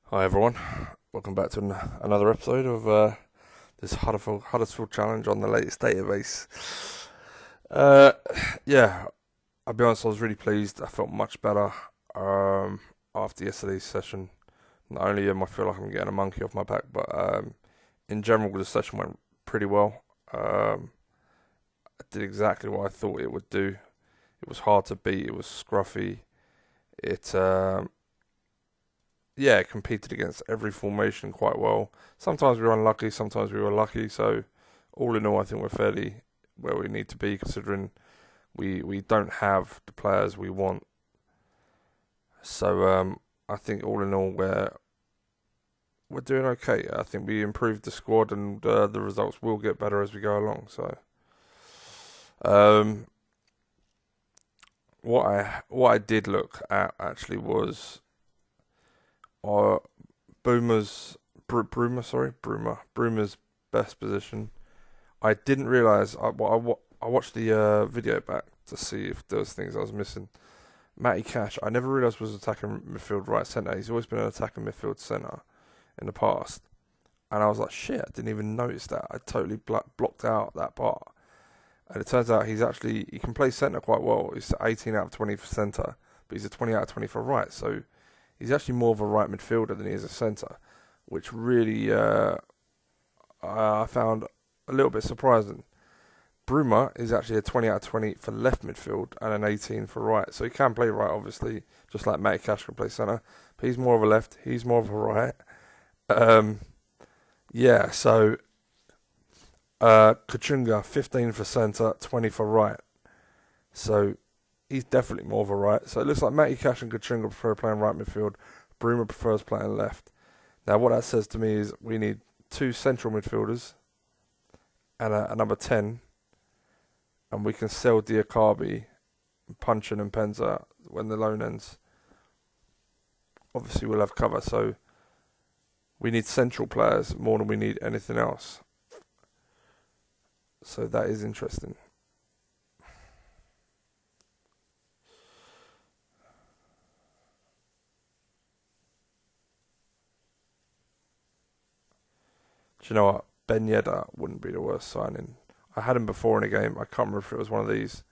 Hi everyone, welcome back to another episode of this Huddersfield challenge on the latest database. Uh, yeah, I'll be honest, I was really pleased. I felt much better after yesterday's session. Not only am I feel like I'm getting a monkey off my back, but in general the session went pretty well. I did exactly what I thought it would do. It was hard to beat. It was scruffy. It yeah, competed against every formation quite well. Sometimes we were unlucky, sometimes we were lucky. So, all in all, I think we're fairly where we need to be, considering we don't have the players we want. So, I think all in all, we're doing okay. I think we improved the squad, and the results will get better as we go along. So, um, what I did look at actually was our Broomer's best position. I didn't realise. I watched the video back to see if there was things I was missing. Matty Cash, I never realised was attacking midfield right centre. He's always been an attacking midfield centre in the past, and I was like, shit, I didn't even notice that. I totally blocked out that part, and it turns out he can play centre quite well. He's 18 out of 20 for centre, but he's a 20 out of 20 for right. So he's actually more of a right midfielder than he is a centre, which really I found a little bit surprising. Bruma is actually a 20 out of 20 for left midfield and an 18 for right. So he can play right, obviously, just like Matty Cash can play centre. But he's more of a left, he's more of a right. Um, yeah, so Kachunga, 15 for centre, 20 for right. So he's definitely more of a right. So it looks like Matty Cash and Kachunga prefer playing right midfield. Bruma prefers playing left. Now, what that says to me is we need two central midfielders and a number 10, and we can sell Diakabi, Punchin and Penza when the loan ends. Obviously, we'll have cover, so we need central players more than we need anything else. So that is interesting. Do you know what? Ben Yedder wouldn't be the worst signing. I had him before in a game. I can't remember if it was one of these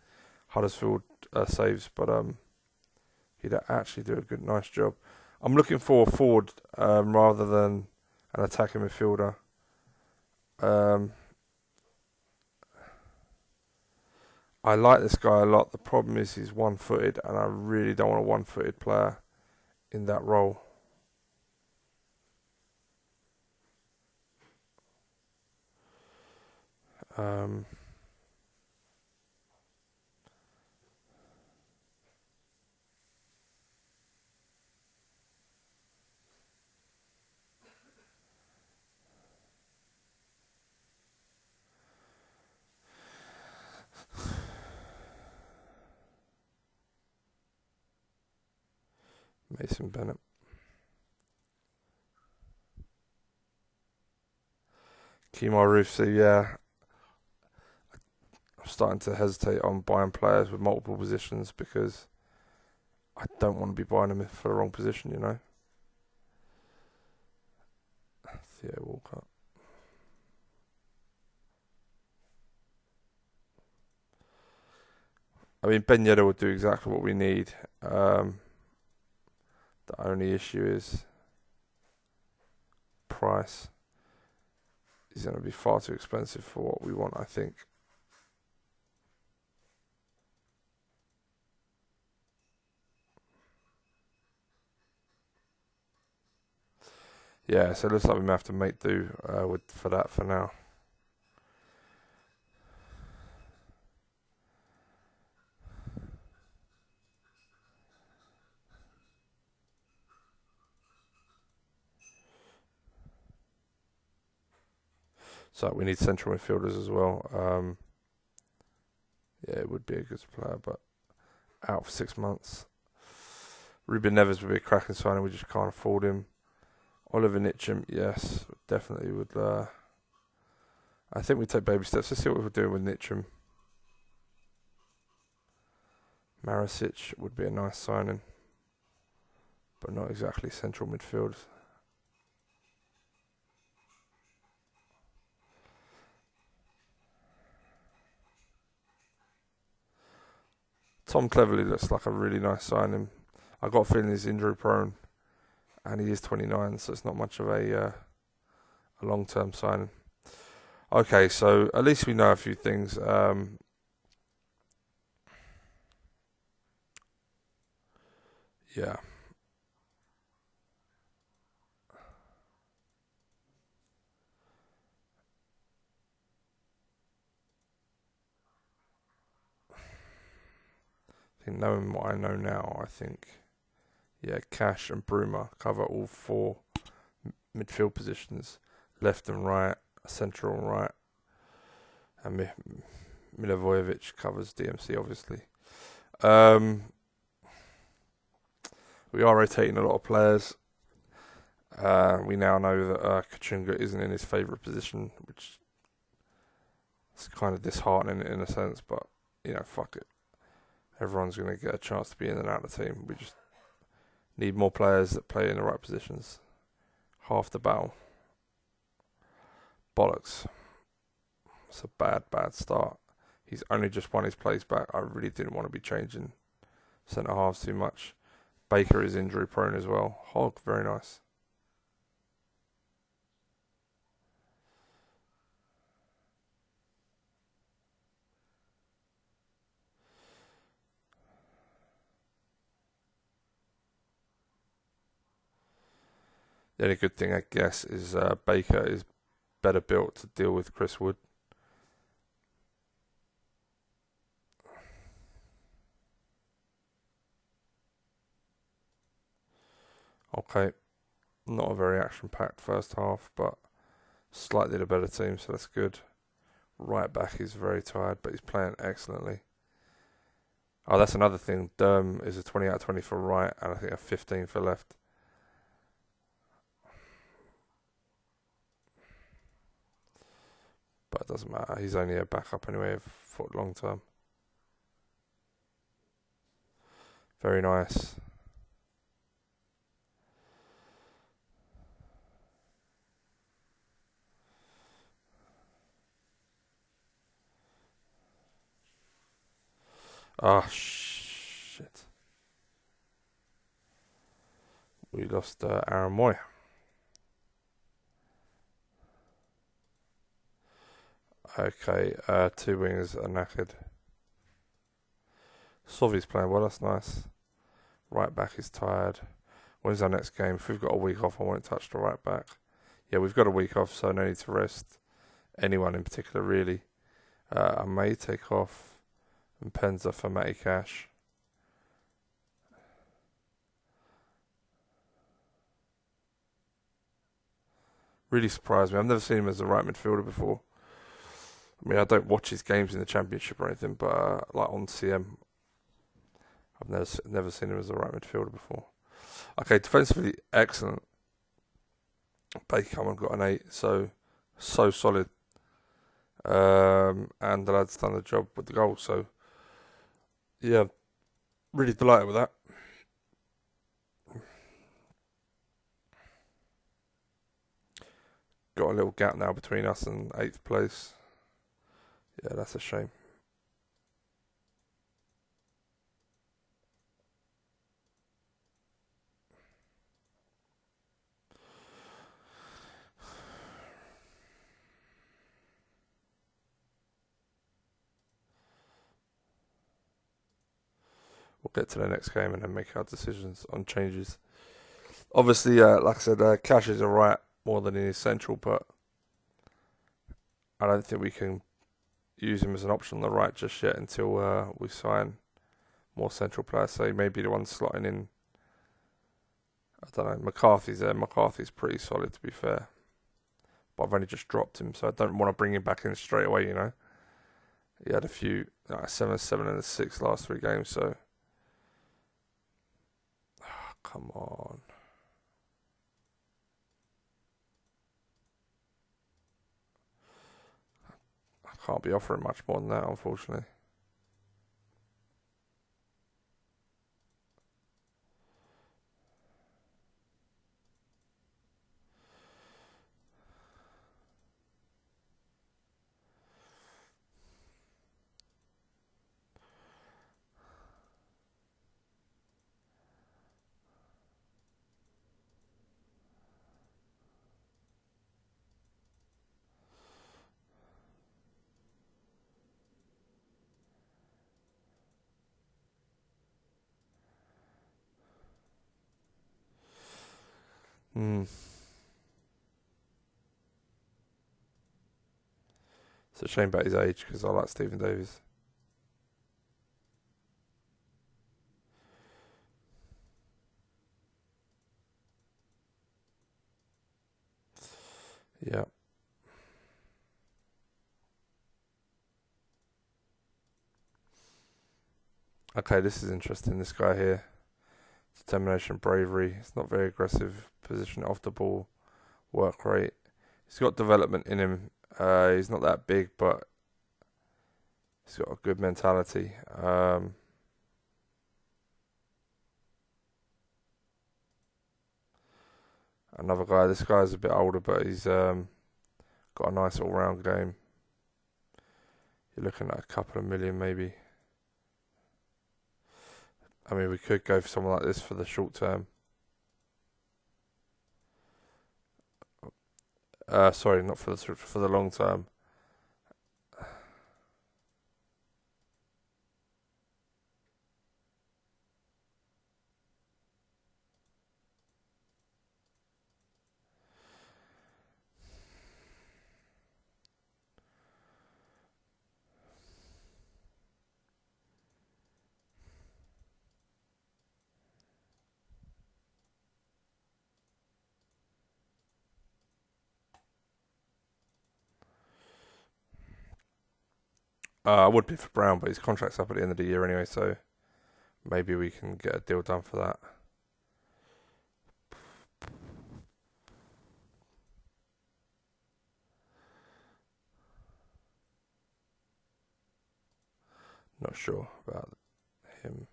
Huddersfield saves, but he'd actually do a nice job. I'm looking for a forward rather than an attacking midfielder. Um, I like this guy a lot. The problem is he's one-footed, and I really don't want a one-footed player in that role. Um, Mason Bennett. Kemar Roof, so yeah, I'm starting to hesitate on buying players with multiple positions because I don't want to be buying them for the wrong position, you know. Theo Walcott. I mean, Ben Yedder would do exactly what we need. The only issue is price. He's going to be far too expensive for what we want, I think. Yeah, so it looks like we may have to make do for that for now. So we need central midfielders as well. Yeah, it would be a good player, but out for 6 months. Ruben Neves would be a cracking signing. We just can't afford him. Oliver Nitcham, yes, definitely would. I think we take baby steps. Let's see what we're doing with Nitcham. Marisic would be a nice signing, but not exactly central midfield. Tom Cleverley looks like a really nice signing. I got a feeling he's injury prone, and he is 29, so it's not much of a long term signing. Okay, so at least we know a few things. Yeah. I think knowing what I know now, I think, yeah, Cash and Bruma cover all four midfield positions, left and right, central and right, and Milivojevic covers DMC, obviously. Um, we are rotating a lot of players. We now know that Kachunga isn't in his favourite position, which is kind of disheartening in a sense, but, fuck it. Everyone's going to get a chance to be in and out of the team. We just need more players that play in the right positions. Half the battle. Bollocks. It's a bad start. He's only just won his place back. I really didn't want to be changing centre halves too much. Baker is injury prone as well. Hogg, very nice. The only good thing, I guess, is Baker is better built to deal with Chris Wood. Okay, not a very action-packed first half, but slightly the better team, so that's good. Right back is very tired, but he's playing excellently. Oh, that's another thing. Durham is a 20 out of 20 for right, and I think a 15 for left. But it doesn't matter. He's only a backup anyway for long term. Very nice. Ah, shit. We lost Aaron Moy. Okay, two wingers are knackered. Sovi's playing well, that's nice. Right back is tired. When's our next game? If we've got a week off, I won't touch the right back. Yeah, we've got a week off, so no need to rest anyone in particular, really. I may take off Mpenza for Matty Cash. Really surprised me. I've never seen him as a right midfielder before. I mean, I don't watch his games in the Championship or anything, but like on CM, I've never seen him as a right midfielder before. Okay, defensively excellent. Baker got an 8, so solid. And the lad's done the job with the goal, so yeah, really delighted with that. Got a little gap now between us and 8th place. Yeah, that's a shame. We'll get to the next game and then make our decisions on changes. Obviously, like I said, Cash is a right more than he is central, but I don't think we can use him as an option on the right just yet until we sign more central players. So maybe the one slotting in, I don't know, McCarthy's there. McCarthy's pretty solid, to be fair. But I've only just dropped him, so I don't want to bring him back in straight away, He had a few, 7 and a 6 last 3 games, so. Oh, come on. I can't be offering much more than that, unfortunately. Hmm. It's a shame about his age because I like Stephen Davis. Yeah. Okay, this is interesting. This guy here, determination, bravery. It's not very aggressive. Position off the ball, work rate. He's got development in him. He's not that big, but he's got a good mentality. Another guy. This guy's a bit older, but he's got a nice all-round game. You're looking at a couple of million, maybe. I mean, we could go for someone like this for the short term. Sorry, not for the long term. I would be for Brown, but his contract's up at the end of the year anyway, so maybe we can get a deal done for that. Not sure about him.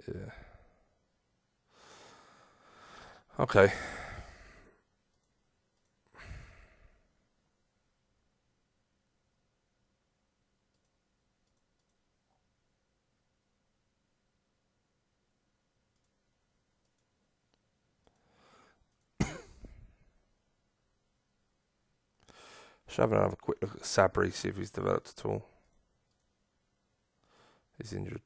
Yeah. Okay. Should have another quick look at Sabri, see if he's developed at all. He's injured.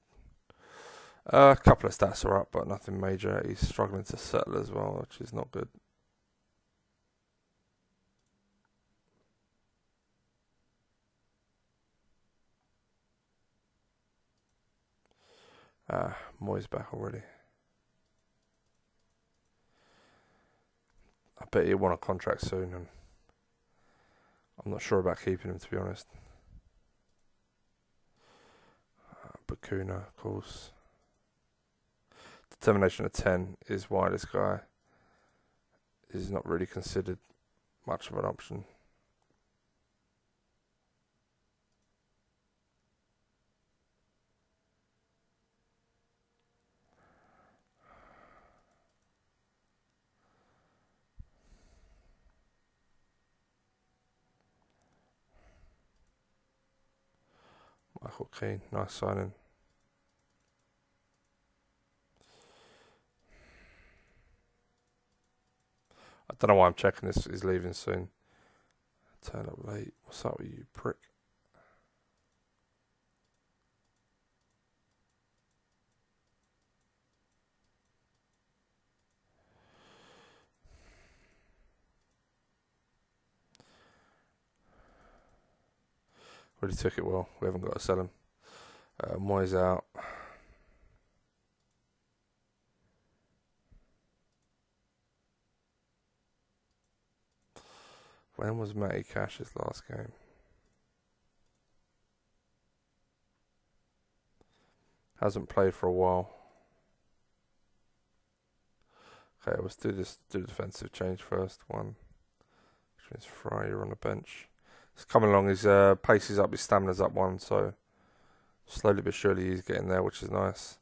A couple of stats are up, but nothing major. He's struggling to settle as well, which is not good. Moy's back already. I bet he'll want a contract soon, and I'm not sure about keeping him, to be honest. Bakuna, of course. Determination of 10 is why this guy is not really considered much of an option. Michael Keane, nice signing. I don't know why I'm checking this. He's leaving soon. Turn up late. What's up with you, prick? Really took it well. We haven't got to sell him. Moyes out. When was Matty Cash's last game? Hasn't played for a while. Okay, let's do this. Do the defensive change first. One, which means Fryer on the bench. He's coming along. His pace is up. His stamina's up one. So slowly but surely he's getting there, which is nice.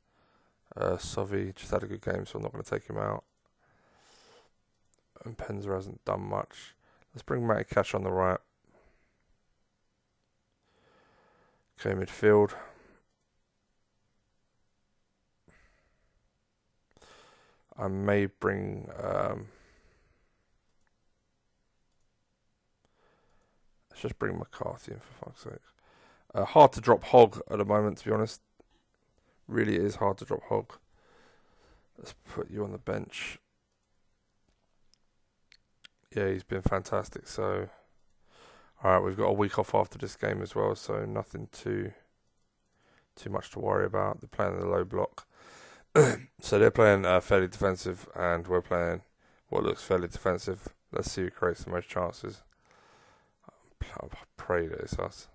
Sovi just had a good game, so I'm not going to take him out. And Penza hasn't done much. Let's bring Matty Cash on the right. Okay, midfield. I may bring. Let's just bring McCarthy in for fuck's sake. Hard to drop Hog at the moment, to be honest. Really is hard to drop Hog. Let's put you on the bench. Yeah, he's been fantastic. So, alright, we've got a week off after this game as well, so nothing too much to worry about. They're playing the low block. So they're playing fairly defensive, and we're playing what looks fairly defensive. Let's see who creates the most chances. I pray that it's us.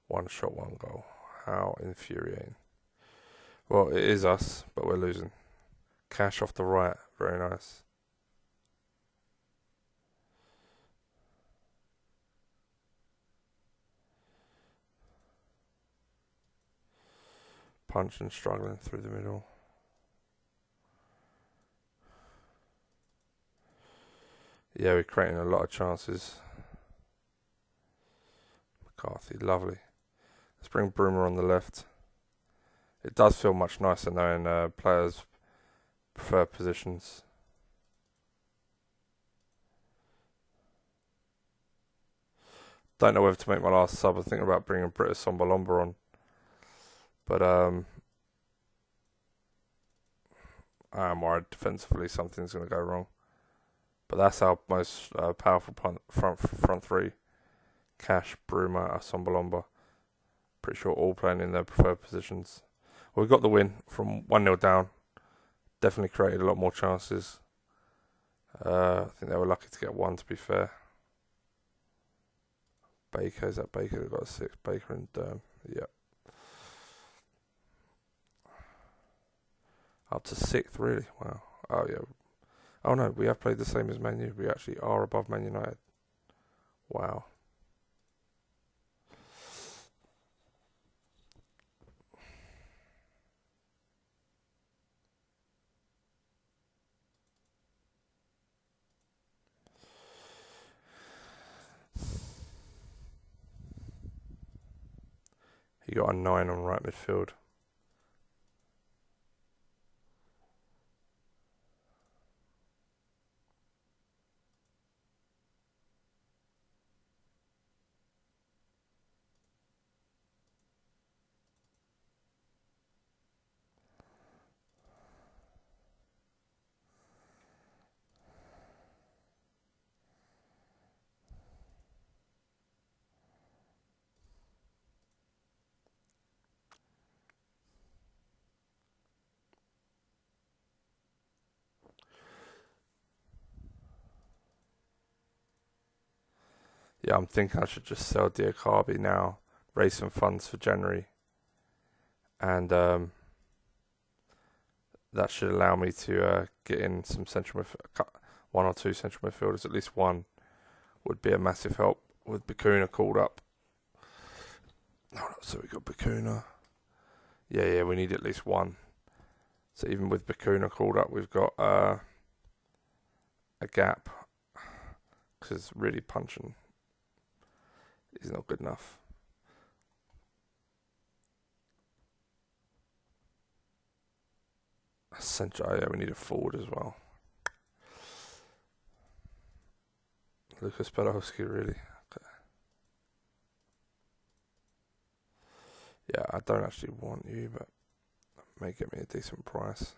One shot, one goal. How infuriating. Well, it is us, but we're losing. Cash off the right. Very nice. Punch and struggling through the middle. Yeah, we're creating a lot of chances. McCarthy, lovely. Let's bring Broomer on the left. It does feel much nicer knowing players prefer positions. Don't know whether to make my last sub. I'm thinking about bringing Britta Sombalomba on. But I am worried defensively something's going to go wrong. But that's our most powerful front three. Cash, Bruma, Sombalomba. Pretty sure all playing in their preferred positions. Well, we got the win from 1-0 down. Definitely created a lot more chances. I think they were lucky to get one, to be fair. Baker, is that Baker? They've got a 6. Baker and Durham. Yep. Up to 6th, really? Wow. Oh, yeah. Oh, no, we have played the same as Man U. We actually are above Man United. Wow. He got a 9 on right midfield. Yeah, I'm thinking I should just sell Diakabi now, raise some funds for January, and that should allow me to get in some central one or two central midfielders. At least one would be a massive help with Bakuna called up. So we got Bakuna. Yeah, we need at least one. So even with Bakuna called up, we've got a gap because it's really punching. He's not good enough. Central, yeah, we need a forward as well. Lucas Podolski, really. Okay. Yeah, I don't actually want you, but may get me a decent price.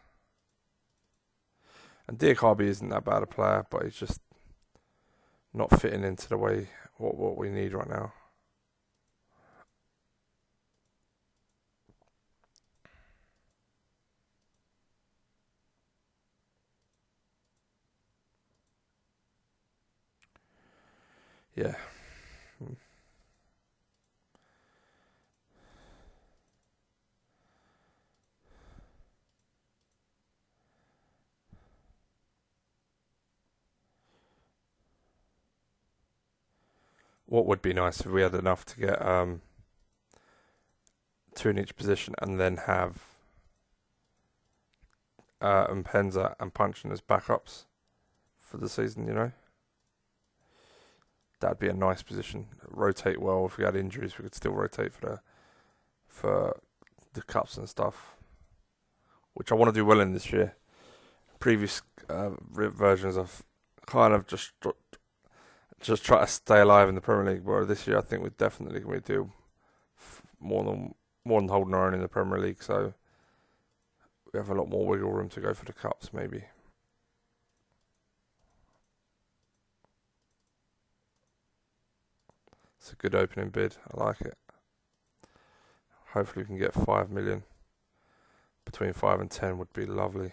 And Diakabi isn't that bad a player, but he's just not fitting into the way what we need right now. Yeah. What would be nice if we had enough to get 2 in each position and then have Mpenza and Punchin as backups for the season, you know? That'd be a nice position. Rotate well. If we had injuries, we could still rotate for the cups and stuff. which I want to do well in this year. Previous versions, I've kind of just try to stay alive in the Premier League. But this year, I think we're definitely going to do more than holding our own in the Premier League. So we have a lot more wiggle room to go for the cups, maybe. It's a good opening bid. I like it. Hopefully we can get 5 million. Between 5 and 10 would be lovely.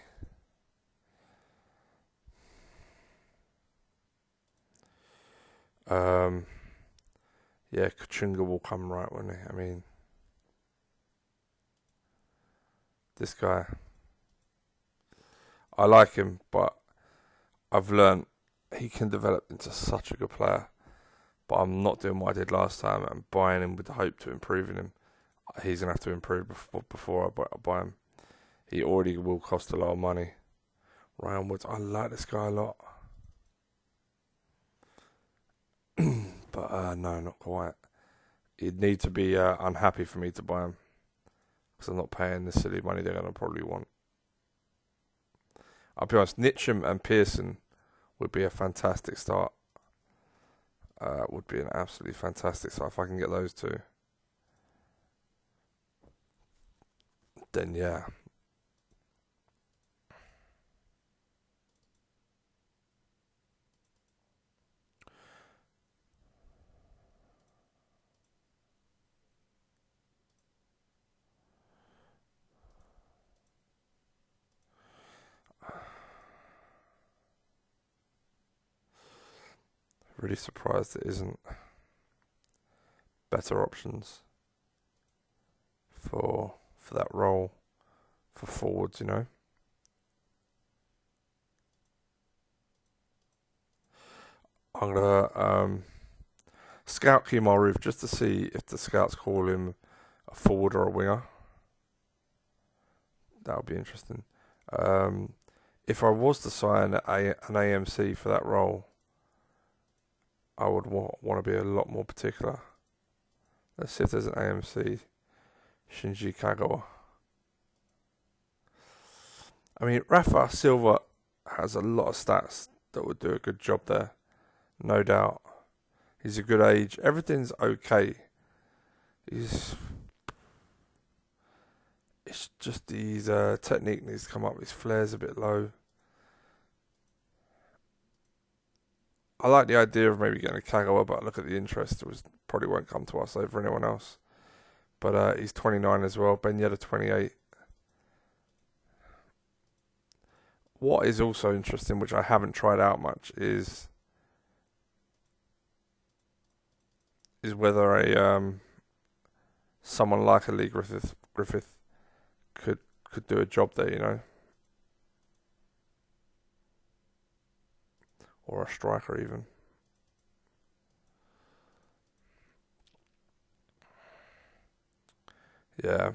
Yeah, Kachunga will come right, won't he? I mean, this guy, I like him, but I've learned he can develop into such a good player. But I'm not doing what I did last time. I'm buying him with the hope to improving him. He's gonna have to improve before I buy him. He already will cost a lot of money. Ryan Woods, I like this guy a lot. But no, not quite. He'd need to be unhappy for me to buy him. Because I'm not paying the silly money they're going to probably want. I'll be honest, Nitcham and Pearson would be a fantastic start. Would be an absolutely fantastic start if I can get those two. Then yeah. Really surprised it isn't better options for that role for forwards, you know. I'm gonna scout Kemar just to see if the scouts call him a forward or a winger. That would be interesting. If I was to sign an AMC for that role, I would want to be a lot more particular. Let's see if there's an AMC. Shinji Kagawa. I mean, Rafa Silva has a lot of stats that would do a good job there. No doubt. He's a good age. Everything's okay. It's just his technique needs to come up. His flair's a bit low. I like the idea of maybe getting a Kagawa, but look at the interest. It probably won't come to us over anyone else. But he's 29 as well. Ben Yedder 28. What is also interesting, which I haven't tried out much, is whether a someone like a Lee Griffith could do a job there, you know, or a striker even. Yeah.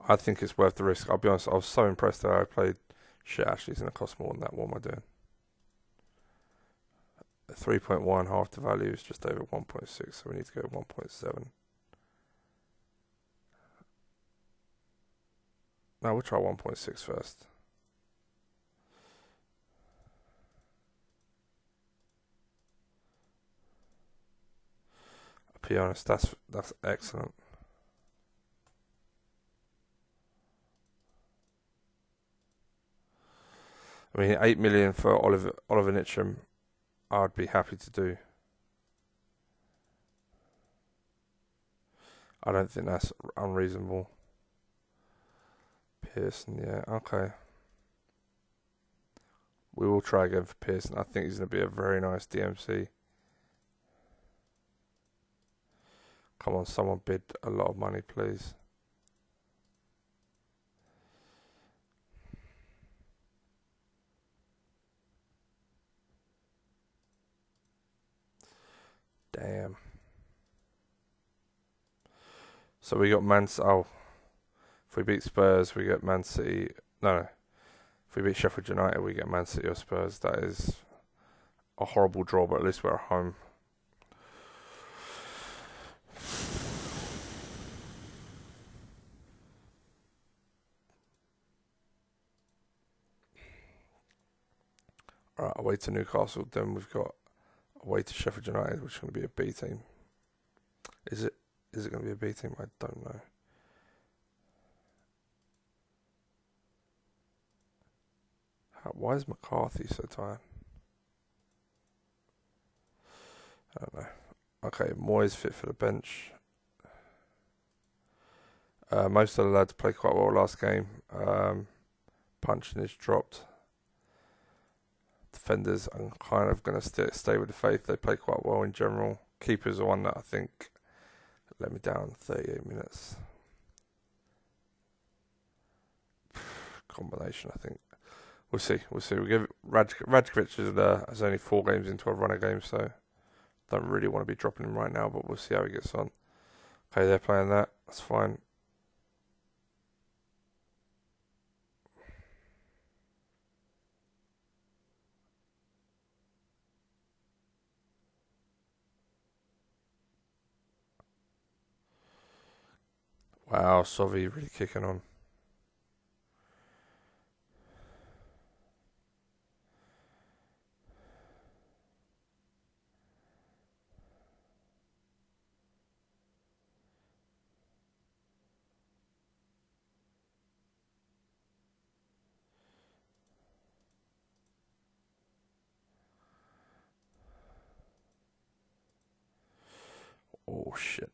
I think it's worth the risk. I'll be honest, I was so impressed that I played shit. Actually, it's going to cost more than that. What am I doing? 3.1, half the value is just over 1.6, so we need to go 1.7. No, we'll try 1.6 first. I'll be honest, that's excellent. I mean, 8 million for Oliver Nitcham, I'd be happy to do. I don't think that's unreasonable. Pearson, yeah, okay. We will try again for Pearson. I think he's going to be a very nice DMC. Come on, someone bid a lot of money, please. Damn. So we got if we beat Spurs, we get Man City. No. If we beat Sheffield United, we get Man City or Spurs. That is a horrible draw, but at least we're at home. Alright, away to Newcastle, then we've got away to Sheffield United, which is going to be a B team. Is it going to be a B team? I don't know. Why is McCarthy so tired? I don't know. Okay, Moyes fit for the bench. Most of the lads played quite well last game. Punching is dropped. Defenders, I'm kind of going to stay with the faith. They play quite well in general. Keeper's the one that I think let me down. 38 minutes. Combination, I think. We'll see. We'll give Radkovic is only 4 games into a run of games, so don't really want to be dropping him right now. But we'll see how he gets on. Okay, they're playing that. That's fine. Wow, Sovi really kicking on. Oh shit.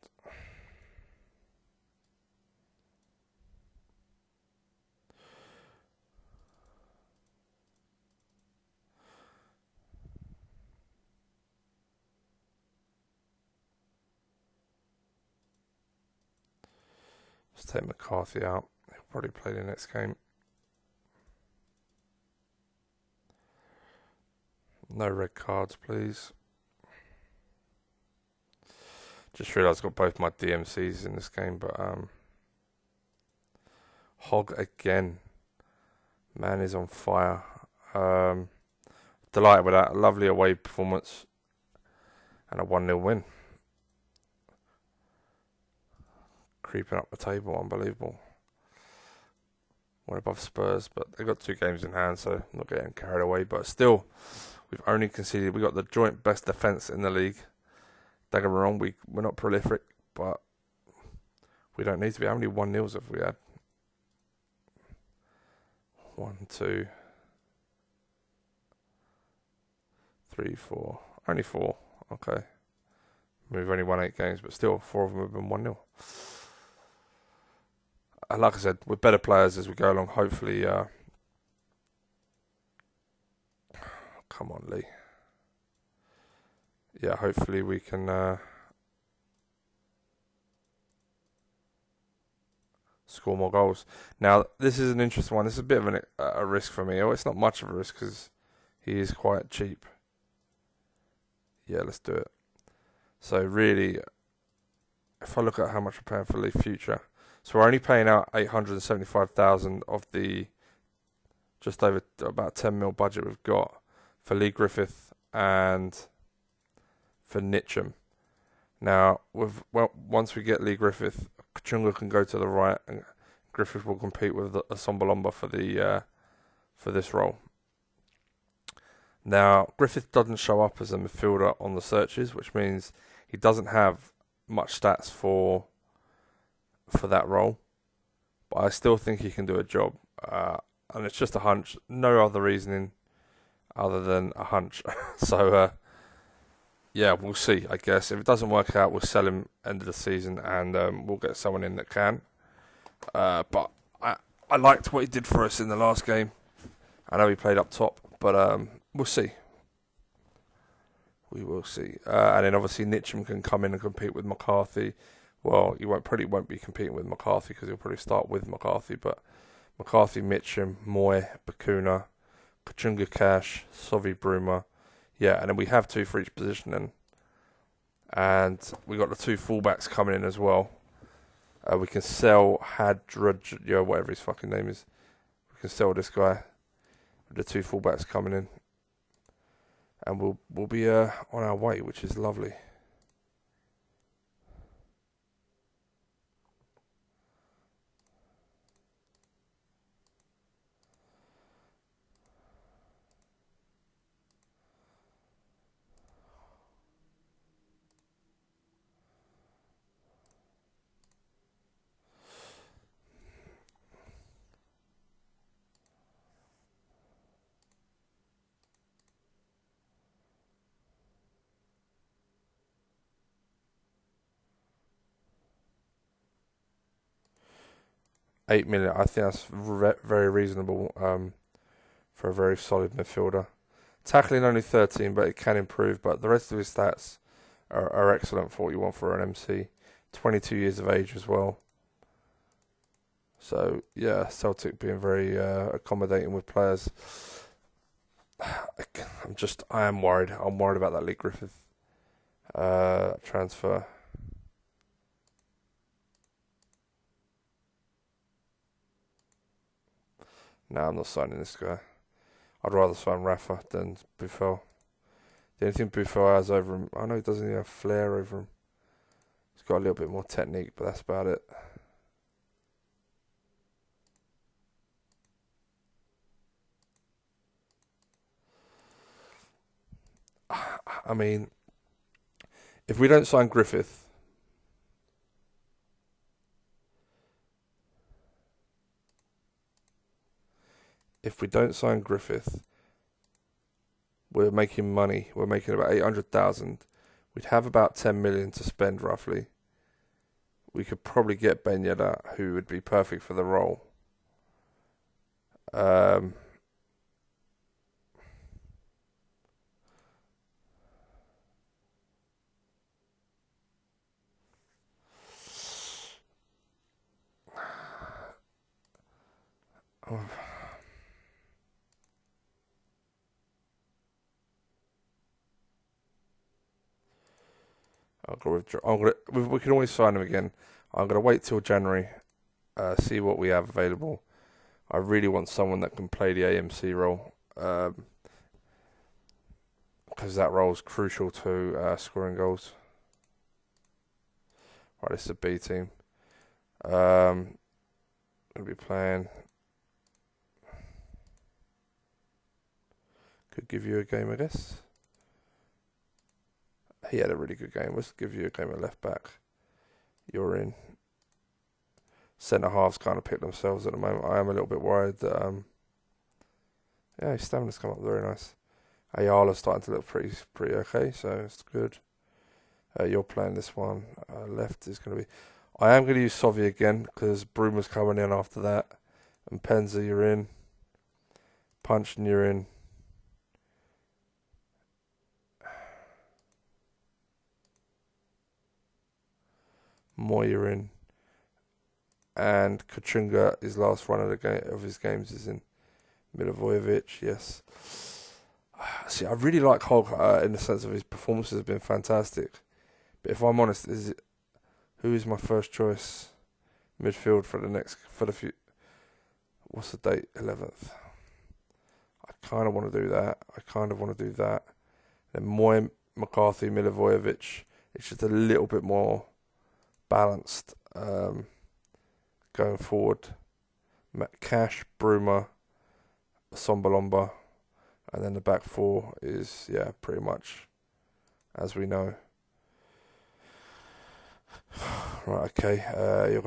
Let's take McCarthy out. He'll probably play the next game. No red cards, please. Just realised I've got both my DMCs in this game, but Hog again. Man is on fire. Delighted with that. Lovely away performance. And a 1-0 win. Creeping up the table, unbelievable. One above Spurs, but they've got 2 games in hand, so I'm not getting carried away. But still, we've only conceded. We've got the joint best defence in the league. Don't get me wrong, we're not prolific, but we don't need to be. How many 1-0s have we had? 1, 2, 3, 4. Only 4. Okay. We've only won 8 games, but still, 4 of them have been 1-0. And like I said, we're better players as we go along. Hopefully, come on, Lee. Yeah, hopefully we can score more goals. Now, this is an interesting one. This is a bit of a risk for me. Oh, it's not much of a risk because he is quite cheap. Yeah, let's do it. So really, if I look at how much we're paying for Lee Future, so we're only paying out 875,000 of the just over about 10 mil budget we've got for Lee Griffith and for Nitcham. Now, once we get Lee Griffith, Kachunga can go to the right, and Griffith will compete with Assombalomba for this role. Now, Griffith doesn't show up as a midfielder on the searches, which means he doesn't have much stats for that role. But I still think he can do a job. And it's just a hunch. No other reasoning other than a hunch. So, yeah, we'll see, I guess. If it doesn't work out, we'll sell him end of the season and we'll get someone in that can. But I liked what he did for us in the last game. I know he played up top, but we'll see. We will see. And then obviously Nitcham can come in and compete with McCarthy. Well, probably won't be competing with McCarthy because he'll probably start with McCarthy. But McCarthy, Mitcham, Moy, Bakuna, Kachunga Cash, Sovi Bruma. Yeah, and then we have 2 for each position then. And we got the 2 fullbacks coming in as well. We can sell Hadraj, whatever his fucking name is. We can sell this guy with the 2 fullbacks coming in. and we'll be on our way, which is lovely. £8 million. I think that's very reasonable for a very solid midfielder. Tackling only 13, but it can improve. But the rest of his stats are excellent for what you want for an MC. 22 years of age as well. So yeah, Celtic being very accommodating with players. I am worried. I'm worried about that Lee Griffith transfer. No, I'm not signing this guy. I'd rather sign Rafa than Buffon. The only thing Buffon has over him, I know he doesn't even have flair over him. He's got a little bit more technique, but that's about it. I mean, if we don't sign Griffith, we're making money. We're making about 800,000. We'd have about 10 million to spend roughly. We could probably get Ben Yedder, who would be perfect for the role. Um, we can always sign him again. I'm gonna wait till January, see what we have available. I really want someone that can play the AMC role, because that role is crucial to scoring goals. Right, this is a B team. Gonna be playing. Could give you a game, I guess. He had a really good game. Let's give you a game at left back. You're in. Centre halves kind of pick themselves at the moment. I am a little bit worried that yeah, his stamina's come up very nice. Ayala's starting to look pretty okay, so it's good. You're playing this one. Left is going to be. I am going to use Sovi again because Bruma's coming in after that. And Penza, you're in. Punch, and you're in. Moy, you're in. And Kachunga, his last run of his games is in. Milivojevic, yes. See, I really like Hogg in the sense of his performances have been fantastic. But if I'm honest, who is my first choice midfield for the few? What's the date? 11th. I kind of want to do that. Then Moy, McCarthy, Milivojevic. It's just a little bit more balanced going forward. Cash, Bruma, Sombalomba, and then the back four is pretty much as we know. Right, okay. You're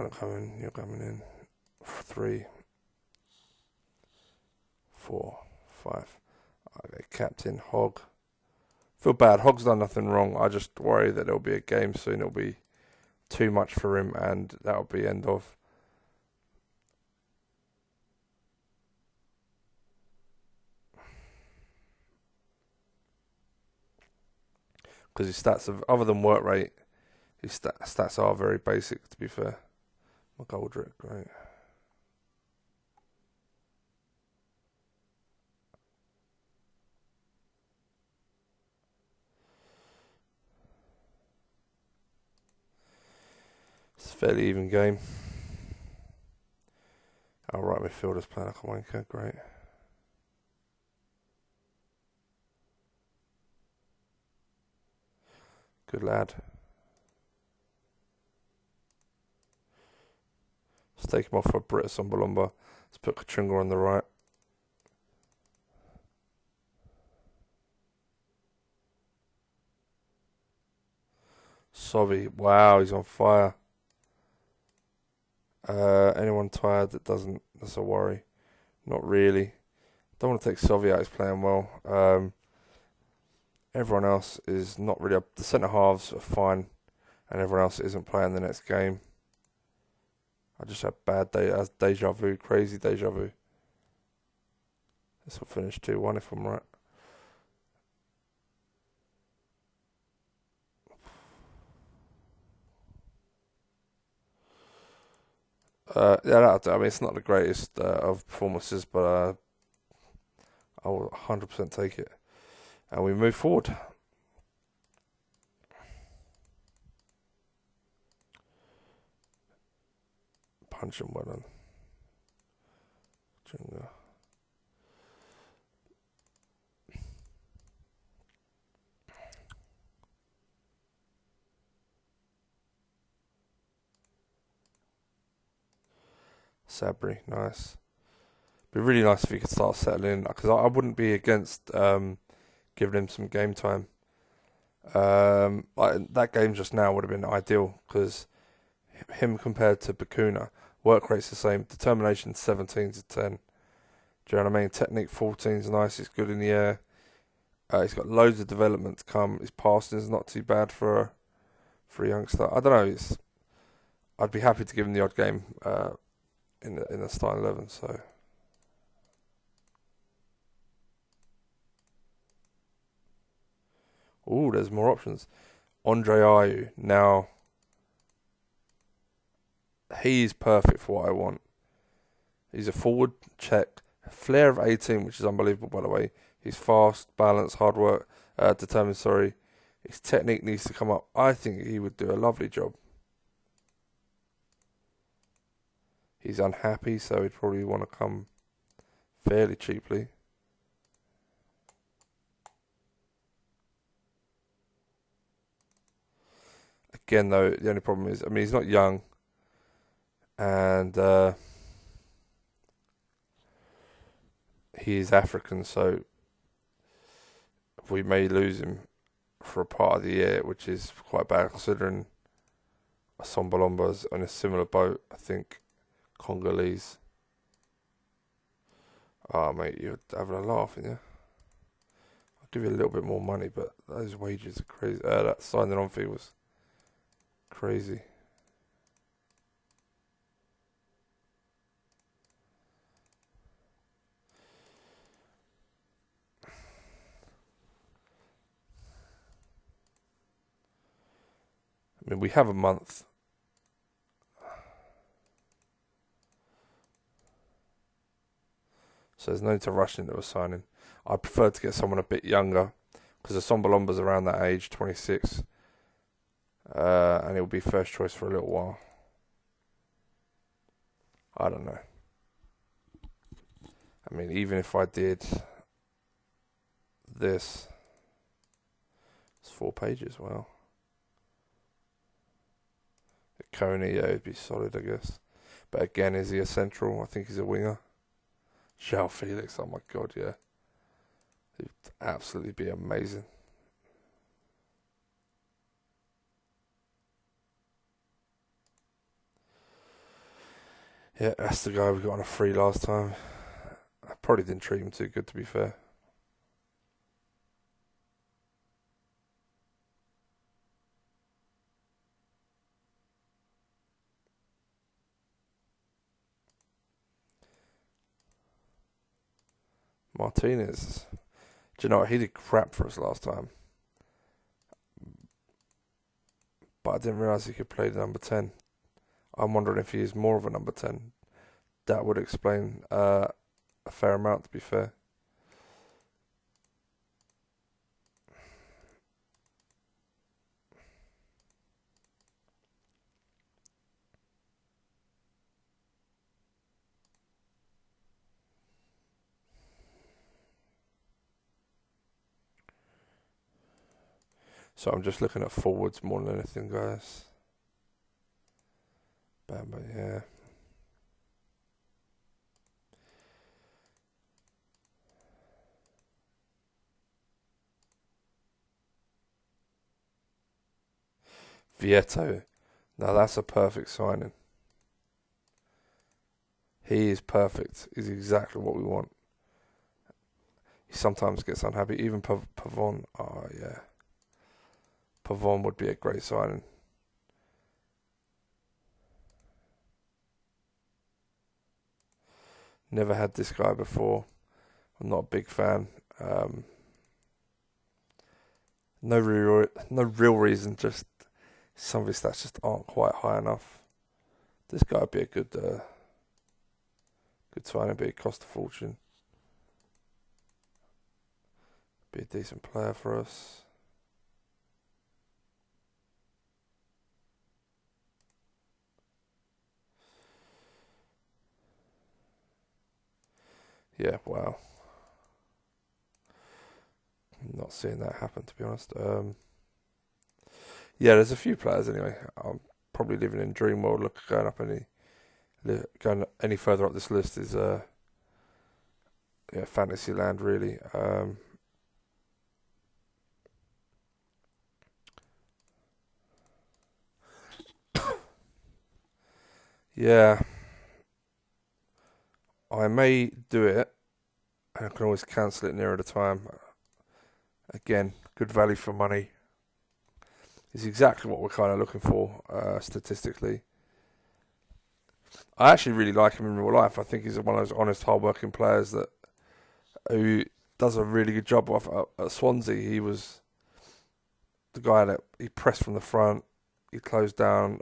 coming in. 3, 4, 5. Okay, Captain Hogg. Feel bad. Hogg's done nothing wrong. I just worry that there'll be a game soon. It'll be too much for him, and that'll be end of. Because his stats, other than work rate, his stats are very basic, to be fair. McGoldrick, great. It's a fairly even game. Our right midfielder's playing like a wanker, great. Good lad. Let's take him off for Britta Sombalomba. Let's put Kachunga on the right. Sovi, wow, he's on fire. Anyone tired that doesn't, that's a worry. Not really. Don't want to take Sovi out, he's playing well. Everyone else is not really up. The centre halves are fine, and everyone else isn't playing the next game. I just had bad deja vu, crazy deja vu. This will finish 2-1 if I'm right. Yeah, that'll do. I mean, it's not the greatest of performances, but I will 100% take it. And we move forward. Punch him well done. Jinga. Sabri, nice. Be really nice if he could start settling, because I wouldn't be against giving him some game time. Like that game just now would have been ideal, because him compared to Bakuna, work rate's the same, determination 17 to 10. Do you know what I mean? Technique 14 is nice, he's good in the air. He's got loads of development to come. His passing is not too bad for a youngster. I don't know. I'd be happy to give him the odd game in the starting 11. So there's more options. Andre Ayew, now he's perfect for what I want. He's a forward, check, flair of 18, which is unbelievable by the way. He's fast, balanced, hard work, determined. Sorry, his technique needs to come up. I think he would do a lovely job. He's unhappy, so he'd probably want to come fairly cheaply. Again, though, the only problem is, I mean, he's not young, and he is African, so we may lose him for a part of the year, which is quite bad considering Sombalomba's on a similar boat. I think Congolese. Oh, mate, you're having a laugh, aren't you? I'll give you a little bit more money, but those wages are crazy. That signing on fee was crazy. I mean, we have a month. So there's no need to rush into a signing. I prefer to get someone a bit younger, because the Sombalomba's around that age, 26. And he'll be first choice for a little while. I don't know. I mean, even if I did this, it's 4 pages, wow. Coney, yeah, he'd be solid, I guess. But again, is he a central? I think he's a winger. João Felix, oh my god, yeah. He'd absolutely be amazing. Yeah, that's the guy we got on a free last time. I probably didn't treat him too good, to be fair. Martinez. Do you know what? He did crap for us last time. But I didn't realise he could play the number 10. I'm wondering if he is more of a number 10. That would explain a fair amount, to be fair. So I'm just looking at forwards more than anything, guys. Bamba, yeah. Vieto. Now that's a perfect signing. He is perfect. He's exactly what we want. He sometimes gets unhappy. Even Pavon. Oh, yeah. Pavon would be a great signing. Never had this guy before. I'm not a big fan. No real reason. Just some of his stats just aren't quite high enough. This guy would be a good signing. Be a cost a fortune. Be a decent player for us. Yeah, wow. I'm not seeing that happen, to be honest. Yeah, there's a few players anyway. I'm probably living in dream world. Look, going any further up this list is fantasy land really. Yeah, I may do it, and I can always cancel it nearer the time. Again, good value for money. Is exactly what we're kind of looking for statistically. I actually really like him in real life. I think he's one of those honest, hard-working players who does a really good job. At Swansea, he was the guy that he pressed from the front. He closed down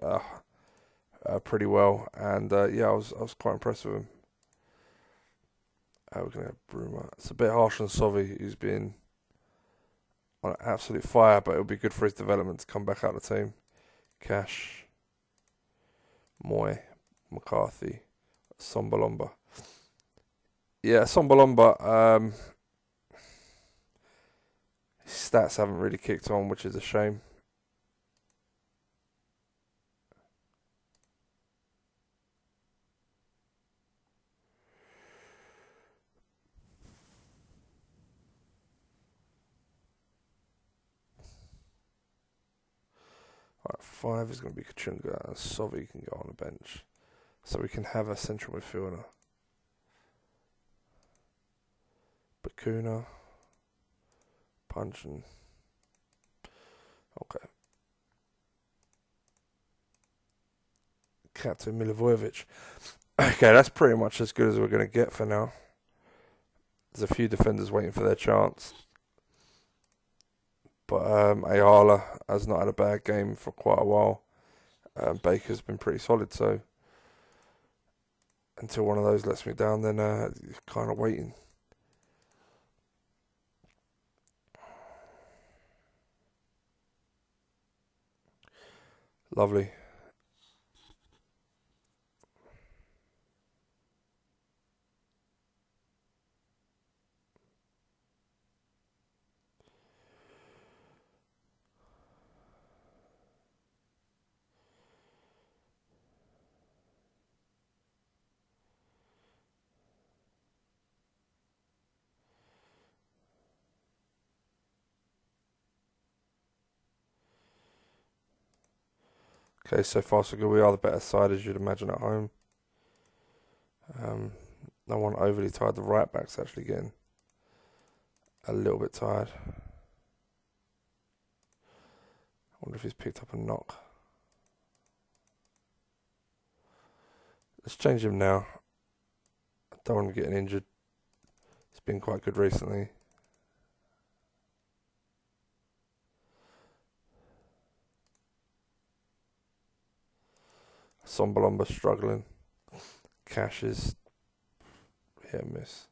pretty well, and I was quite impressed with him. We're going to have Bruma. It's a bit harsh on Sovi, who's been on absolute fire, but it'll be good for his development to come back out of the team. Cash, Moy, McCarthy, Sombalomba. Yeah, Sombalomba. His stats haven't really kicked on, which is a shame. Right, 5 is going to be Kachunga, and Sovi can go on the bench. So we can have a central midfielder. Bakuna, Punchin. Okay. Kato Milivojevic. Okay, that's pretty much as good as we're going to get for now. There's a few defenders waiting for their chance. But Ayala has not had a bad game for quite a while. Baker's been pretty solid, so until one of those lets me down, then kind of waiting. Lovely. Okay, so far so good. We are the better side, as you'd imagine, at home. No one overly tired. The right back's actually getting a little bit tired. I wonder if he's picked up a knock. Let's change him now. I don't want him getting injured. He's been quite good recently. Sombalomba struggling. Cash is hit and miss.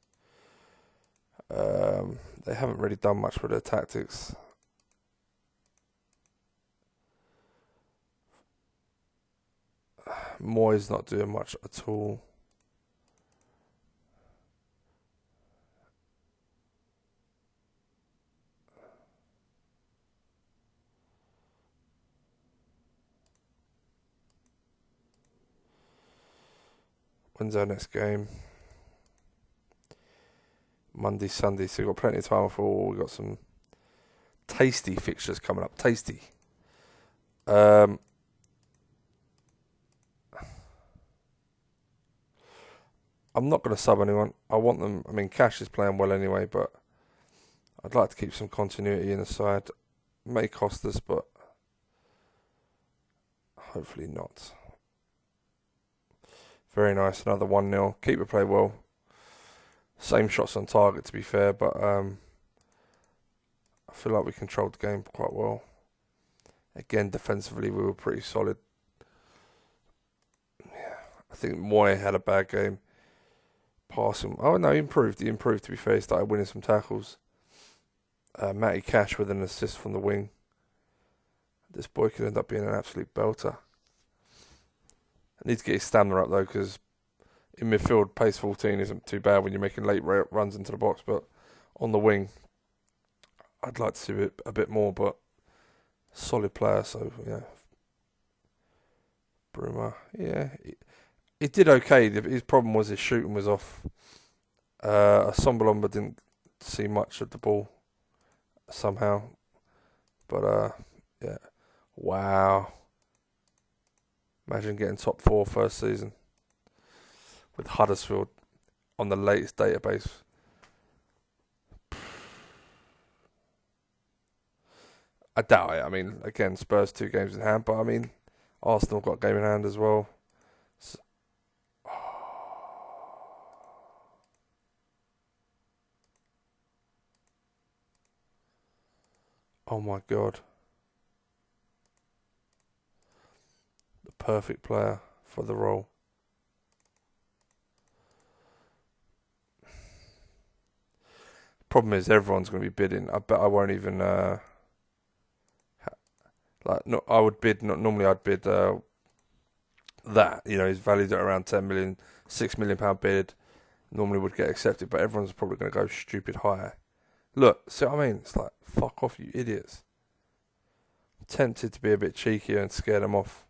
They haven't really done much with their tactics. Moy's not doing much at all. When's our next game? Monday, Sunday. So we've got plenty of time for. We've got some tasty fixtures coming up. Tasty. I'm not going to sub anyone. I want them. I mean, Cash is playing well anyway, but I'd like to keep some continuity in the side. May cost us, but hopefully not. Very nice. Another 1-0. Keeper play well. Same shots on target, to be fair, but I feel like we controlled the game quite well. Again, defensively, we were pretty solid. Yeah, I think Moy had a bad game. Passing. Oh, no, he improved. He improved, to be fair. He started winning some tackles. Matty Cash with an assist from the wing. This boy could end up being an absolute belter. I need to get his stamina up, though, because in midfield, pace 14 isn't too bad when you're making late runs into the box, but on the wing, I'd like to see it a bit more, but solid player, so, yeah. Bruma, yeah. He did okay. His problem was his shooting was off. Sombalomba didn't see much of the ball somehow. But, yeah. Wow. Imagine getting top 4 first season with Huddersfield on the latest database. I doubt it. I mean, again, Spurs 2 games in hand, but I mean, Arsenal got a game in hand as well. So, oh my God. The perfect player for the role. Problem is, everyone's going to be bidding. I bet I won't even. No, I would bid. Normally, I'd bid that. You know, he's valued at around 10 million, £6 million bid. Normally would get accepted, but everyone's probably going to go stupid high. Look, see what I mean? It's like, fuck off, you idiots. I'm tempted to be a bit cheeky and scare them off.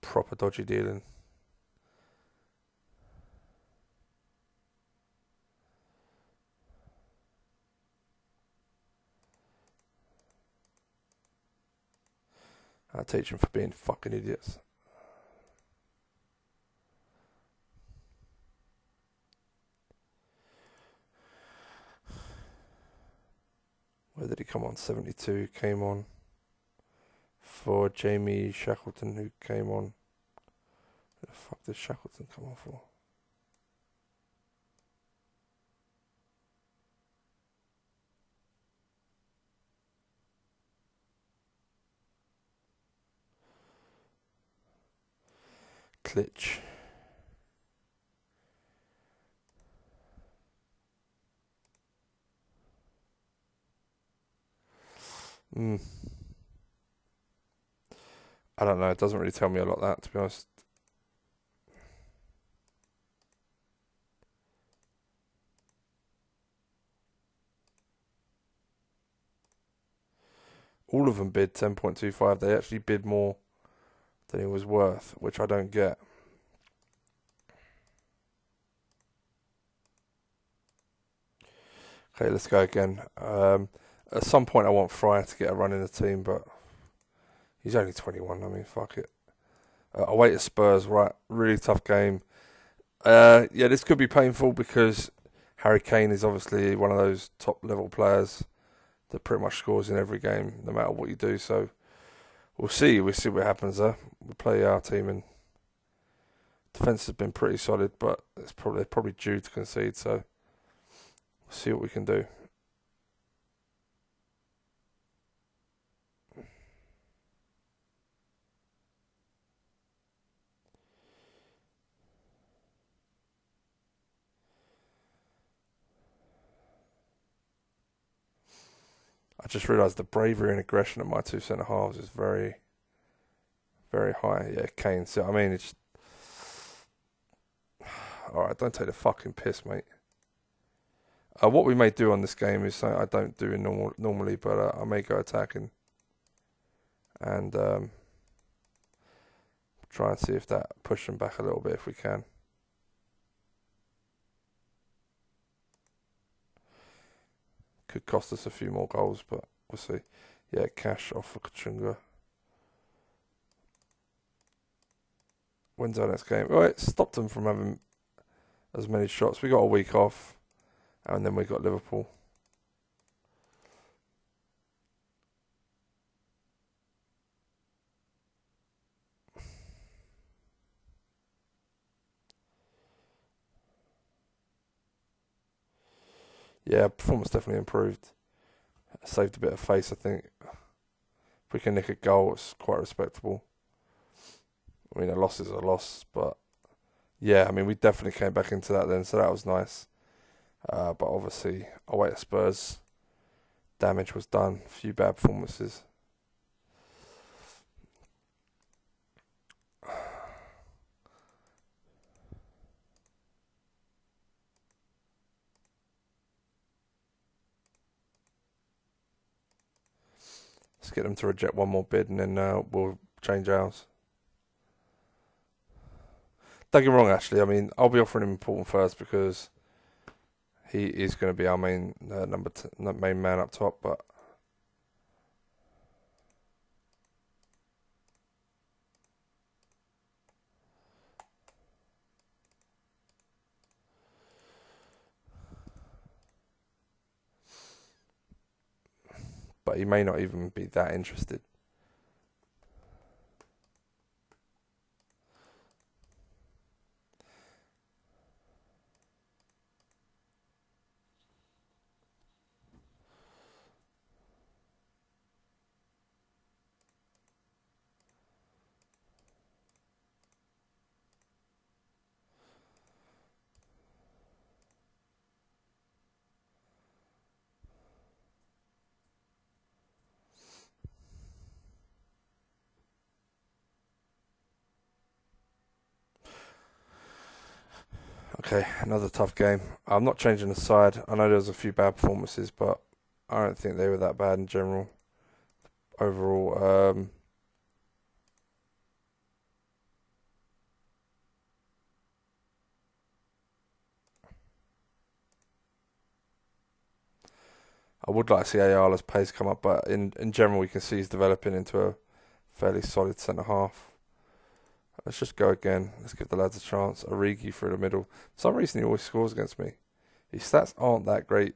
Proper dodgy dealing. I teach them for being fucking idiots. Where did he come on? 72 came on for Jamie Shackleton, who came on. Where the fuck did Shackleton come on for? Klitsch. I don't know. It doesn't really tell me a lot, that, to be honest. All of them bid 10.25. They actually bid more than it was worth, which I don't get. Okay, let's go again. At some point, I want Fryer to get a run in the team, but he's only 21. I mean, fuck it. Away to Spurs, right? Really tough game. Yeah, this could be painful because Harry Kane is obviously one of those top level players that pretty much scores in every game, no matter what you do. So we'll see. We'll see what happens there. We play our team, and defence has been pretty solid, but they're probably due to concede. So we'll see what we can do. I just realised the bravery and aggression of my 2 centre halves is very, very high. Yeah, Kane. So I mean, it's all right. Don't take the fucking piss, mate. What we may do on this game is something I don't do normally, but I may go attacking and try and see if that push them back a little bit if we can. Could cost us a few more goals, but we'll see. Yeah, cash off for Kachunga. When's our next game? Right, stopped them from having as many shots. We got a week off, and then we got Liverpool. Yeah, performance definitely improved. Saved a bit of face, I think. If we can nick a goal, it's quite respectable. I mean, a loss is a loss, but yeah, I mean, we definitely came back into that then, so that was nice. But obviously, away at Spurs, damage was done. A few bad performances. Let's get them to reject one more bid, and then we'll change ours. Don't get me wrong, actually. I mean, I'll be offering him important first because he is going to be our main main man up top. But he may not even be that interested. Okay, another tough game. I'm not changing the side. I know there was a few bad performances, but I don't think they were that bad in general. Overall, I would like to see Ayala's pace come up, but in general, we can see he's developing into a fairly solid centre half. Let's just go again. Let's give the lads a chance. Origi through the middle. For some reason, he always scores against me. His stats aren't that great.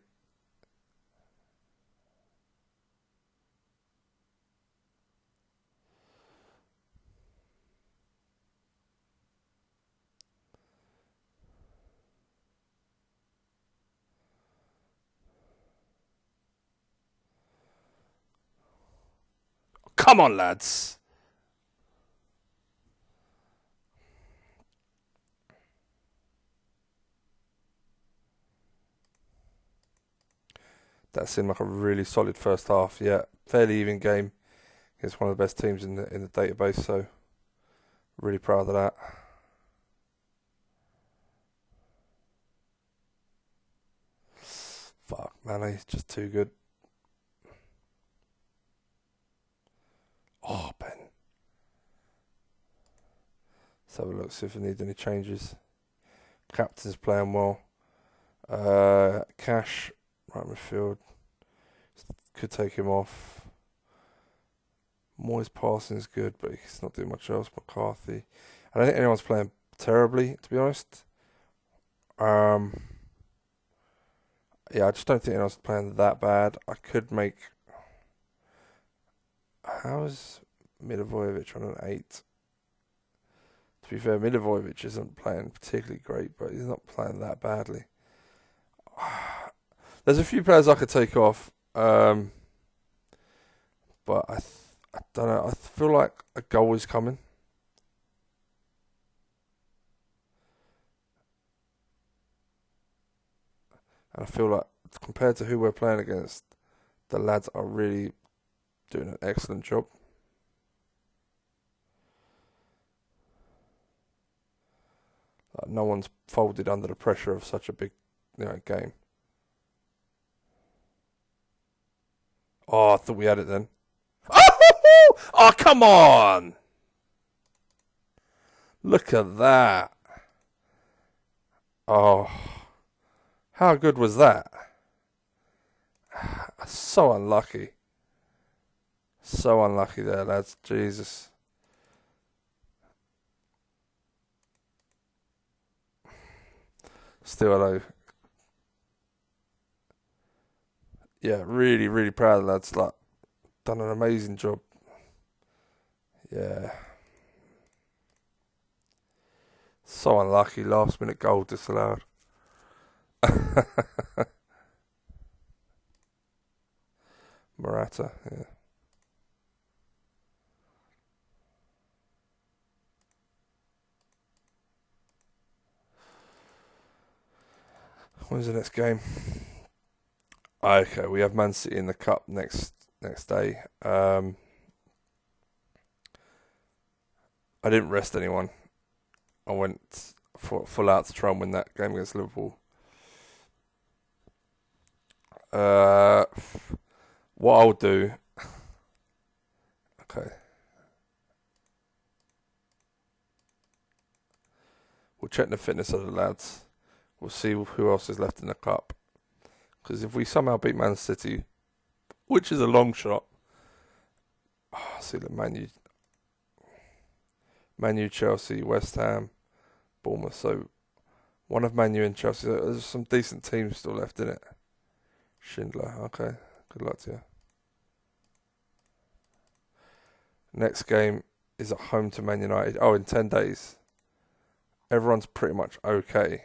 Come on, lads. That seemed like a really solid first half. Yeah, fairly even game against one of the best teams in the database. So really proud of that. Fuck, man, he's just too good. Oh, Ben. Let's have a look, see if we need any changes. Captain's playing well. Cash, right midfield. Could take him off. Moyes passing is good, but he's not doing much else. McCarthy. I don't think anyone's playing terribly, to be honest. Yeah, I just don't think anyone's playing that bad. I could make. How's Milivojevic on an 8? To be fair, Milivojevic isn't playing particularly great, but he's not playing that badly. There's a few players I could take off, but I don't know. I feel like a goal is coming. And I feel like compared to who we're playing against, the lads are really doing an excellent job. Like, no one's folded under the pressure of such a big, game. Oh, I thought we had it then. Oh, oh, come on! Look at that. Oh, how good was that? So unlucky. So unlucky there, lads. Jesus. Still, though, yeah, really, really proud of the lads. Like, done an amazing job. Yeah. So unlucky. Last minute goal disallowed. Morata, yeah. When's the next game? Okay, we have Man City in the cup next day. I didn't rest anyone. I went full out to try and win that game against Liverpool. Uh, what I'll do. Okay, we'll check the fitness of the lads. We'll see who else is left in the cup. Because if we somehow beat Man City, which is a long shot, see the Man U, Chelsea, West Ham, Bournemouth. So one of Man U and Chelsea. There's some decent teams still left in it. Schindler. Okay, good luck to you. Next game is at home to Man United. Oh, in 10 days. Everyone's pretty much okay.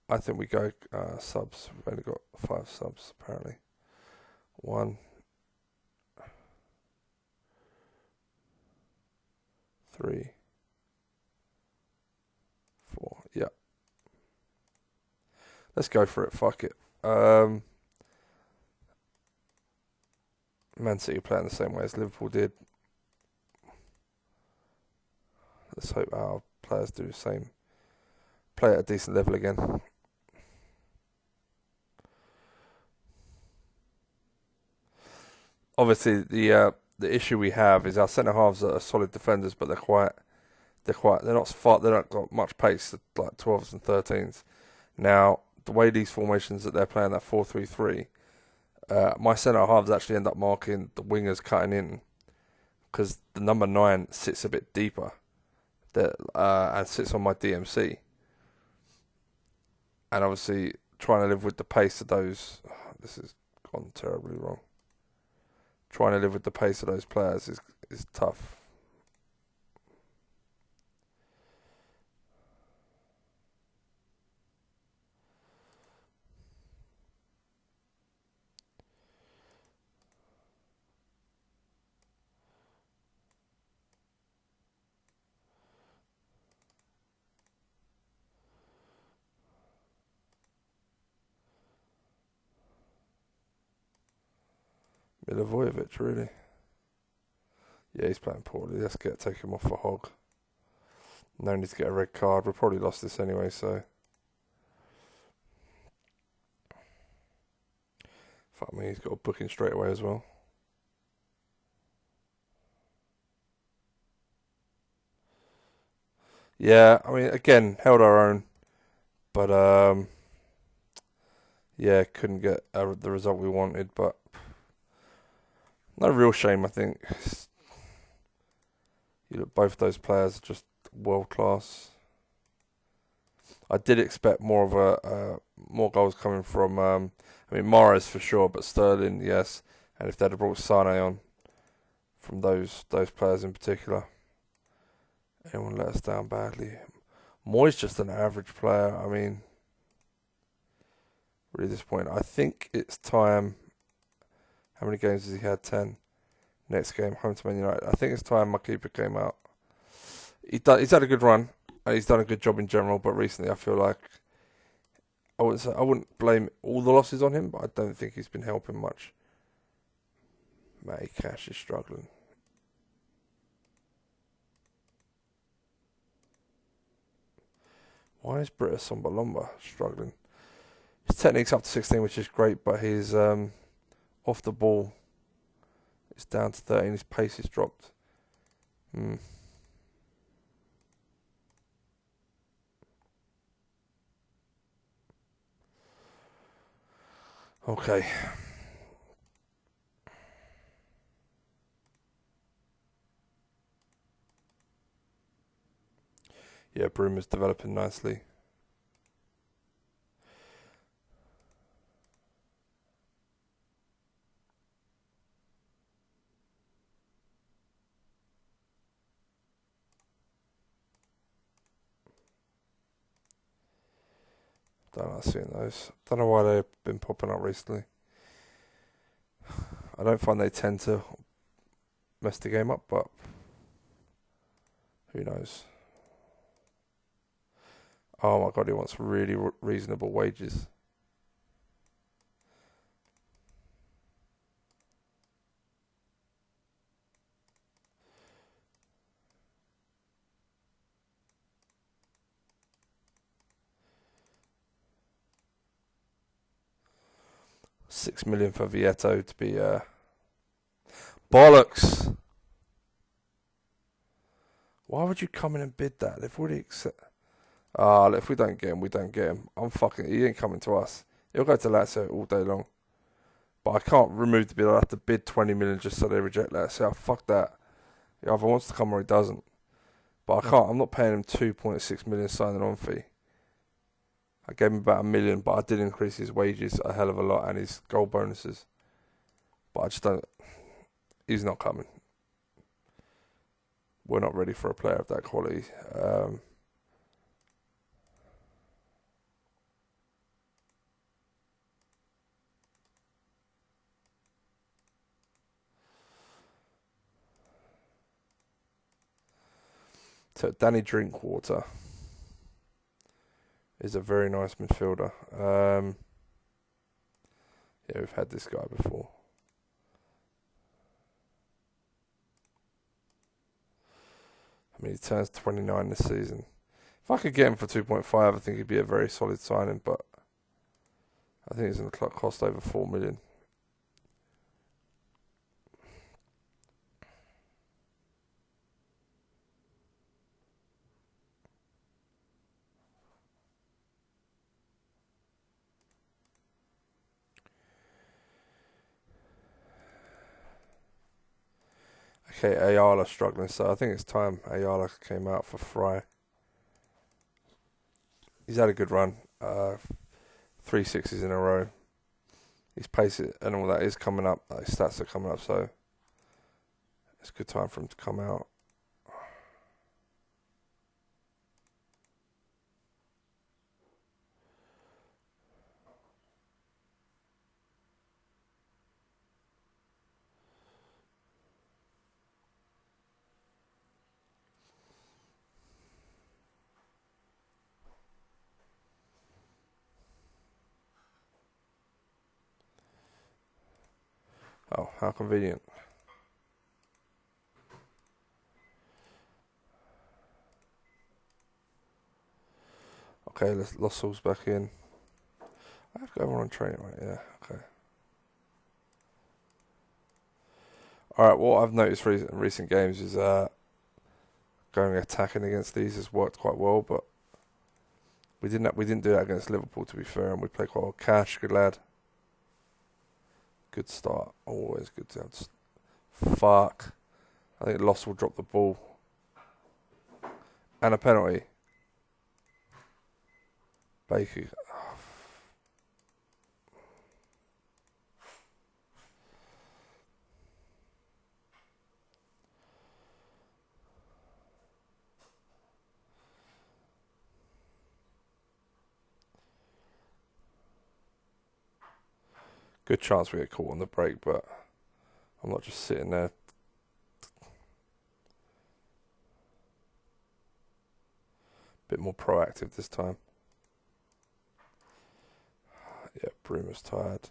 I think we go subs. We've only got 5 subs, apparently. 1, 3, 4. Yeah. Let's go for it. Fuck it. Man City playing the same way as Liverpool did. Let's hope our players do the same. Play at a decent level again. Obviously, the issue we have is our centre halves are solid defenders, but they're not far, they don't got much pace, like 12s and 13s. Now, the way these formations that they're playing, that 4-3-3, my centre halves actually end up marking the wingers cutting in because the number 9 sits a bit deeper and sits on my DMC. And obviously, trying to live with the pace of those, this has gone terribly wrong. Trying to live with the pace of those players is tough. Milivojevic, really. Yeah, he's playing poorly. Let's take him off for Hog. No need to get a red card. We've probably lost this anyway, so. Fuck me, he's got a booking straight away as well. Yeah, I mean, again, held our own. But, yeah, couldn't get the result we wanted. But, no real shame, I think. You look, both those players are just world class. I did expect more of more goals coming from. I mean, Mahrez for sure, but Sterling, yes. And if they'd have brought Sane on from those players in particular, anyone let us down badly. Moy's just an average player. I mean, really disappointing. I think it's time. How many games has he had? 10. Next game, home to Man United. I think it's time my keeper came out. He's had a good run. And he's done a good job in general, but recently I feel like I wouldn't blame all the losses on him, but I don't think he's been helping much. Matty Cash is struggling. Why is Britta Sombalomba struggling? His technique's up to 16, which is great, but his Off the ball, it's down to 13. His pace is dropped. Okay. Yeah, Bruma's developing nicely. Don't like seeing those. Don't know why they've been popping up recently. I don't find they tend to mess the game up, but who knows? Oh my god, he wants really reasonable wages. $6 million for Vieto to be bollocks. Why would you come in and bid that? They've already accepted. If we don't get him, we don't get him. He ain't coming to us. He'll go to Lazio all day long. But I can't remove the bid. I'll have to bid 20 million just so they reject Lazio. Fuck that. He either wants to come or he doesn't. But I can't. I'm not paying him 2.6 million signing on fee. I gave him about $1 million, but I did increase his wages a hell of a lot and his goal bonuses. But I just don't. He's not coming. We're not ready for a player of that quality. So Danny Drinkwater is a very nice midfielder. Yeah, we've had this guy before. I mean, he turns 29 this season. If I could get him for 2.5, I think he'd be a very solid signing, but I think he's going to cost over 4 million. Okay, Ayala struggling, so I think it's time Ayala came out for Fry. He's had a good run, 3 6s in a row. His pace and all that is coming up, his stats are coming up, so it's a good time for him to come out. Oh, how convenient. Okay, Lossell's back in. I have got everyone on training, right? Yeah, okay. Alright, what I've noticed in recent games is going attacking against these has worked quite well, but we didn't do that against Liverpool, to be fair, and we played quite well. Cash, good lad. Good start. Always good to have. Fuck. I think Loss will drop the ball. And a penalty. Baker. Good chance we get caught on the break, but I'm not just sitting there. Bit more proactive this time. Yeah, Bruma's tired.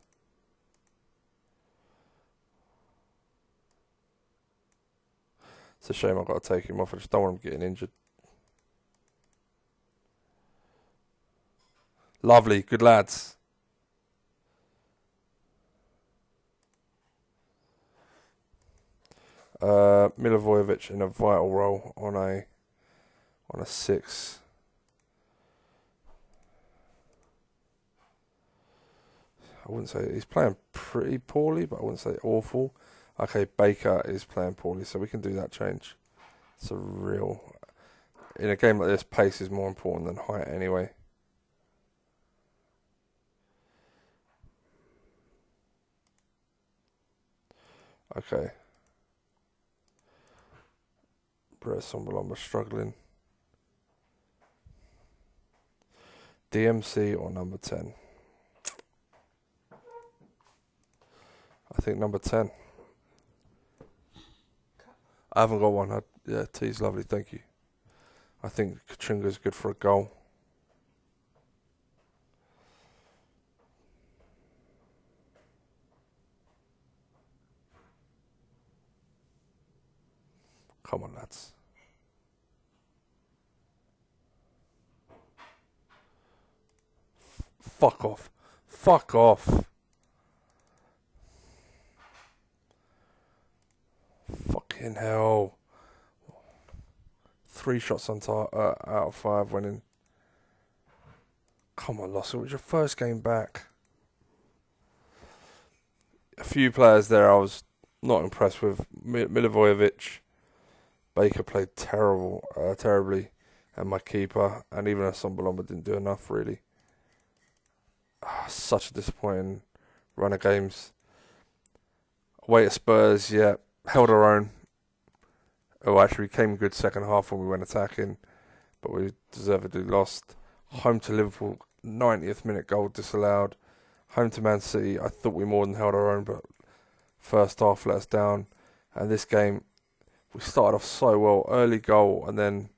It's a shame I've got to take him off. I just don't want him getting injured. Lovely, good lads. Milivojevic in a vital role on a 6. I wouldn't say he's playing pretty poorly, but I wouldn't say awful. Okay, Baker is playing poorly, so we can do that change. It's a real... In a game like this, pace is more important than height anyway. Okay. Brett Sombalomba struggling. DMC or number 10? I think number 10. I haven't got one. Yeah, T's lovely, thank you. I think Kachunga's good for a goal. Come on, lads. Fuck off. Fuck off. Fucking hell. 3 shots on out of 5 winning. Come on, Loss. It was your first game back. A few players there I was not impressed with. Milivojevic. Baker played terribly. And my keeper. And even Sombalomba didn't do enough, really. Such a disappointing run of games. Away at Spurs, yeah. Held our own. Oh, actually, we came good second half when we went attacking, but we deservedly lost. Home to Liverpool, 90th minute goal disallowed. Home to Man City, I thought we more than held our own, but first half let us down. And this game, we started off so well, early goal, and then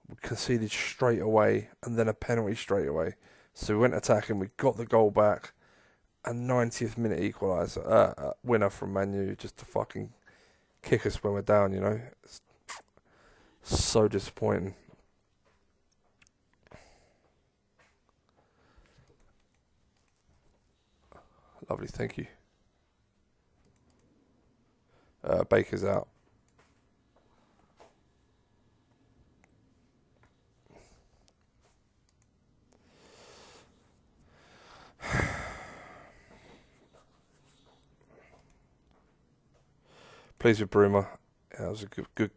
we conceded straight away, and then a penalty straight away. So we went attacking, we got the goal back, and 90th minute equaliser, winner from Man U, just to fucking kick us when we're down, you know. It's so disappointing. Lovely, thank you. Baker's out. Pleased with Bruma. Yeah, it was a good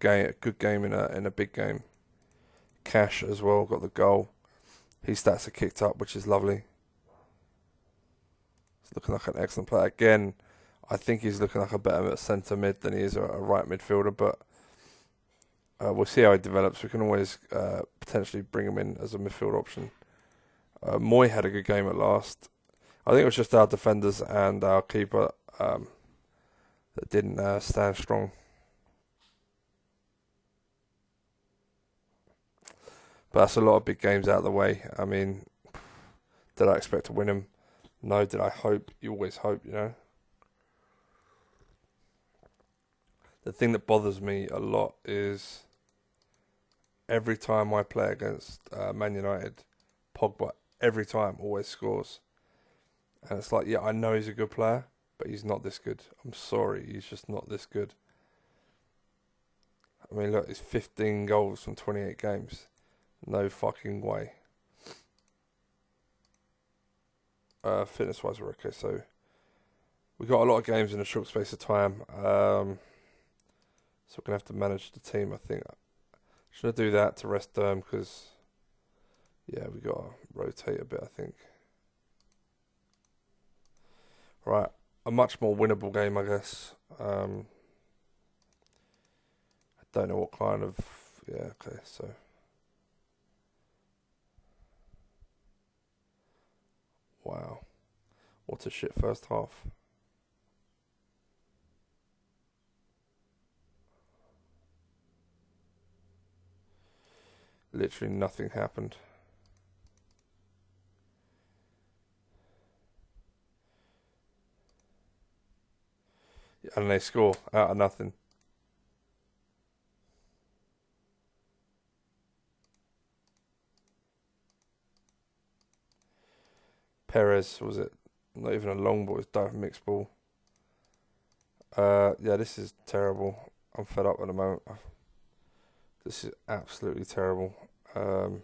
game in a big game. Cash as well got the goal. His stats are kicked up, which is lovely. He's looking like an excellent player again. I think he's looking like a better centre mid than he is a right midfielder, but we'll see how he develops. We can always potentially bring him in as a midfield option. Moy had a good game at last. I think it was just our defenders and our keeper that didn't stand strong. But that's a lot of big games out of the way. I mean, did I expect to win him? No. Did I hope? You always hope, you know. The thing that bothers me a lot is every time I play against Man United, Pogba every time always scores. And it's like, yeah, I know he's a good player, but he's not this good. I'm sorry, he's just not this good. I mean, look, it's 15 goals from 28 games. No fucking way. Fitness-wise, we're okay. So we got a lot of games in a short space of time. So we're gonna have to manage the team. I think should I do that to rest Derm because yeah, we got to rotate a bit. I think. Right, a much more winnable game, I guess. I don't know what kind of yeah. Okay, so. Wow. What a shit first half. Literally nothing happened. And they score out of nothing. Perez, was it? Not even a long ball, it's diving mixed ball. Yeah, this is terrible. I'm fed up at the moment. This is absolutely terrible. Um,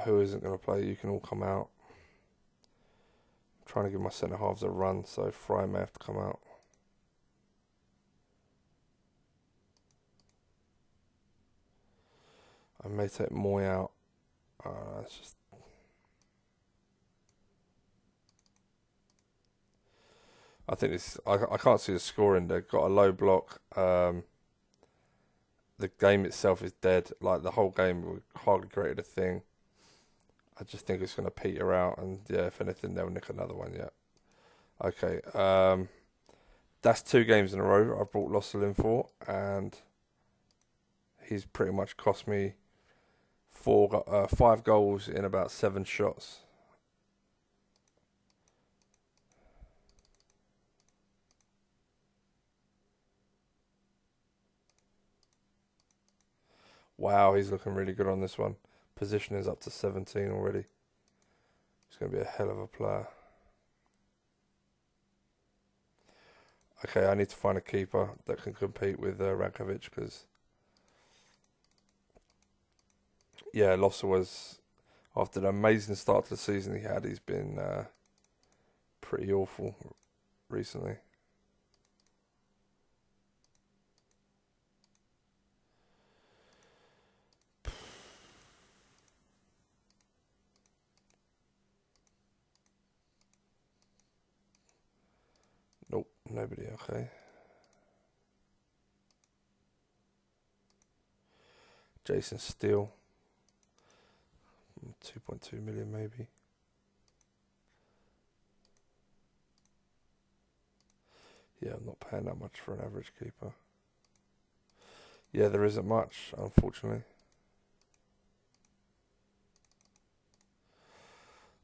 who isn't going to play? You can all come out. I'm trying to give my centre halves a run, so Fry may have to come out. I may take Moy out. It's just. I think this. I can't see the scoring. They've got a low block. The game itself is dead. Like the whole game, we hardly created a thing. I just think it's going to peter out, and yeah, if anything, they'll nick another one. Yeah. Okay. That's 2 games in a row I've brought Lossell in for, and he's pretty much cost me 5 goals in about 7 shots. Wow, he's looking really good on this one. Position is up to 17 already. He's going to be a hell of a player. Okay, I need to find a keeper that can compete with Rankovic because, yeah, Lossa was, after the amazing start to the season he had, he's been pretty awful recently. Nope, nobody. Okay. Jason Steele, 2.2 million maybe. Yeah, I'm not paying that much for an average keeper. Yeah, there isn't much, unfortunately.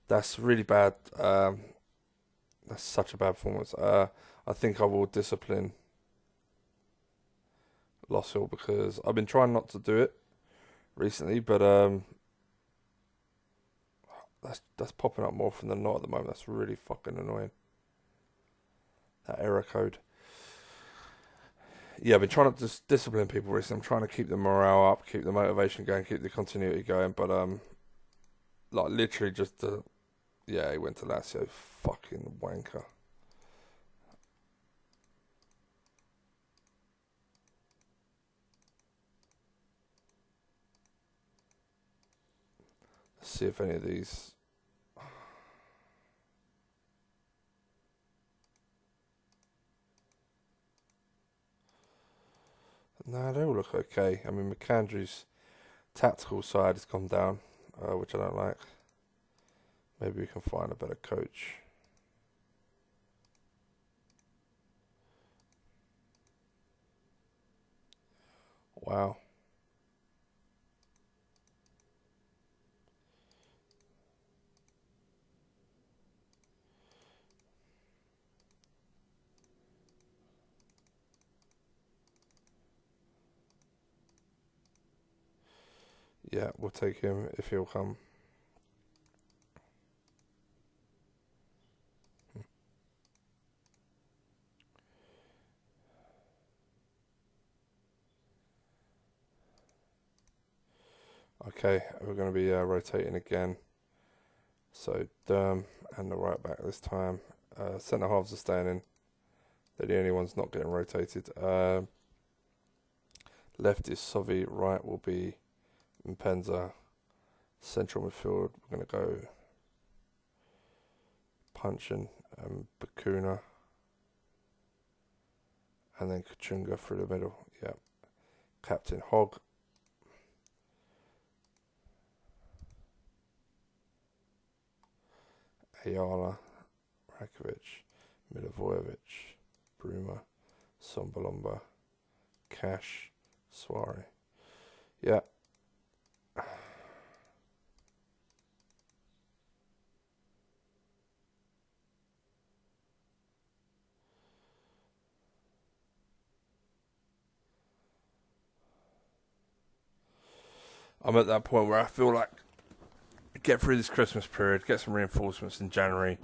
That's really bad. That's such a bad performance. I think I will discipline Lossell because I've been trying not to do it recently, but that's popping up more often than not at the moment. That's really fucking annoying. That error code. Yeah, I've been trying to just discipline people recently. I'm trying to keep the morale up, keep the motivation going, keep the continuity going, but like literally just yeah, he went to Lazio, fucking wanker. Let's see if any of these. Nah, they all look okay. I mean, McAndrew's tactical side has come down, which I don't like. Maybe we can find a better coach. Wow. Yeah, we'll take him if he'll come. Okay, we're going to be rotating again. So Derm and the right back this time. Centre halves are staying in. They're the only ones not getting rotated. Left is Sovi. Right will be Mpenza. Central midfield, we're going to go Punchin and Bakuna. And then Kachunga through the middle. Yep. Captain Hogg. Ayala. Rakovic. Milivojevic. Bruma. Sombalomba. Cash. Suarez. Yeah. I'm at that point where I feel like get through this Christmas period, get some reinforcements in January,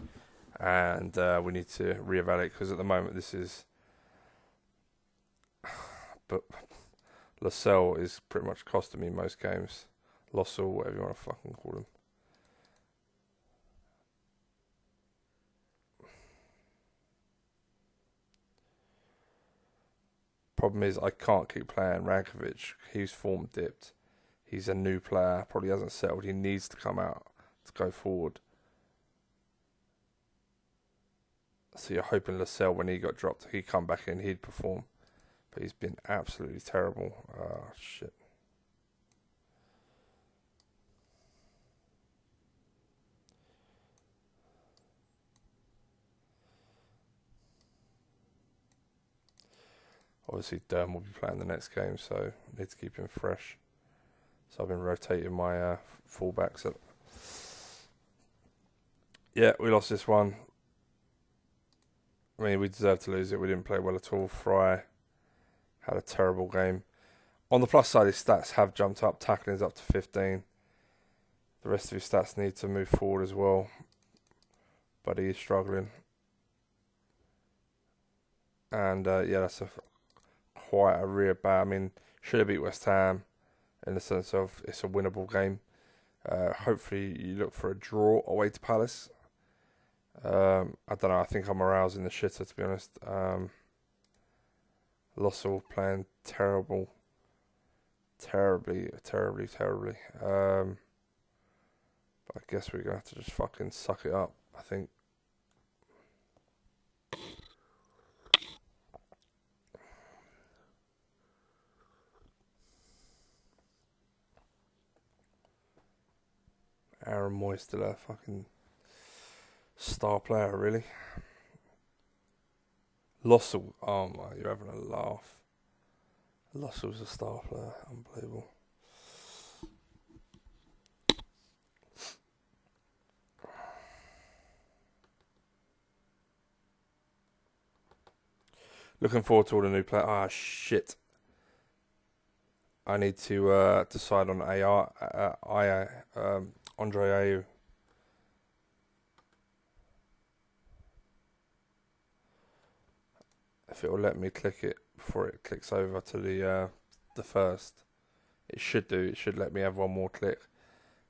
and we need to reevaluate because at the moment this is. But Lascelles is pretty much costing me most games. Lossell, whatever you want to fucking call him. Problem is, I can't keep playing Rankovic. He's form dipped. He's a new player. Probably hasn't settled. He needs to come out to go forward. So you're hoping Lascelles, when he got dropped, he'd come back in, he'd perform. But he's been absolutely terrible. Oh, shit. Obviously, Durham will be playing the next game, so I need to keep him fresh. So I've been rotating my fullbacks. Yeah, we lost this one. I mean, we deserved to lose it. We didn't play well at all. Fry had a terrible game. On the plus side, his stats have jumped up. Tackling is up to 15. The rest of his stats need to move forward as well. But he is struggling. And yeah, that's quite a rear bad. I mean, should have beat West Ham in the sense of it's a winnable game. Hopefully you look for a draw away to Palace. I don't know, I think I'm arousing the shitter, to be honest. Lossell playing terribly. But I guess we're going to have to just fucking suck it up, I think. Aaron Moy still a fucking star player, really. Lossell, oh my, you're having a laugh. Lossell's a star player, unbelievable. Looking forward to all the new players. Ah, shit. I need to decide on Andre Ayew. If it will let me click it before it clicks over to the first. It should do. It should let me have one more click.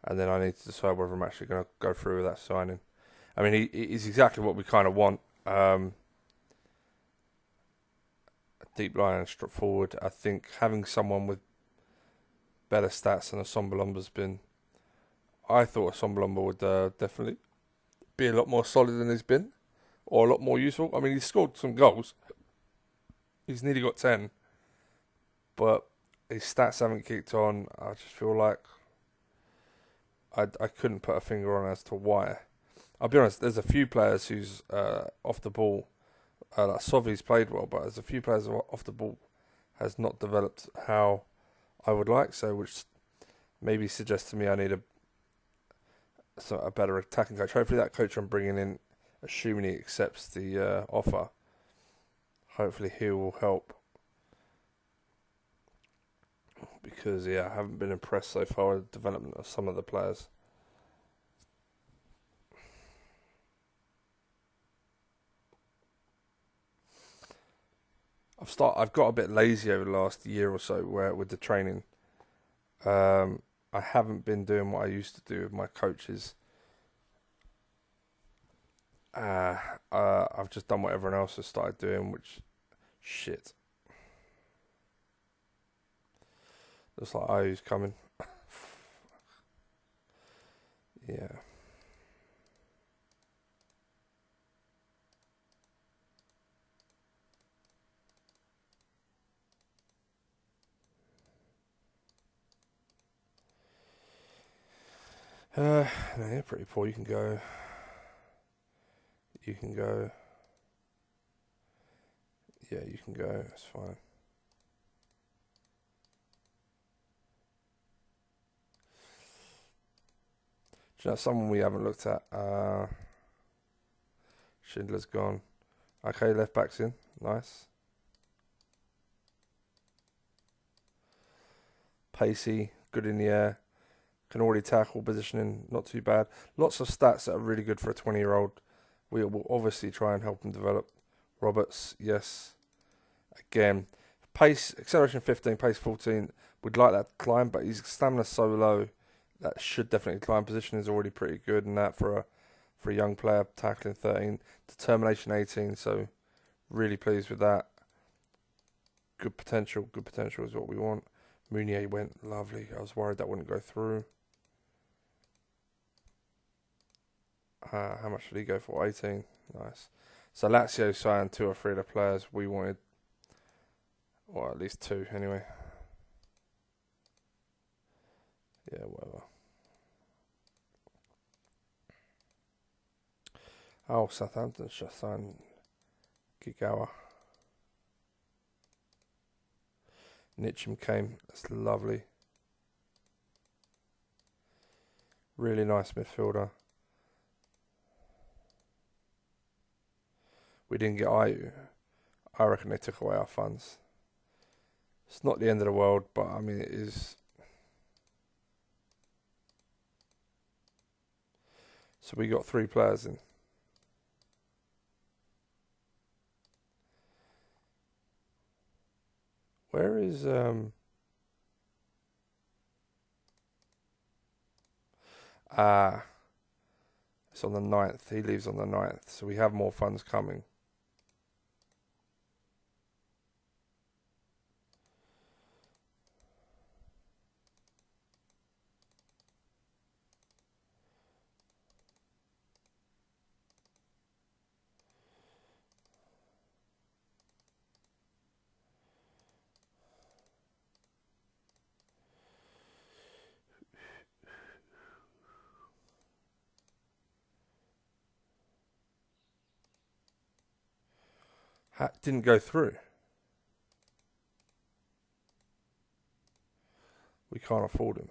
And then I need to decide whether I'm actually going to go through with that signing. I mean, he's exactly what we kind of want. A deep line and straight forward. I think having someone with better stats than Assombalomba's been. I thought Assombalomba would definitely be a lot more solid than he's been. Or a lot more useful. I mean, he's scored some goals. He's nearly got 10. But his stats haven't kicked on. I just feel like I couldn't put a finger on as to why. I'll be honest, there's a few players who's off the ball. Like Sovi's played well, but there's a few players off the ball has not developed how I would like. So, which maybe suggests to me I need a better attacking coach. Hopefully that coach I'm bringing in, assuming he accepts the offer, hopefully he will help. Because, yeah, I haven't been impressed so far with the development of some of the players. I've got a bit lazy over the last year or so with the training. I haven't been doing what I used to do with my coaches. I've just done what everyone else has started doing, which shit. Looks like Ayew's coming. Yeah. No, you're pretty poor. You can go. You can go. Yeah, you can go. It's fine. Do you know someone we haven't looked at? Schindler's gone. Okay, left back's in. Nice. Pacey, good in the air. Can already tackle, positioning, not too bad. Lots of stats that are really good for a 20-year-old. We will obviously try and help him develop. Roberts, yes. Again, pace, acceleration 15, pace 14. We'd like that to climb, but his stamina's so low that should definitely climb. Position is already pretty good, and that for a young player, tackling 13, determination 18. So really pleased with that. Good potential is what we want. Mounier went lovely. I was worried that wouldn't go through. How much did he go for? 18. Nice. So Lazio signed 2 or 3 of the players we wanted. Or at least 2 anyway. Yeah, whatever. Oh, Southampton just signed Gigawa. Nitcham came. That's lovely. Really nice midfielder. We didn't get Ayu. I reckon they took away our funds. It's not the end of the world, but I mean it is. So we got 3 players in. Where is it's on the 9th. He leaves on the 9th, so we have more funds coming. Didn't go through. We can't afford him.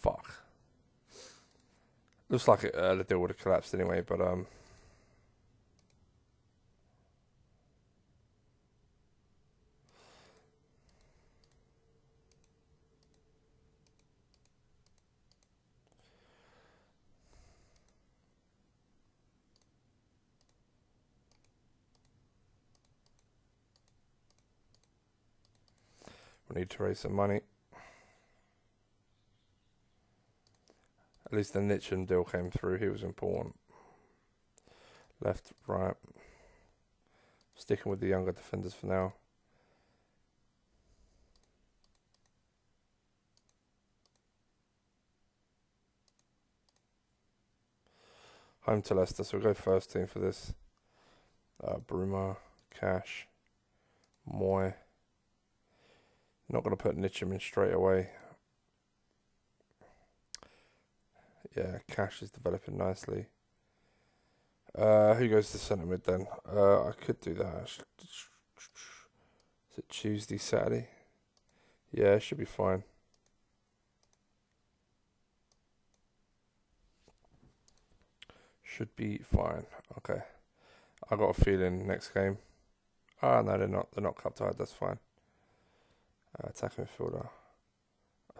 Fuck. Looks like the deal would have collapsed anyway, but we need to raise some money. At least the Nitcham deal came through. He was important. Left, right. Sticking with the younger defenders for now. Home to Leicester, so we'll go first team for this. Bruma, Cash, Moy. Not going to put Nitcham in straight away. Yeah, Cash is developing nicely. Who goes to centre mid then? I could do that. Is it Tuesday, Saturday? Yeah, it should be fine. Should be fine. Okay. I got a feeling next game. Ah, no, they're not. They're not cup tied. That's fine. Attacking midfielder.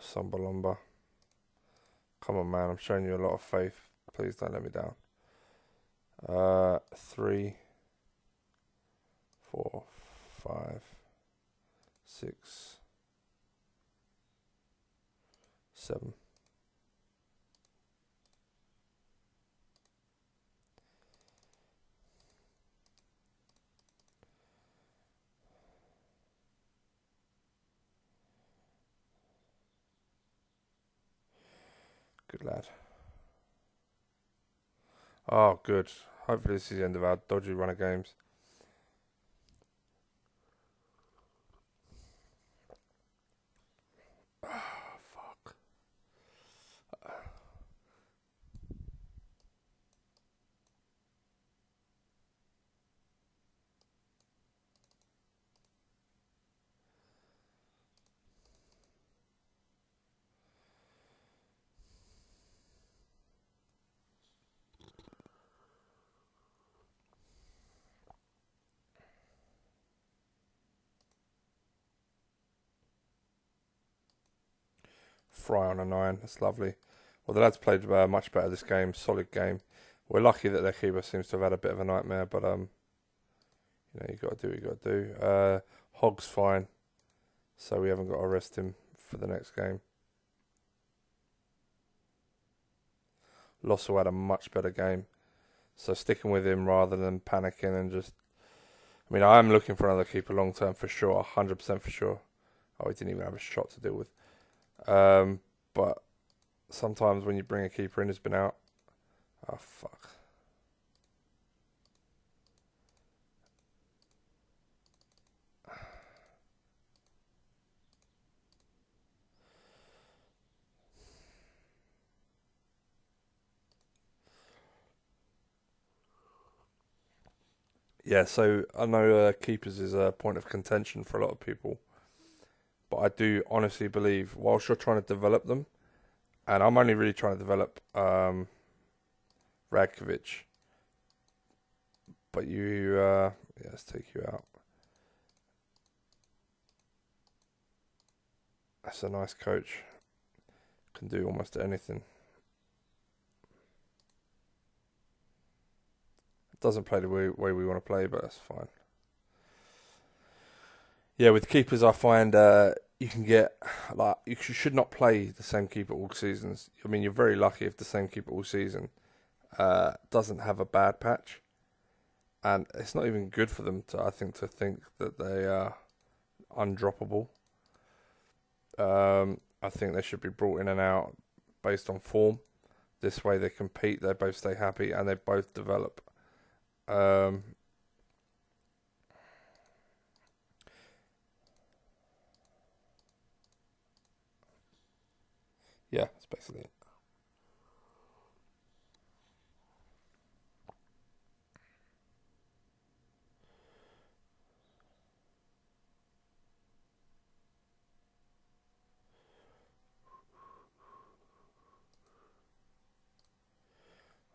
Sambalomba. Come on, man. I'm showing you a lot of faith. Please don't let me down. 3, 4, 5, 6, 7. Good lad. Oh, good. Hopefully this is the end of our dodgy run of games. Fuck. Fry on a 9. That's lovely. Well, the lads played much better this game. Solid game. We're lucky that their keeper seems to have had a bit of a nightmare, but you got to do what you got to do. Hogg's fine, so we haven't got to rest him for the next game. Lossell had a much better game, so sticking with him rather than panicking and just. I mean, I am looking for another keeper long term for sure, 100% for sure. Oh, he didn't even have a shot to deal with. But sometimes when you bring a keeper in who's been out, oh fuck. Yeah, so I know keepers is a point of contention for a lot of people, but I do honestly believe whilst you're trying to develop them, and I'm only really trying to develop Radkovic, but let's take you out. That's a nice coach. Can do almost anything. Doesn't play the way we want to play, but that's fine. Yeah, with keepers, I find you can get you should not play the same keeper all seasons. I mean, you're very lucky if the same keeper all season doesn't have a bad patch, and it's not even good for them to think that they are undroppable. I think they should be brought in and out based on form. This way, they compete, they both stay happy, and they both develop. Yeah, that's basically it.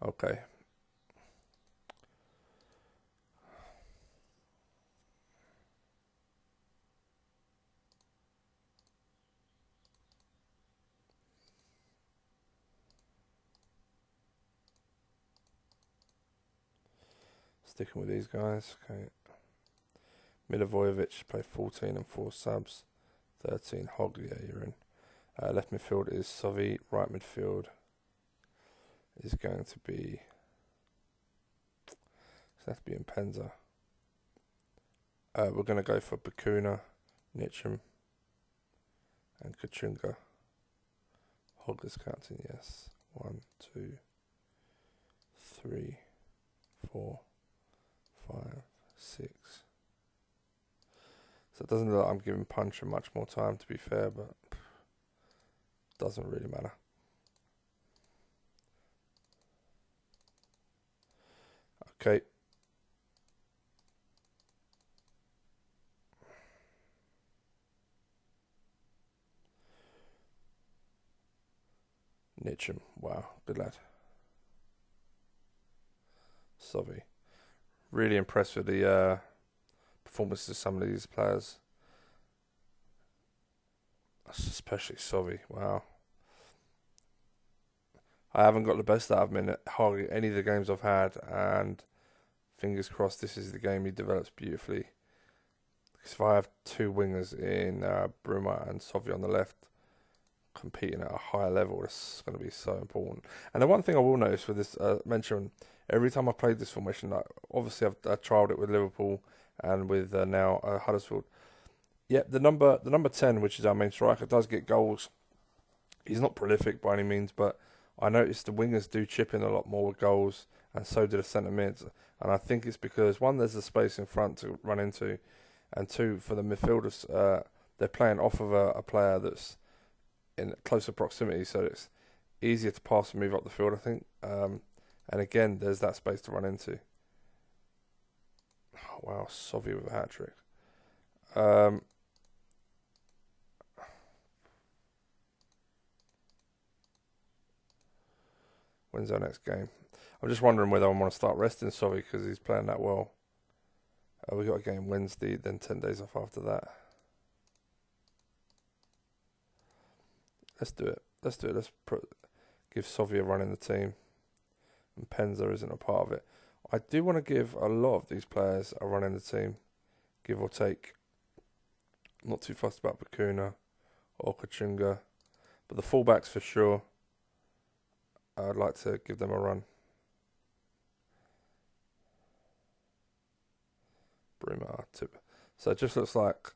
Okay. Sticking with these guys. Okay. Milivojevic played 14 and 4 subs. 13 Hogg, yeah, you're in. Left midfield is Sovi. Right midfield is going to be. So that's be in Penza. We're going to go for Bakuna, Nitcham, and Kachunga. Hogg is counting, yes. 1, 2, 3, 4, 5, 6. So it doesn't look like I'm giving Puncher much more time, to be fair, but doesn't really matter. Okay. Nitcham, wow, good lad. Sovi. Really impressed with the performances of some of these players. Especially Sovi, wow. I haven't got the best out of him in hardly any of the games I've had, and fingers crossed this is the game he develops beautifully. Because if I have two wingers in Bruma and Sovi on the left, competing at a higher level, it's going to be so important. And the one thing I will notice with this mention, every time I played this formation, obviously I've trialed it with Liverpool and with now Huddersfield. Yeah, the number 10, which is our main striker, does get goals. He's not prolific by any means, but I noticed the wingers do chip in a lot more with goals, and so do the centre mids. And I think it's because, one, there's a space in front to run into, and two, for the midfielders, they're playing off of a player that's in closer proximity, so it's easier to pass and move up the field, I think. And again, there's that space to run into. Oh, wow, Sovi with a hat-trick. When's our next game? I'm just wondering whether I want to start resting Sovi because he's playing that well. We got a game Wednesday, then 10 days off after that. Let's do it. Let's do it. Give Sovey a run in the team, and Penza isn't a part of it. I do want to give a lot of these players a run in the team, give or take. I'm not too fussed about Bakuna or Kachunga, but the fullbacks for sure. I'd like to give them a run. Bruma, tip. So it just looks like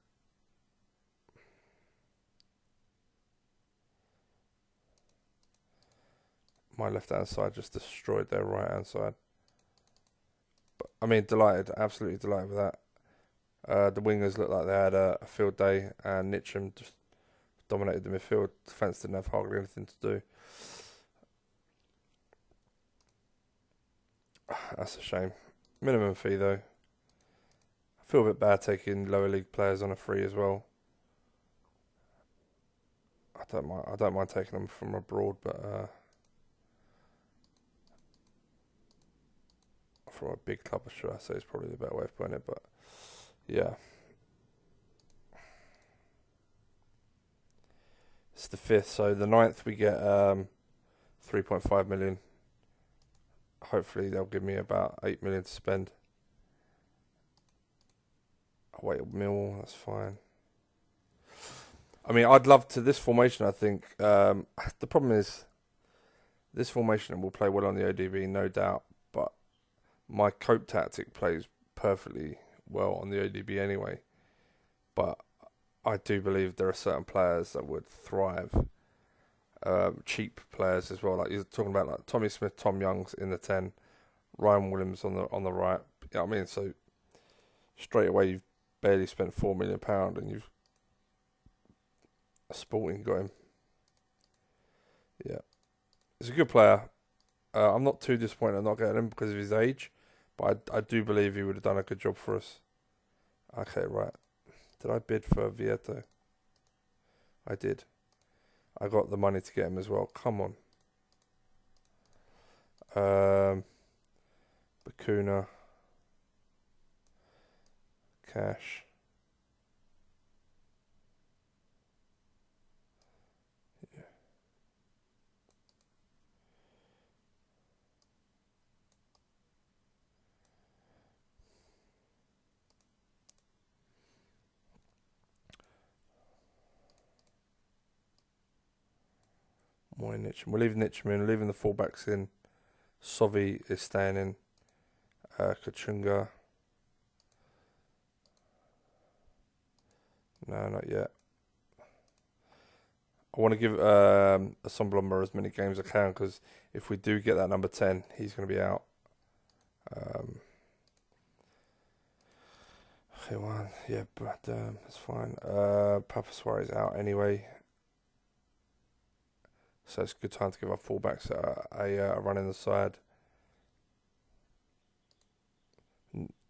my left-hand side just destroyed their right-hand side. But I mean, delighted, absolutely delighted with that. The wingers looked like they had a field day, and Nitcham just dominated the midfield. Defence didn't have hardly anything to do. That's a shame. Minimum fee though. I feel a bit bad taking lower league players on a free as well. I don't mind taking them from abroad, but from a big club, should I say, is probably the better way of putting it. But yeah, it's the 5th, so the 9th we get 3.5 million. Hopefully they'll give me about 8 million to spend. I'll wait a mil, that's fine. I mean, I'd love to this formation. I think the problem is this formation will play well on the ODB, no doubt. But my cope tactic plays perfectly well on the ODB anyway. But I do believe there are certain players that would thrive. Cheap players as well, like you're talking about, like Tommy Smith, Tom Young's in the 10, Ryan Williams on the right. You know what I mean? So straight away you've barely spent £4 million and you've Sporting got him. Yeah, he's a good player. I'm not too disappointed I'm not getting him because of his age, but I do believe he would have done a good job for us. Okay, right. Did I bid for Vieto? I did. I got the money to get him as well. Come on. Bakuna. Cash. Yeah. More Nitcham. We're leaving Nitcham in, leaving the fullbacks in. Sovey is staying in. Kachunga. No, not yet. I want to give Assomblomba as many games as I can because if we do get that number 10, he's going to be out. Yeah, but that's fine. Papa Suarez out anyway. So it's a good time to give our fullbacks a run in the side.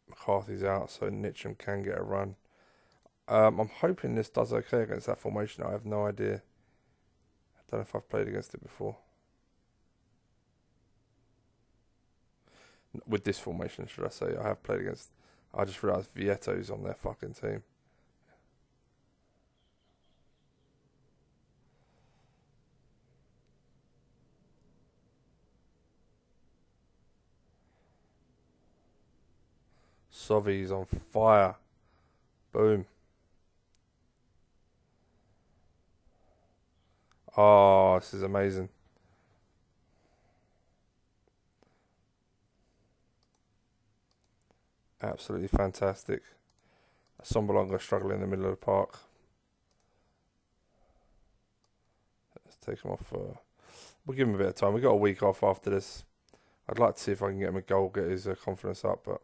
McCarthy's out, so Nitcham can get a run. I'm hoping this does okay against that formation. I have no idea. I don't know if I've played against it before. With this formation, should I say. I have played against... I just realised Vieto's on their fucking team. Sovey's on fire. Boom. Oh, this is amazing. Absolutely fantastic. Sombalonga struggling in the middle of the park. Let's take him off. We'll give him a bit of time. We've got a week off after this. I'd like to see if I can get him a goal, get his confidence up, but...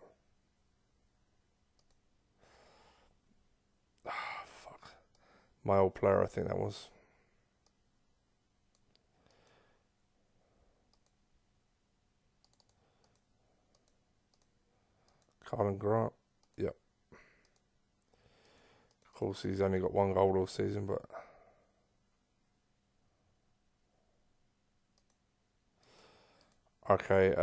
fuck. My old player, I think that was. Carlin Grant. Yep. Of course, he's only got one goal all season, but... Okay,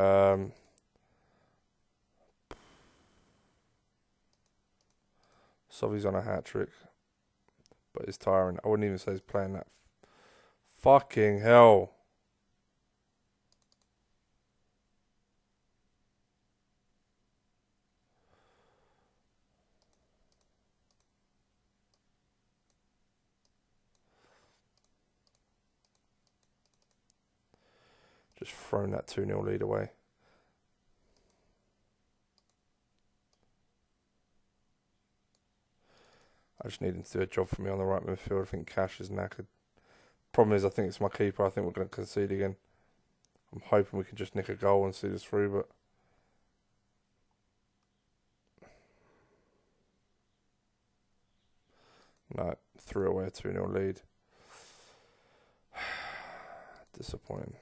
Sovey's on a hat-trick, but it's tiring. I wouldn't even say he's playing that Fucking hell. Just thrown that 2-0 lead away. I just need him to do a job for me on the right midfield. I think Cash is knackered. Problem is, I think it's my keeper. I think we're going to concede again. I'm hoping we can just nick a goal and see this through, but... No, threw away a 2-0 lead. Disappointing.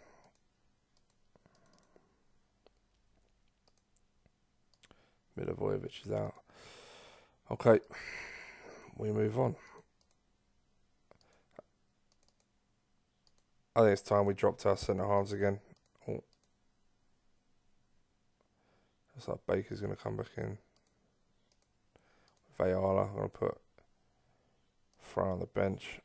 Milivojevic is out. Okay, we move on. I think it's time we dropped our centre halves again. Oh. Looks like Baker's going to come back in. Vayala, I'm going to put Fry on the bench.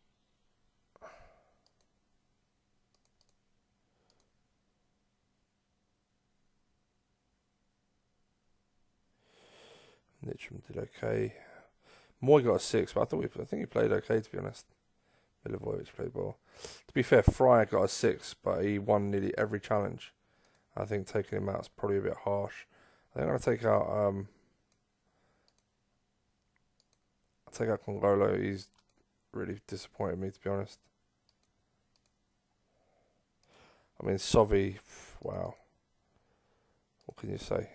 Nitcham did okay. Moy got a 6, but I think he played okay, to be honest. Milivojevic played well. To be fair, Fry got a 6, but he won nearly every challenge. I think taking him out is probably a bit harsh. I think I'm going to take out Congolo. He's really disappointed me, to be honest. I mean, Sovi, wow. What can you say?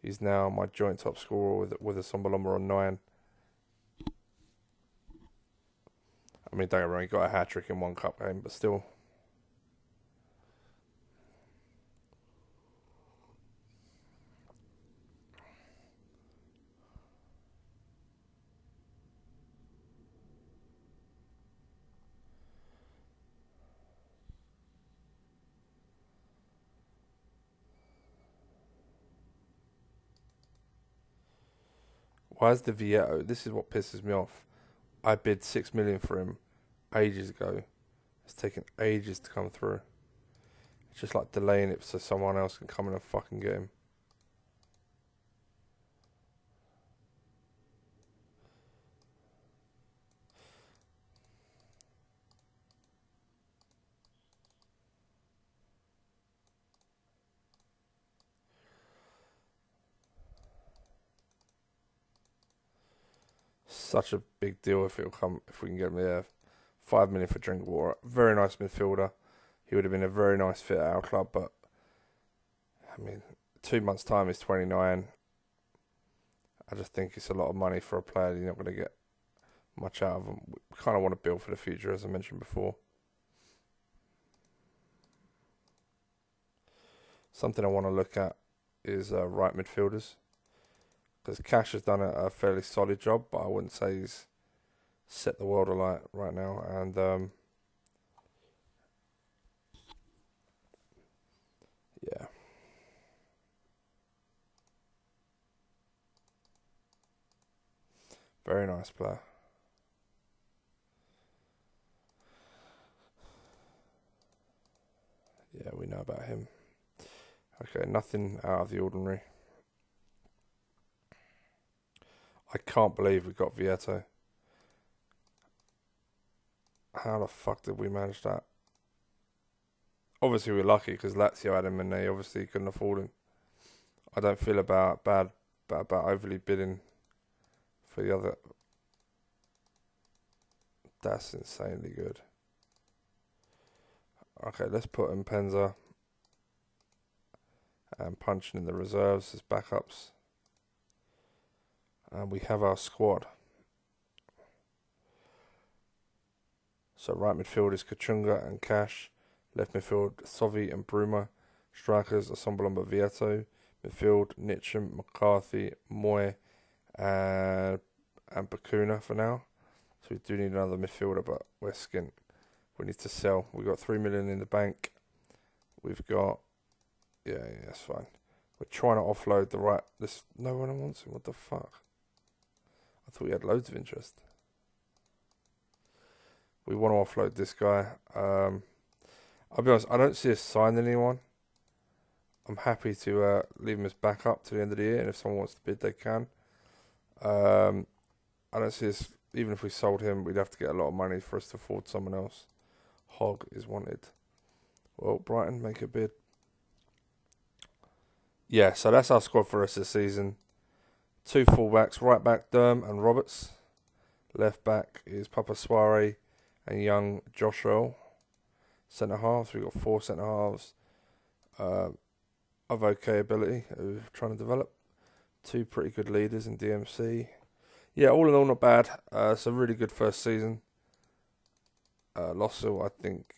He's now my joint top scorer with a Sombalomba on 9. I mean, don't get me wrong, he got a hat-trick in one cup game, but still. Why is the Vieto? This is what pisses me off. I bid 6 million for him ages ago. It's taken ages to come through. It's just like delaying it so someone else can come in and fucking get him. Such a big deal if we can get him there. 5 million for Drinkwater. Very nice midfielder. He would have been a very nice fit at our club, but I mean, 2 months' time he's 29. I just think it's a lot of money for a player. You're not going to get much out of him. We kind of want to build for the future, as I mentioned before. Something I want to look at is right midfielders. Because Cash has done a fairly solid job, but I wouldn't say he's set the world alight right now. And yeah. Very nice player. Yeah, we know about him. Okay, nothing out of the ordinary. I can't believe we got Vieto. How the fuck did we manage that? Obviously we're lucky because Lazio had him and they obviously couldn't afford him. I don't feel bad about overly bidding for the other. That's insanely good. Okay, let's put in Penza and punching in the reserves as backups. And we have our squad. So right midfield is Kachunga and Cash. Left midfield, Sovi and Bruma. Strikers, Assombalomba Vieto. Midfield, Nitcham, McCarthy, Moy, and Bakuna for now. So we do need another midfielder, but we're skint. We need to sell. We've got 3 million in the bank. We've got... Yeah, that's fine. We're trying to offload the right... No one wants him. What the fuck? I thought we had loads of interest. We want to offload this guy. I'll be honest, I don't see us signing anyone. I'm happy to leave him as backup to the end of the year, and if someone wants to bid, they can. Um, I don't see us, even if we sold him, we'd have to get a lot of money for us to afford someone else. Hogg is wanted. Well, Brighton, make a bid. Yeah, so that's our squad for the rest of the season. 2 fullbacks, right back Durham and Roberts. Left back is Papa Soare and young Josh Earl. Centre halves, we've got 4 centre halves of okay ability who we're trying to develop. 2 pretty good leaders in DMC. Yeah, all in all, not bad. It's a really good first season. Lossell, I think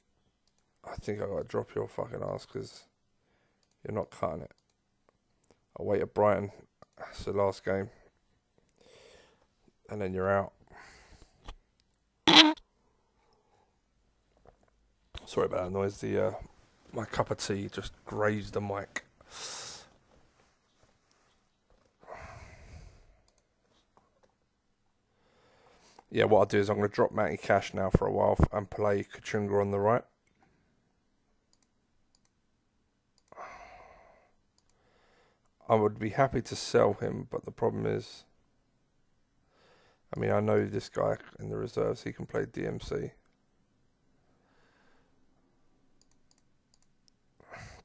I got to drop your fucking ass because you're not cutting it. I'll wait at Brighton. It's the last game. And then you're out. Sorry about that noise. My cup of tea just grazed the mic. Yeah, what I'll do is I'm going to drop Matty Cash now for a while and play Kachunga on the right. I would be happy to sell him, but the problem is, I mean, I know this guy in the reserves, he can play DMC.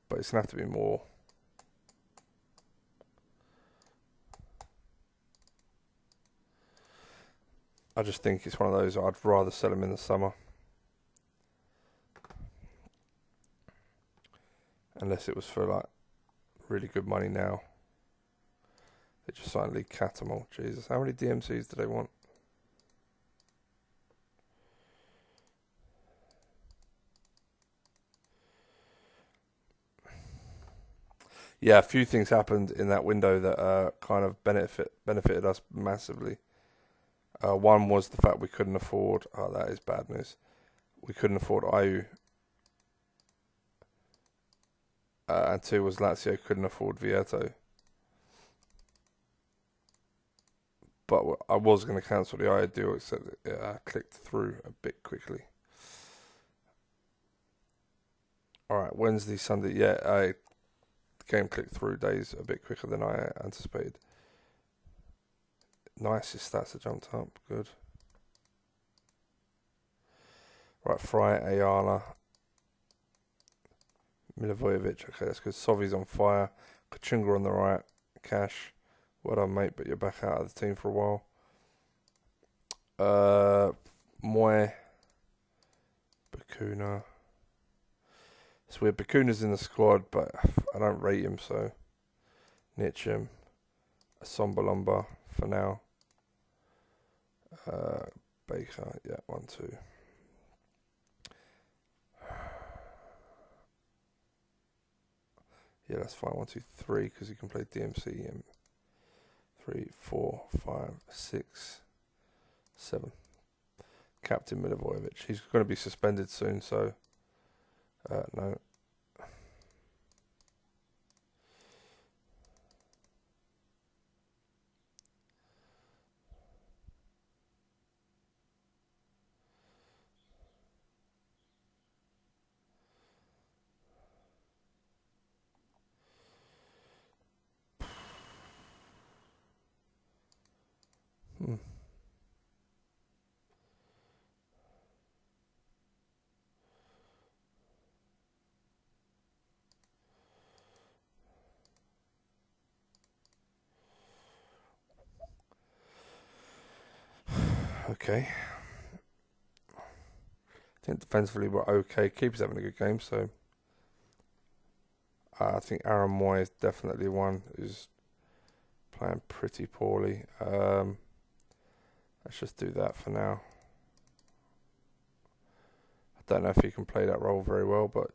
But it's going to have to be more. I just think it's one of those I'd rather sell him in the summer. Unless it was for like really good money now. They just signed Lee Catamol. Jesus, how many DMCs do they want? Yeah, a few things happened in that window that kind of benefited us massively. One was the fact we couldn't afford. Oh, that is bad news. We couldn't afford Ayew. And 2 was Lazio couldn't afford Vieto. But I was going to cancel the Ayew deal, except it clicked through a bit quickly. Alright, Wednesday, Sunday. Yeah, the game clicked through days a bit quicker than I anticipated. Nice, his stats have jumped up. Good. Right, Fry, Ayala, Milivojevic. Okay, that's good. Sovi's on fire. Kachunga on the right. Cash. Well done, mate, but you're back out of the team for a while. Moy. Bakuna. It's weird. Bakuna's in the squad, but I don't rate him, so Nitcham. Sombalomba for now. Baker, yeah, 1, 2. Yeah, that's fine. 1, 2, 3, because he can play DMC. And 3, 4, 5, 6, 7. Captain Milivojevic. He's going to be suspended soon, so no. Okay. I think defensively we're okay. Keeper's having a good game, so I think Aaron Moy is definitely one who's playing pretty poorly. Let's just do that for now. I don't know if he can play that role very well, but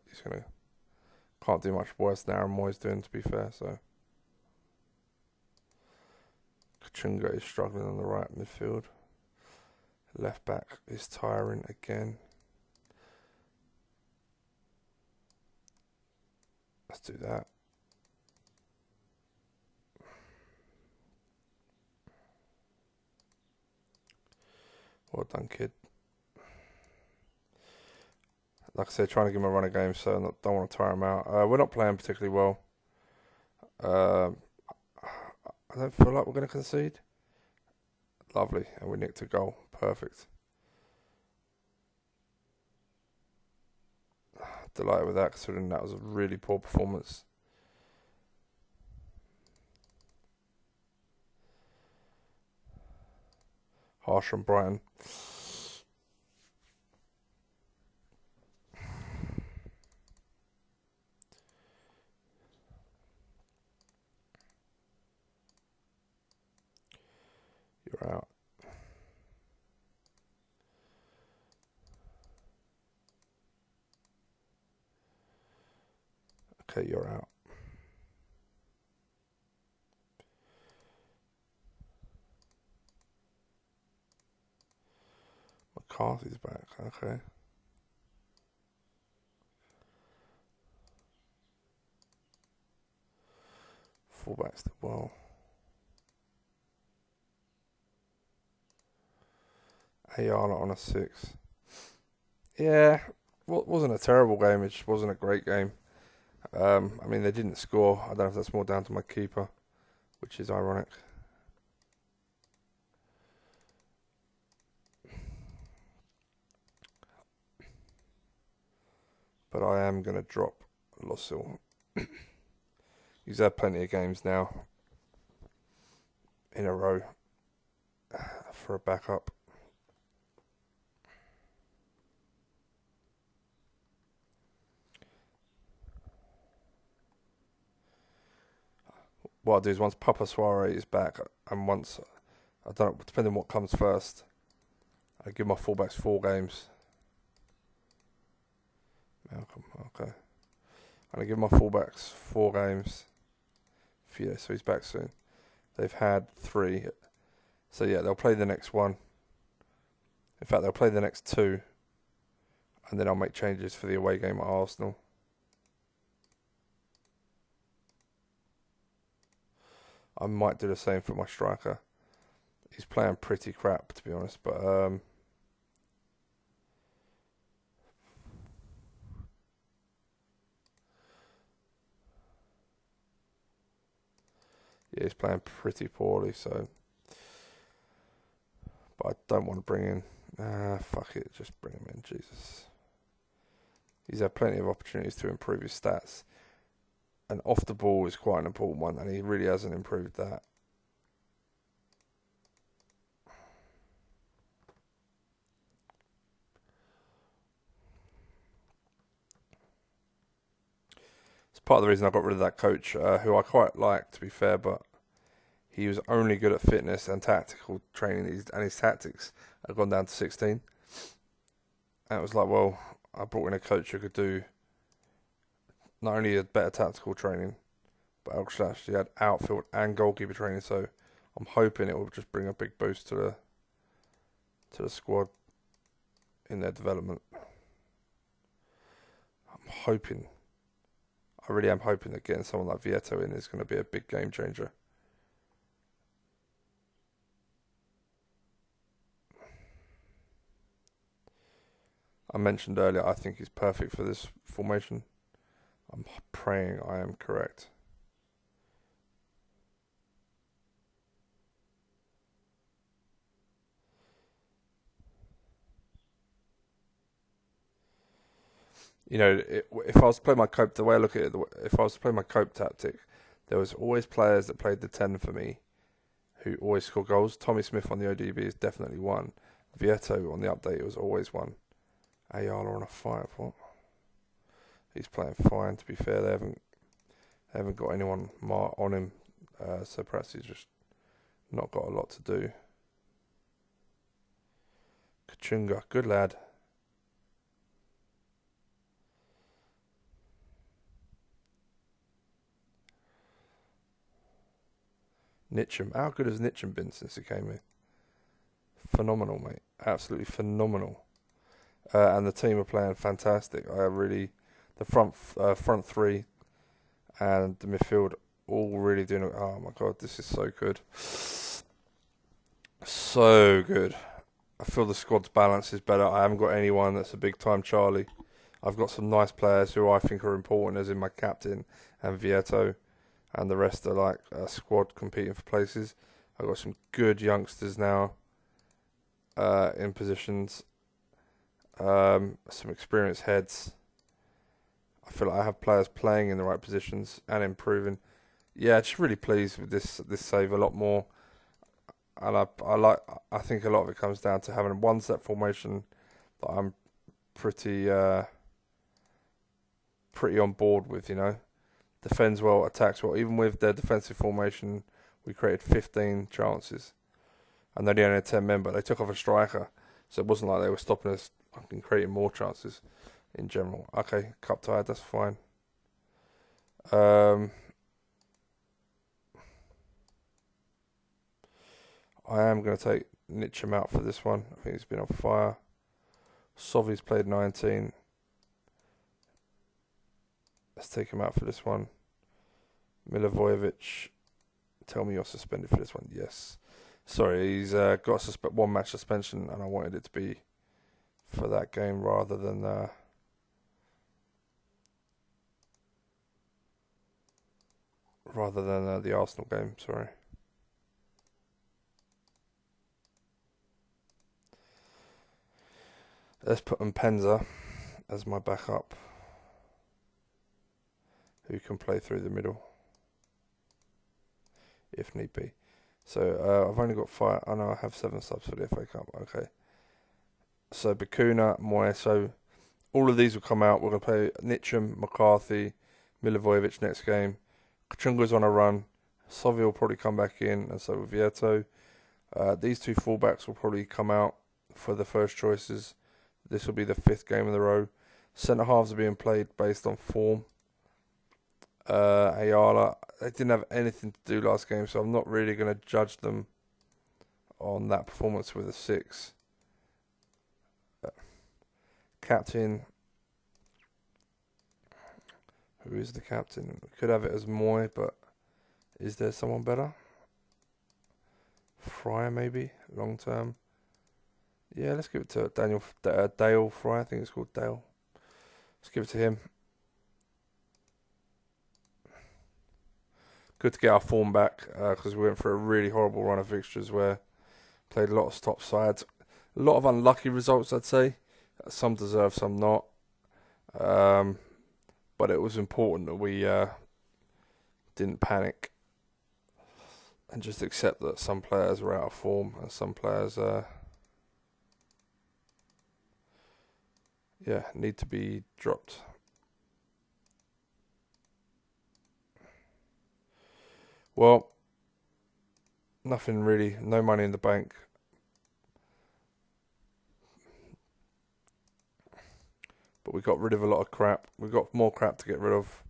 can't do much worse than Aaron Moy's doing, to be fair. So Kachunga is struggling on the right midfield. Left back is tiring again. Let's do that. Well done, kid. like I said, trying to give him a run of games, so I don't want to tire him out. We're not playing particularly well. Um, I don't feel like we're going to concede. Lovely, and we nicked a goal. Perfect. Delighted with that, considering that was a really poor performance. Harsh on Brighton. You're out. Okay, you're out. McCarthy's back. Okay. Fullbacks did well. Ayala on a 6. Yeah, wasn't a terrible game. It just wasn't a great game. I mean, they didn't score. I don't know if that's more down to my keeper, which is ironic. But I am going to drop Losil. He's had plenty of games now in a row for a backup. What I'll do is once Papa Soiree is back, and once, I don't know, depending on what comes first, I give my fullbacks 4 games. Malcolm, okay. I'm going to give my fullbacks 4 games. Yeah, so he's back soon. They've had 3. So yeah, they'll play the next one. In fact, they'll play the next 2. And then I'll make changes for the away game at Arsenal. I might do the same for my striker. He's playing pretty crap, to be honest, but yeah, he's playing pretty poorly, so. But I don't want to bring in. Fuck it, just bring him in, Jesus. He's had plenty of opportunities to improve his stats. And off the ball is quite an important one, and he really hasn't improved that. It's part of the reason I got rid of that coach, who I quite like, to be fair, but he was only good at fitness and tactical training, and his tactics had gone down to 16. And it was like, well, I brought in a coach who could do not only a better tactical training, but actually had outfield and goalkeeper training. So I'm hoping it will just bring a big boost to the squad in their development. I really am hoping that getting someone like Vieto in is going to be a big game changer. I mentioned earlier, I think he's perfect for this formation. I'm praying I am correct. You know, if I was to play my cope, the way I look at it, if I was to play my cope tactic, there was always players that played the 10 for me who always score goals. Tommy Smith on the ODB is definitely one. Vieto on the update was always one. Ayala on a 5, what? He's playing fine, to be fair. They haven't got anyone on him, so perhaps he's just not got a lot to do. Kachunga, good lad. Nitcham, how good has Nitcham been since he came in? Phenomenal, mate. Absolutely phenomenal. And the team are playing fantastic. The front 3 and the midfield all really doing it. Oh my god, this is so good. So good. I feel the squad's balance is better. I haven't got anyone that's a big time Charlie. I've got some nice players who I think are important, as in my captain and Vieto, and the rest are like a squad competing for places. I've got some good youngsters now in positions, some experienced heads. I feel like I have players playing in the right positions and improving. Yeah, just really pleased with this save a lot more. And I think a lot of it comes down to having a one set formation that I'm pretty on board with, Defends well, attacks well. Even with their defensive formation, we created 15 chances. And they only had 10 men, but they took off a striker. So it wasn't like they were stopping us from creating more chances in general. Okay, cup tied, that's fine. I am going to take Nitcham out for this one. I think he's been on fire. Sovi's played 19. Let's take him out for this one. Milivojevic, tell me you're suspended for this one. Yes. Sorry, he's got a one match suspension, and I wanted it to be for that game rather than the Arsenal game. Sorry. Let's put Mpenza as my backup, who can play through the middle if need be. So I've only got 5. I know I have 7 subs for the FA Cup. Okay. So Bakuna, Moy. So all of these will come out. We're going to play Nitcham, McCarthy, Milivojevic next game. Kachunga's on a run. Sovi will probably come back in, and so will Vieto. These 2 fullbacks will probably come out for the first choices. This will be the 5th game in a row. Centre halves are being played based on form. Ayala, they didn't have anything to do last game, so I'm not really going to judge them on that performance with a 6. Captain, who is the captain? Could have it as Moy, but is there someone better? Fryer maybe, long term. Yeah, let's give it to Dale Fryer. I think it's called Dale. Let's give it to him. Good to get our form back because we went for a really horrible run of fixtures where played a lot of top sides. A lot of unlucky results, I'd say. Some deserve, some not. But it was important that we didn't panic and just accept that some players were out of form and some players need to be dropped. Well, nothing really, no money in the bank. But we got rid of a lot of crap. We've got more crap to get rid of.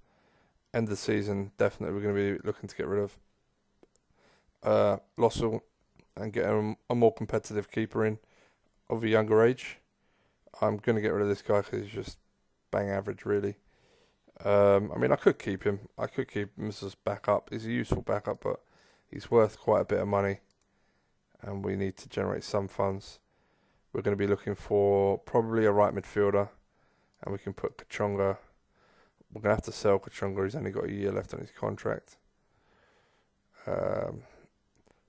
End of the season, definitely we're going to be looking to get rid of Lossell and get a more competitive keeper in of a younger age. I'm going to get rid of this guy because he's just bang average, really. I mean, I could keep him. I could keep him as backup. He's a useful backup, but he's worth quite a bit of money, and we need to generate some funds. We're going to be looking for probably a right midfielder, and we can put Kachunga. We're going to have to sell Kachunga. He's only got a year left on his contract.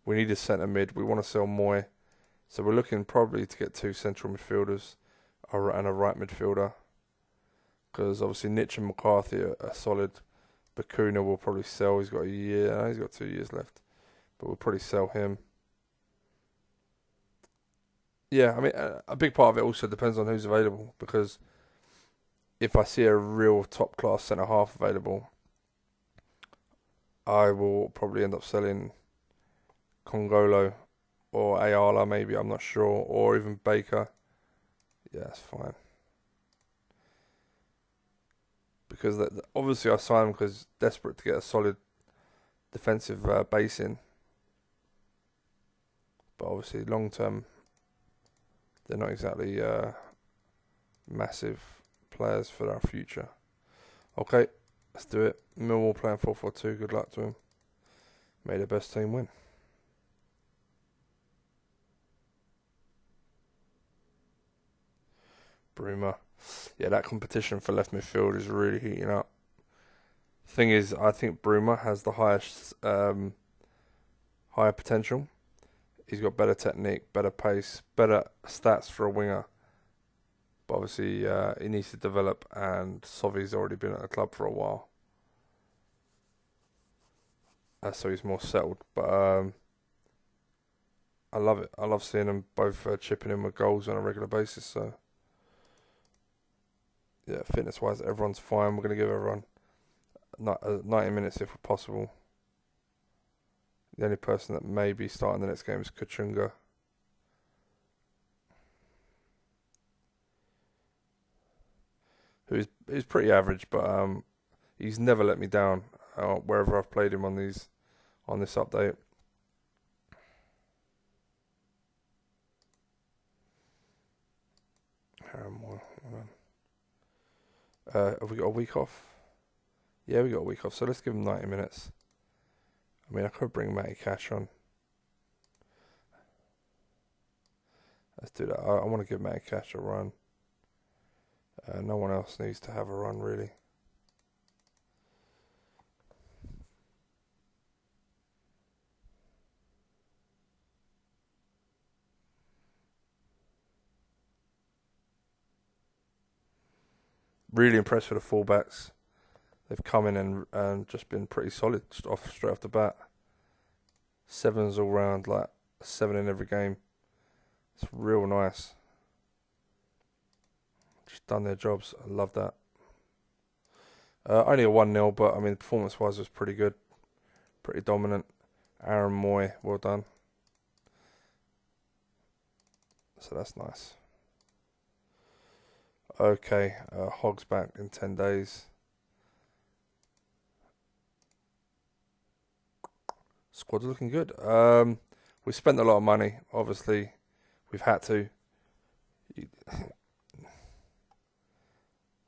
We need a centre mid. We want to sell Moy. So we're looking probably to get 2 central midfielders and a right midfielder. Because obviously Nitch and McCarthy are solid. Bakuna will probably sell. He's got a year. He's got 2 years left. But we'll probably sell him. Yeah, I mean, a big part of it also depends on who's available. Because if I see a real top-class centre-half available, I will probably end up selling Congolo or Ayala maybe, I'm not sure. Or even Baker. Yeah, that's fine. Because obviously I signed him because desperate to get a solid defensive base in. But obviously long term, they're not exactly massive players for our future. Okay, let's do it. Millwall playing 4-4-2. Good luck to him. May the best team win. Bruma. Yeah, that competition for left midfield is really heating up. Thing is, I think Bruma has the highest, higher potential. He's got better technique, better pace, better stats for a winger. But obviously, he needs to develop, and Sovi's already been at the club for a while, so he's more settled. But I love it. I love seeing them both chipping in with goals on a regular basis. So yeah, fitness-wise, everyone's fine. We're going to give everyone 90 minutes if possible. The only person that may be starting the next game is Kachunga. Who's pretty average, but he's never let me down wherever I've played him on this update. Have we got a week off? Yeah, we got a week off, so let's give him 90 minutes. I mean, I could bring Matty Cash on. Let's do that. I want to give Matty Cash a run. No one else needs to have a run, really. Really impressed with the fullbacks. They've come in and just been pretty solid straight off the bat. Sevens all round, like 7 in every game. It's real nice. Just done their jobs. I love that. Only a 1-0, but I mean, performance-wise, was pretty good. Pretty dominant. Aaron Moy, well done. So that's nice. Okay, Hogg's back in 10 days. Squad's looking good. We spent a lot of money, obviously. We've had to.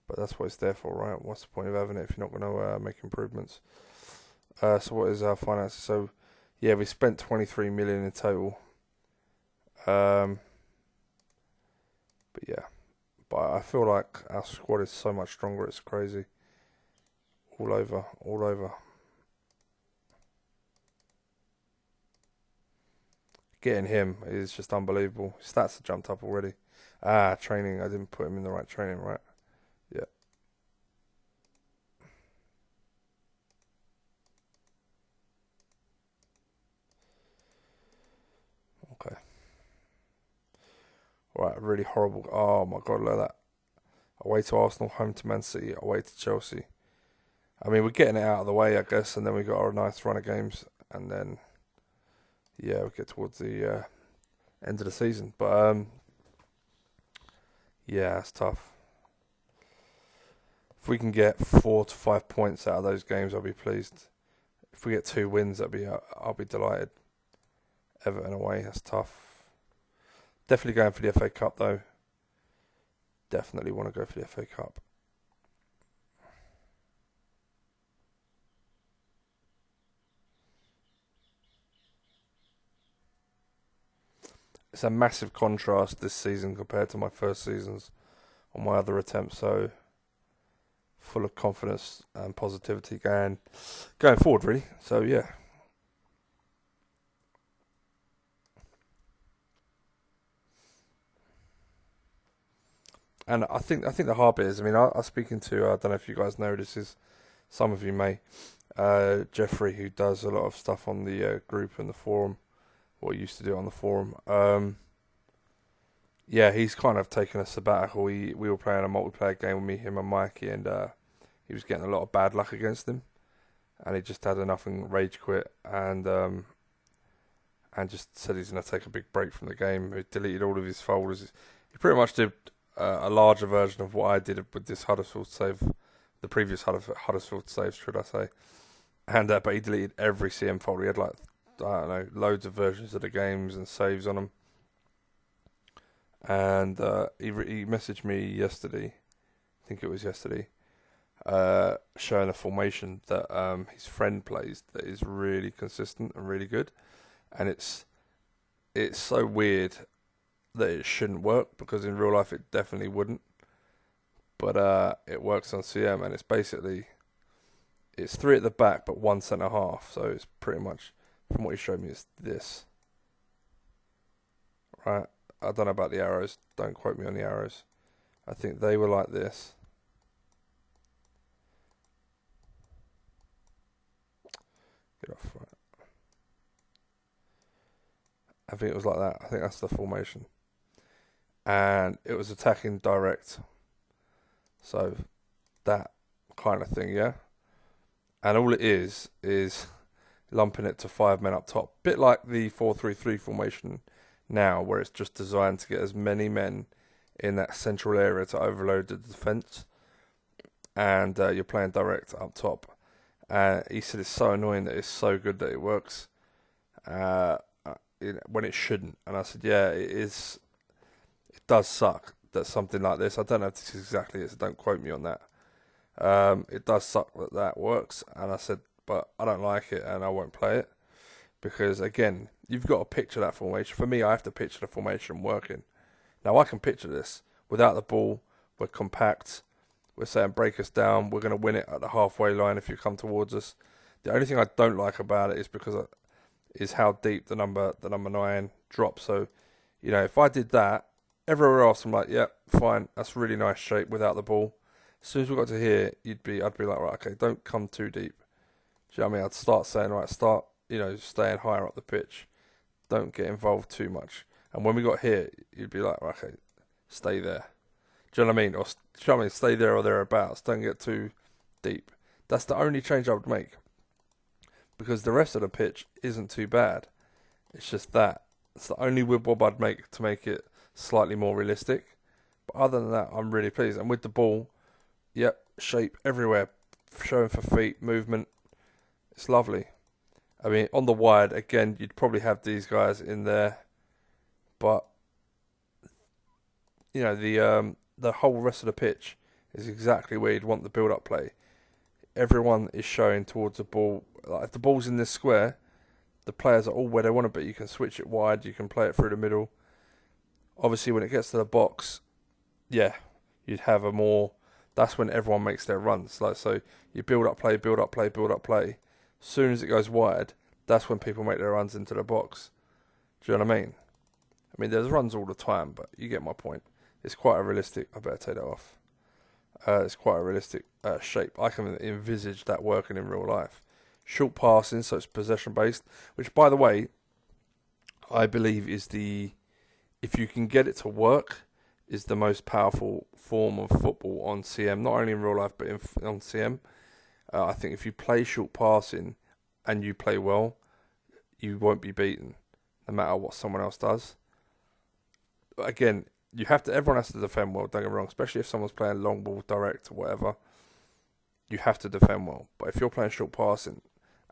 But that's what it's there for, right? What's the point of having it if you're not going to make improvements? So what is our finances? So, yeah, we spent 23 million in total. But yeah. But I feel like our squad is so much stronger, it's crazy. All over, all over. Getting him is just unbelievable. His stats have jumped up already. Training. I didn't put him in the right training, right? Yeah. Okay. Right, really horrible. Oh my god, look at that. Away to Arsenal, home to Man City, away to Chelsea. I mean, we're getting it out of the way, I guess, and then we got our nice run of games, and then yeah, we get towards the end of the season. But yeah, it's tough. If we can get 4 to 5 points out of those games, I'll be pleased. If we get 2 wins, I'll be delighted. Everton away, that's tough. Definitely going for the FA Cup though. Definitely want to go for the FA Cup. It's a massive contrast this season compared to my first seasons on my other attempts. So full of confidence and positivity going forward, really. So yeah. And I think the hard bit is, I mean, I was speaking to, I don't know if you guys know this is, some of you may, Jeffrey, who does a lot of stuff on the group and the forum, or used to do on the forum. Yeah, he's kind of taken a sabbatical. We were playing a multiplayer game with me, him and Mikey, and he was getting a lot of bad luck against him, and he just had enough and rage quit, and just said he's going to take a big break from the game. He deleted all of his folders. He pretty much did a larger version of what I did with this Huddersfield save, the previous Huddersfield saves, should I say. And but he deleted every CM folder. He had like, I don't know, loads of versions of the games and saves on them. And he messaged me yesterday, I think it was yesterday, showing a formation that his friend plays that is really consistent and really good. And it's so weird that it shouldn't work, because in real life it definitely wouldn't. but it works on CM, and it's three at the back, but one centre half. So it's pretty much, from what he showed me, it's this. Right? I don't know about the arrows. Don't quote me on the arrows. I think they were like this. Get off, right. I think it was like that. I think that's the formation. And it was attacking direct. So that kind of thing, yeah? And all it is lumping it to 5 men up top. Bit like the 4-3-3 formation now, where it's just designed to get as many men in that central area to overload the defence. And you're playing direct up top. He said it's so annoying that it's so good that it works when it shouldn't. And I said, yeah, it is. It does suck that something like this, I don't know if this is exactly it, so don't quote me on that. It does suck that that works. And I said, but I don't like it and I won't play it. Because, again, you've got to picture that formation. For me, I have to picture the formation working. Now, I can picture this. Without the ball, we're compact. We're saying break us down. We're going to win it at the halfway line if you come towards us. The only thing I don't like about it is how deep the number 9 drops. So, if I did that, everywhere else I'm like, yeah, fine. That's really nice shape without the ball. As soon as we got to here, I'd be like, right, okay, don't come too deep. Do you know what I mean? I'd start saying, right, staying higher up the pitch. Don't get involved too much. And when we got here, you'd be like, right, okay, stay there. Do you know what I mean? Or do you know what I mean? Stay there or thereabouts. Don't get too deep. That's the only change I would make. Because the rest of the pitch isn't too bad. It's just that. It's the only wibble I'd make to make it slightly more realistic. But other than that, I'm really pleased. And with the ball, yep, shape everywhere. Showing for feet, movement. It's lovely. I mean, on the wide, again, you'd probably have these guys in there. But, the whole rest of the pitch is exactly where you'd want the build-up play. Everyone is showing towards the ball. Like, if the ball's in this square, the players are all where they want to be. You can switch it wide. You can play it through the middle. Obviously, when it gets to the box, yeah, you'd have a more... That's when everyone makes their runs. Like, so you build up play, build up play, build up play. As soon as it goes wide, that's when people make their runs into the box. Do you know what I mean? I mean, there's runs all the time, but you get my point. It's quite a realistic... I better take that off. It's quite a realistic shape. I can envisage that working in real life. Short passing, so it's possession-based, which, by the way, I believe is if you can get it to work, is the most powerful form of football on CM, not only in real life, but on CM. I think if you play short passing and you play well, you won't be beaten, no matter what someone else does. But again, everyone has to defend well, don't get me wrong, especially if someone's playing long ball, direct, or whatever. You have to defend well. But if you're playing short passing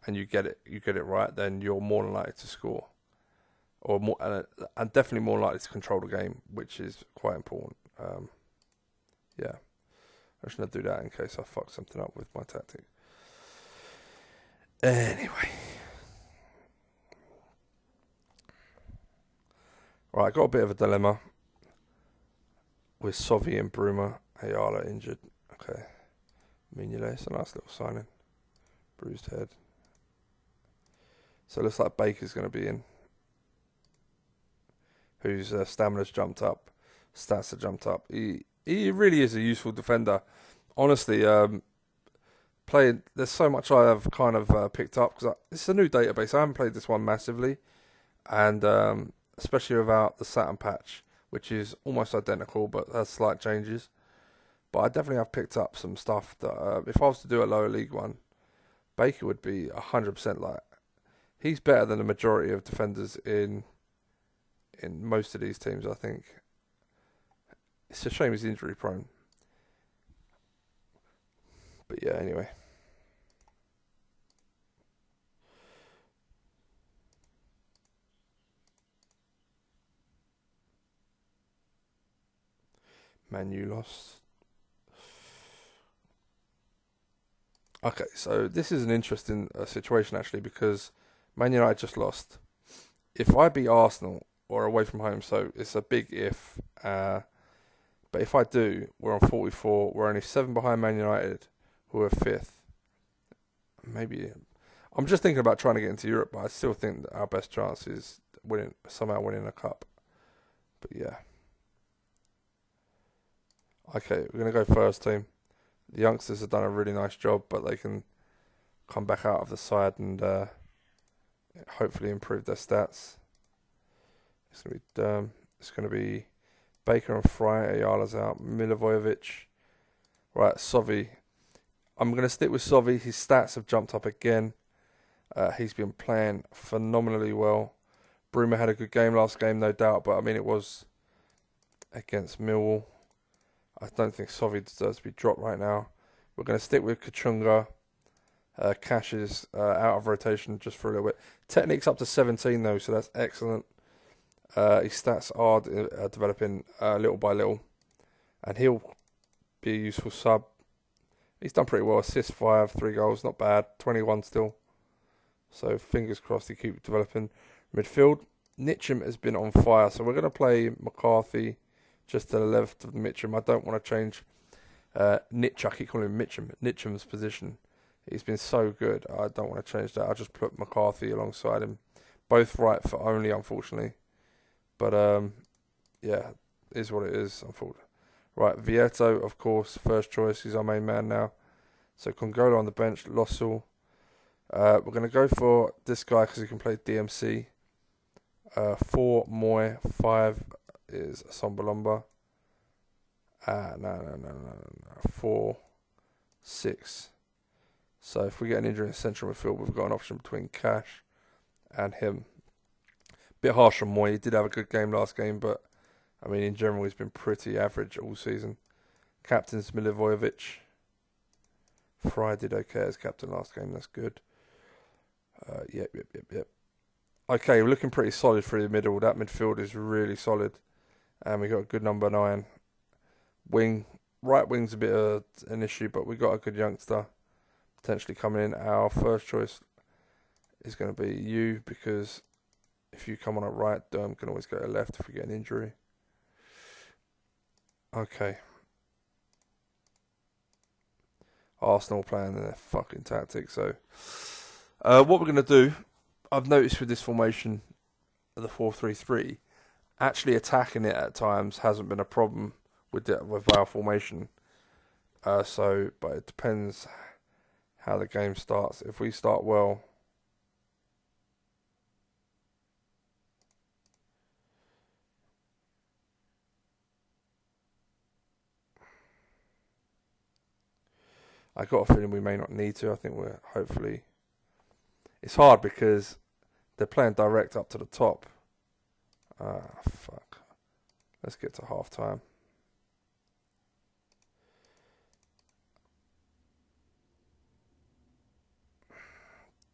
and you get it right, then you're more than likely to score. Or more, and definitely more likely to control the game, which is quite important. Yeah. I'm just going to do that in case I fuck something up with my tactic. Anyway. Right, I got a bit of a dilemma with Sovi and Bruma. Ayala injured. Okay. Mignolet, it's a nice little signing. Bruised head. So it looks like Baker's going to be in. Whose stamina's jumped up. Stats have jumped up. He really is a useful defender. Honestly, there's so much I have kind of picked up. Because it's a new database. I haven't played this one massively. And especially without the Saturn patch, which is almost identical but has slight changes. But I definitely have picked up some stuff that if I was to do a lower league one, Baker would be 100% like. He's better than the majority of defenders in most of these teams, I think. It's a shame he's injury prone. But yeah, anyway. Man U lost. Okay, so this is an interesting situation actually, because Man United just lost. If I beat Arsenal or away from home, so it's a big if, But if I do, we're on 44. We're only 7 behind Man United, who are 5th. Maybe I'm just thinking about trying to get into Europe, but I still think that our best chance is somehow winning a cup. But yeah. Okay, we're going to go first team. The youngsters have done a really nice job, but they can come back out of the side and hopefully improve their stats. It's going to be Baker and Fry. Ayala's out. Milivojevic. Right, Sovi. I'm going to stick with Sovi. His stats have jumped up again. He's been playing phenomenally well. Bruma had a good game last game, no doubt, but I mean, it was against Millwall. I don't think Sovi deserves to be dropped right now. We're going to stick with Kachunga. Cash is out of rotation just for a little bit. Technique's up to 17 though, so that's excellent. His stats are developing little by little, and he'll be a useful sub. He's done pretty well. Assist 5, 3 goals, not bad. 21 still. So fingers crossed he keeps developing. Midfield, Nitcham has been on fire, so we're going to play McCarthy just to the left of Mitcham. I don't want to change I keep calling him Mitcham. Nitcham's position. He's been so good. I don't want to change that. I'll just put McCarthy alongside him. Both right for only, unfortunately. But, yeah, is what it is, unfortunately. Right, Vieto, of course, first choice. He's our main man now. So Congola on the bench, Lossell. We're going to go for this guy because he can play DMC. 4, Moy. 5 is Sombalomba. No. 4, 6. So if we get an injury in central midfield, we've got an option between Cash and him. Bit harsh on Moy. He did have a good game last game, but I mean, in general, he's been pretty average all season. Captain's Milivojevic. Fry did okay as captain last game. That's good. Yep. Okay, we're looking pretty solid through the middle. That midfield is really solid. And we got a good number 9. Right wing's a bit of an issue, but we got a good youngster potentially coming in. Our first choice is going to be you, because if you come on at right, Durham can always go to left if we get an injury. Okay. Arsenal playing their fucking tactics. So, what we're going to do, I've noticed with this formation, the 4-3-3, actually attacking it at times hasn't been a problem with our formation. But it depends how the game starts. If we start well, I got a feeling we may not need to. I think we're hopefully. It's hard because they're playing direct up to the top. Fuck. Let's get to half time.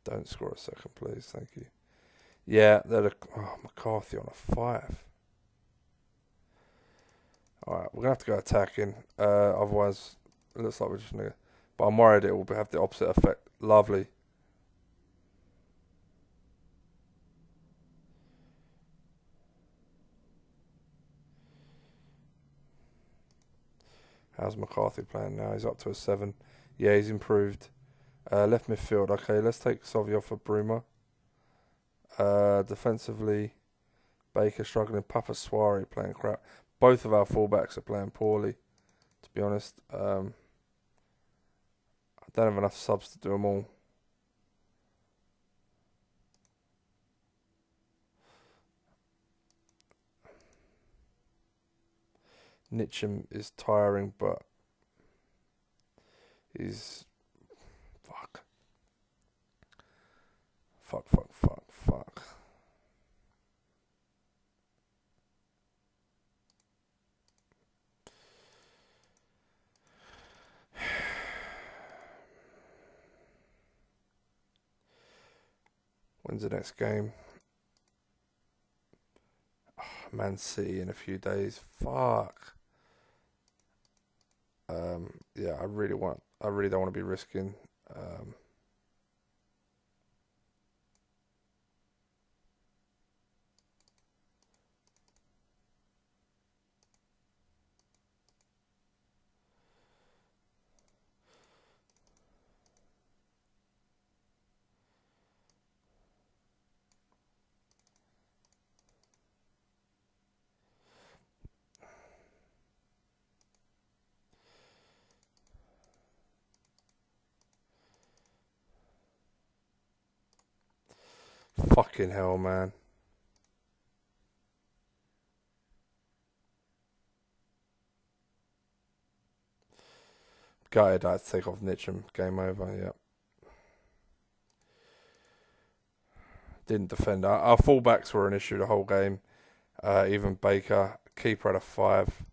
Don't score a second, please. Thank you. Yeah, McCarthy on a 5. Alright, we're going to have to go attacking. Otherwise, it looks like we're just going to... But I'm worried it will have the opposite effect. Lovely. How's McCarthy playing now? He's up to a 7. Yeah, he's improved. Left midfield. Okay, let's take Sovy off for Bruma. Defensively, Baker struggling. Papaswari playing crap. Both of our fullbacks are playing poorly, to be honest. I don't have enough subs to do them all. Nitcham is tiring, but he's... Fuck. When's the next game? Oh, Man City in a few days. Fuck. Yeah, I really don't want to be risking. Fucking hell, man. Gutted I had to take off Nitcham. Game over, yeah. Didn't defend. Our fullbacks were an issue the whole game. Even Baker. Keeper had a 5.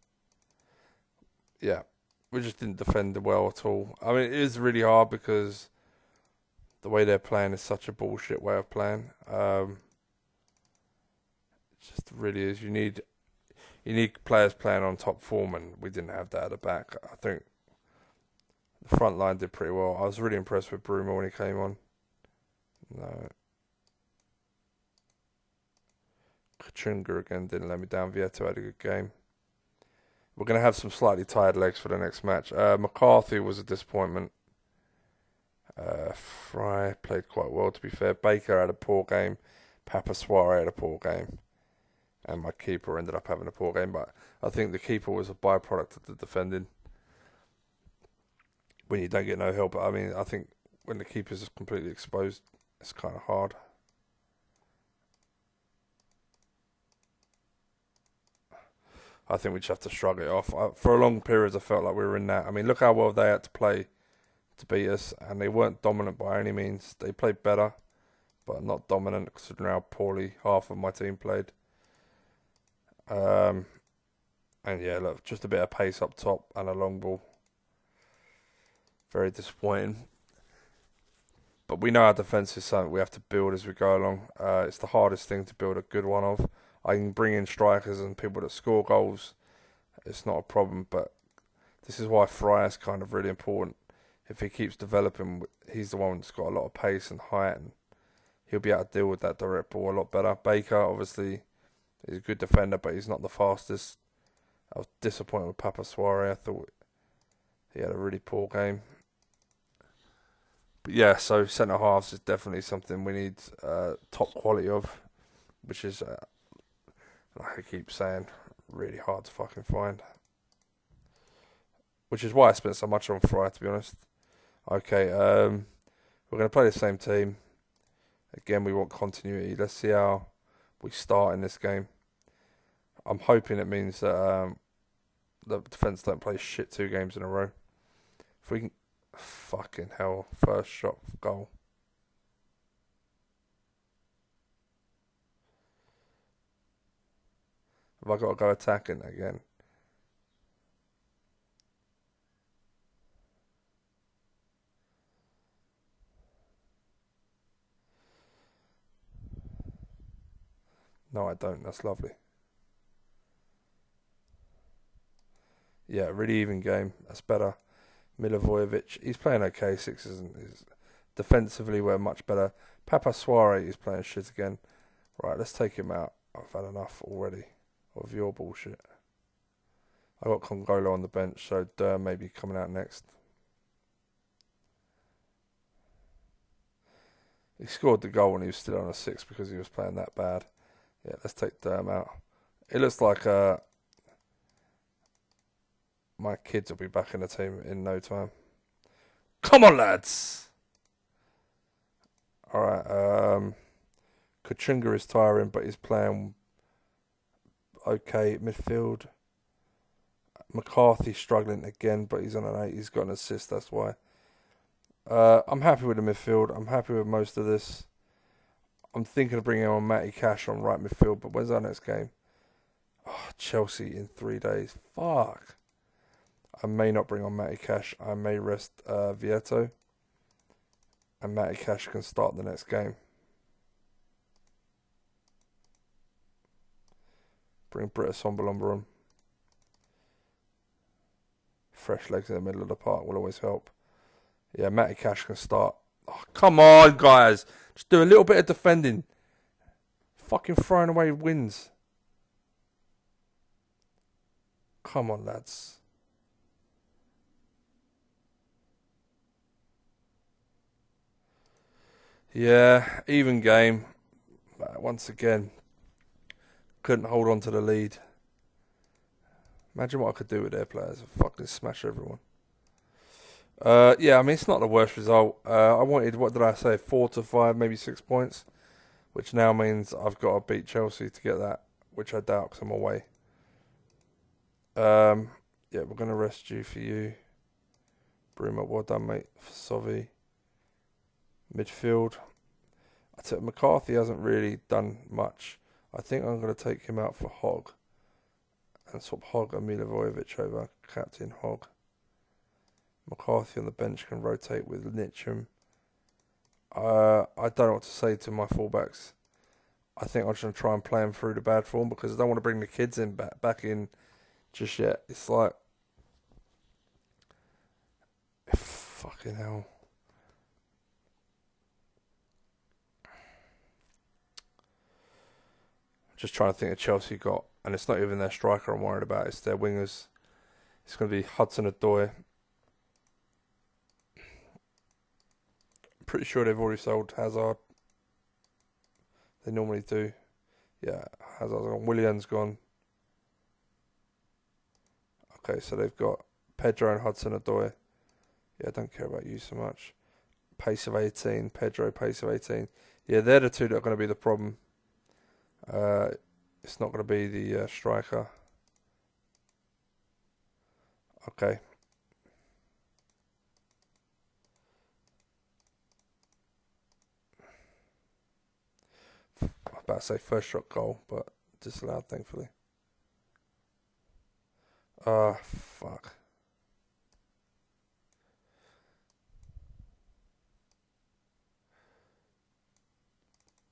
Yeah. We just didn't defend well at all. I mean, it is really hard because the way they're playing is such a bullshit way of playing. It just really is. You need players playing on top form, and we didn't have that at the back. I think the front line did pretty well. I was really impressed with Bruma when he came on. No. Kachunga again didn't let me down. Vieto had a good game. We're going to have some slightly tired legs for the next match. McCarthy was a disappointment. Fry played quite well, to be fair. Baker had a poor game. Papa Suarez had a poor game. And my keeper ended up having a poor game. But I think the keeper was a byproduct of the defending. When you don't get no help. I mean, I think when the keeper's completely exposed, it's kind of hard. I think we just have to shrug it off. For a long period, I felt like we were in that. I mean, look how well they had to play to beat us, and they weren't dominant by any means. They played better, but not dominant, considering how poorly half of my team played. And yeah, look, just a bit of pace up top and a long ball. Very disappointing. But we know our defence is something we have to build as we go along. It's the hardest thing to build a good one of. I can bring in strikers and people that score goals. It's not a problem, but this is why Fry is kind of really important. If he keeps developing, he's the one that's got a lot of pace and height, and he'll be able to deal with that direct ball a lot better. Baker, obviously, is a good defender, but he's not the fastest. I was disappointed with Papa Suarez. I thought he had a really poor game. But yeah, so centre halves is definitely something we need top quality of, which is, like I keep saying, really hard to fucking find. Which is why I spent so much on Fry, to be honest. Okay, we're going to play the same team. Again, we want continuity. Let's see how we start in this game. I'm hoping it means that the defence don't play shit 2 games in a row. If we can... Fucking hell. First shot goal. Have I got to go attacking again? No, I don't. That's lovely. Yeah, really even game. That's better. Milivojevic, he's playing okay. Sixers, and defensively we're much better. Papa Suarez is playing shit again. Right, let's take him out. I've had enough already of your bullshit. I got Congolo on the bench, so Durr may be coming out next. He scored the goal when he was still on a 6 because he was playing that bad. Yeah, let's take Durham out. It looks like my kids will be back in the team in no time. Come on, lads! Alright, Kachunga is tiring, but he's playing okay at midfield. McCarthy struggling again, but he's on an 8. He's got an assist, that's why. I'm happy with the midfield. I'm happy with most of this. I'm thinking of bringing on Matty Cash on right midfield, but when's our next game? Oh, Chelsea in 3 days. Fuck. I may not bring on Matty Cash. I may rest Vieto. And Matty Cash can start the next game. Bring Britta Sombalomba on. Fresh legs in the middle of the park will always help. Yeah, Matty Cash can start. Oh, come on, guys. Just do a little bit of defending. Fucking throwing away wins. Come on, lads. Yeah, even game. Once again, couldn't hold on to the lead. Imagine what I could do with their players. I'd fucking smash everyone. Yeah, I mean, it's not the worst result. I wanted, what did I say, 4 to 5, maybe 6 points. which now means I've got to beat Chelsea to get that, which I doubt because I'm away. Yeah, we're going to rest you for you. Bruma, well done, mate. For Sovi. Midfield. I took McCarthy hasn't really done much. I think I'm going to take him out for Hogg and swap Hogg and Milivojevic over captain Hogg. McCarthy on the bench can rotate with Nitcham. I don't know what to say to my fullbacks. I think I'm just going to try and play them through the bad form because I don't want to bring the kids in back in just yet. It's like, fucking hell. Just trying to think of Chelsea got, and it's not even their striker I'm worried about, it's their wingers. It's going to be Hudson-Odoi. I'm pretty sure they've already sold Hazard. They normally do. Yeah, Hazard's gone. Willian's gone. Okay, so they've got Pedro and Hudson-Odoi. Yeah, I don't care about you so much. Pace of 18, Pedro, pace of 18. Yeah, they're the two that are going to be the problem. It's not going to be the striker. Okay. I'm about to say first shot goal, but disallowed, thankfully. Ah, fuck.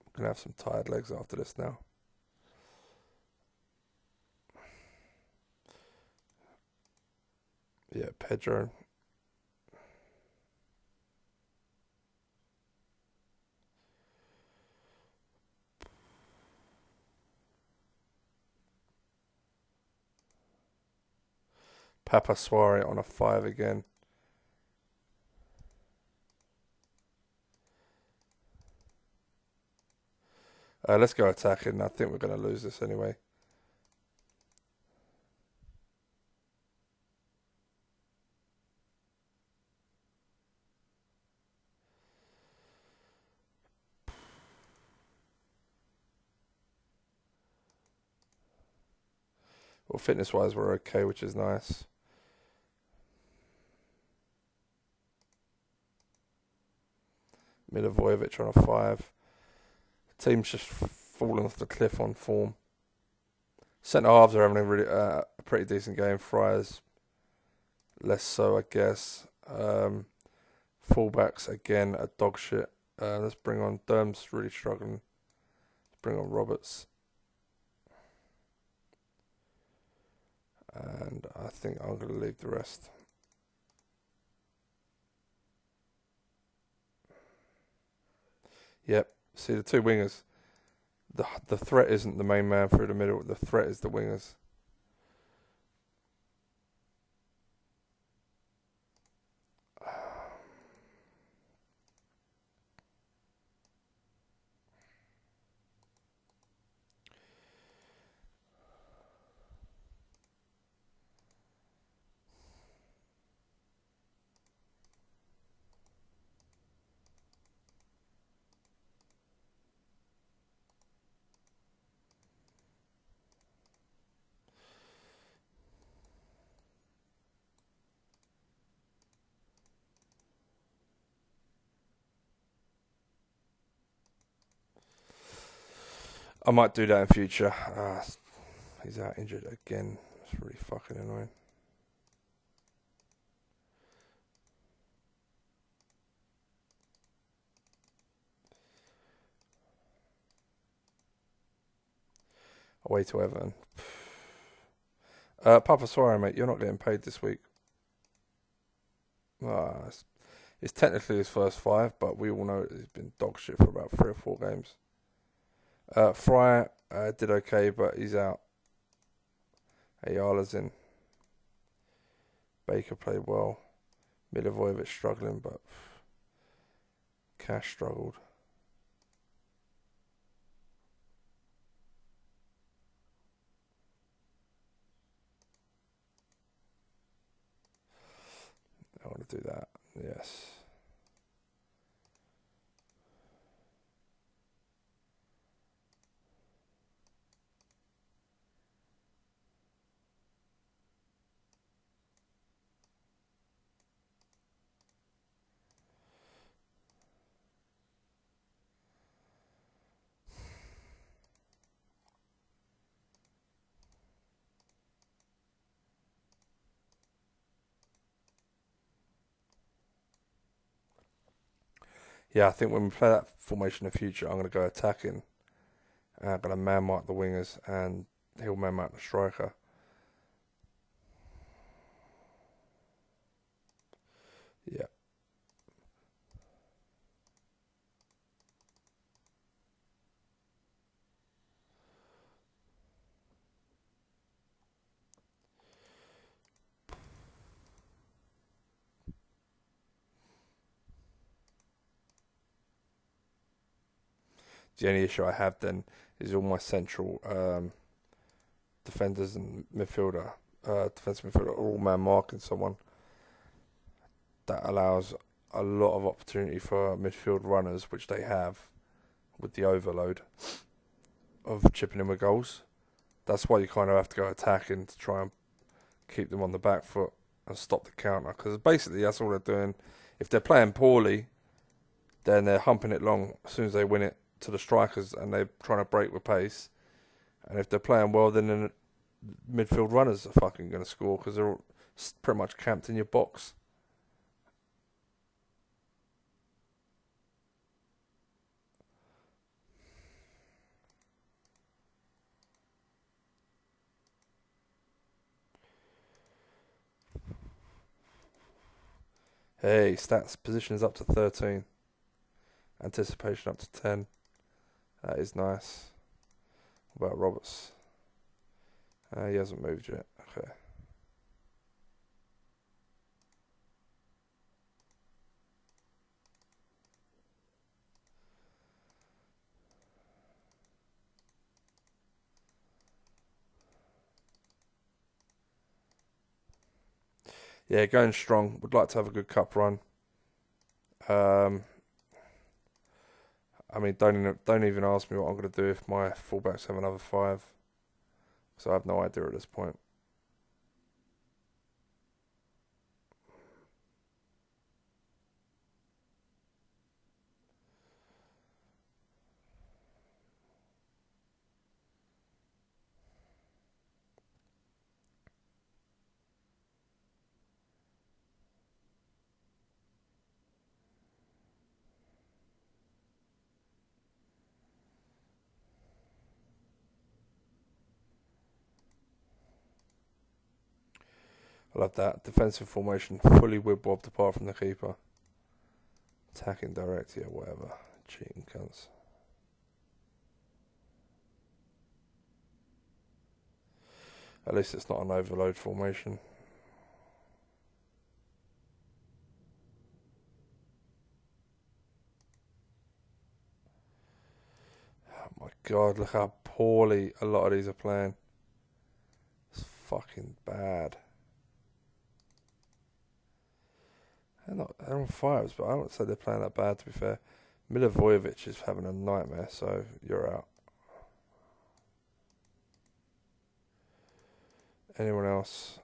I'm going to have some tired legs after this now. Yeah, Pedro. Papa Suarez on a 5 again. Let's go attacking. I think we're going to lose this anyway. Well, fitness-wise, we're okay, which is nice. Milivojevic on a 5. Team's just falling off the cliff on form. Centre halves are having a pretty decent game. Friars less so, I guess. Fullbacks again are dog shit. Let's bring on Derm's really struggling. Let's bring on Roberts. And I think I'm going to leave the rest. Yep. See the two wingers. The threat isn't the main man through the middle. The threat is the wingers. I might do that in future. He's out injured again. It's really fucking annoying. Away to Everton. Papa Suarez, mate, you're not getting paid this week. It's technically his first 5, but we all know he's been dog shit for about 3 or 4 games. Fry did okay, but he's out. Ayala's in. Baker played well. Milivojevic struggling, but Cash struggled. I want to do that. Yes. Yeah, I think when we play that formation in the future, I'm going to go attacking. And I'm going to man mark the wingers, and he'll man mark the striker. Yeah. The only issue I have then is all my central defenders and defensive midfielder, are all man marking someone. That allows a lot of opportunity for midfield runners, which they have with the overload of chipping in with goals. That's why you kind of have to go attacking to try and keep them on the back foot and stop the counter. Because basically that's all they're doing. If they're playing poorly, then they're humping it long as soon as they win it to the strikers and they're trying to break with pace. And if they're playing well, then the midfield runners are fucking going to score because they're all pretty much camped in your box. Hey, stats position is up to 13. Anticipation up to 10. That is nice. What about Roberts? He hasn't moved yet. Okay. Yeah, going strong. Would like to have a good cup run. Um, I mean, don't even ask me what I'm going to do if my fullbacks have another five. So I have no idea at this point. I love that. Defensive formation, fully whib-wobbed apart from the keeper. Attacking direct, yeah, whatever. Cheating cunts. At least it's not an overload formation. Oh my god, look how poorly a lot of these are playing. It's fucking bad. They're on fires, but I wouldn't say they're playing that bad, to be fair. Milivojevic is having a nightmare, so you're out. Anyone else?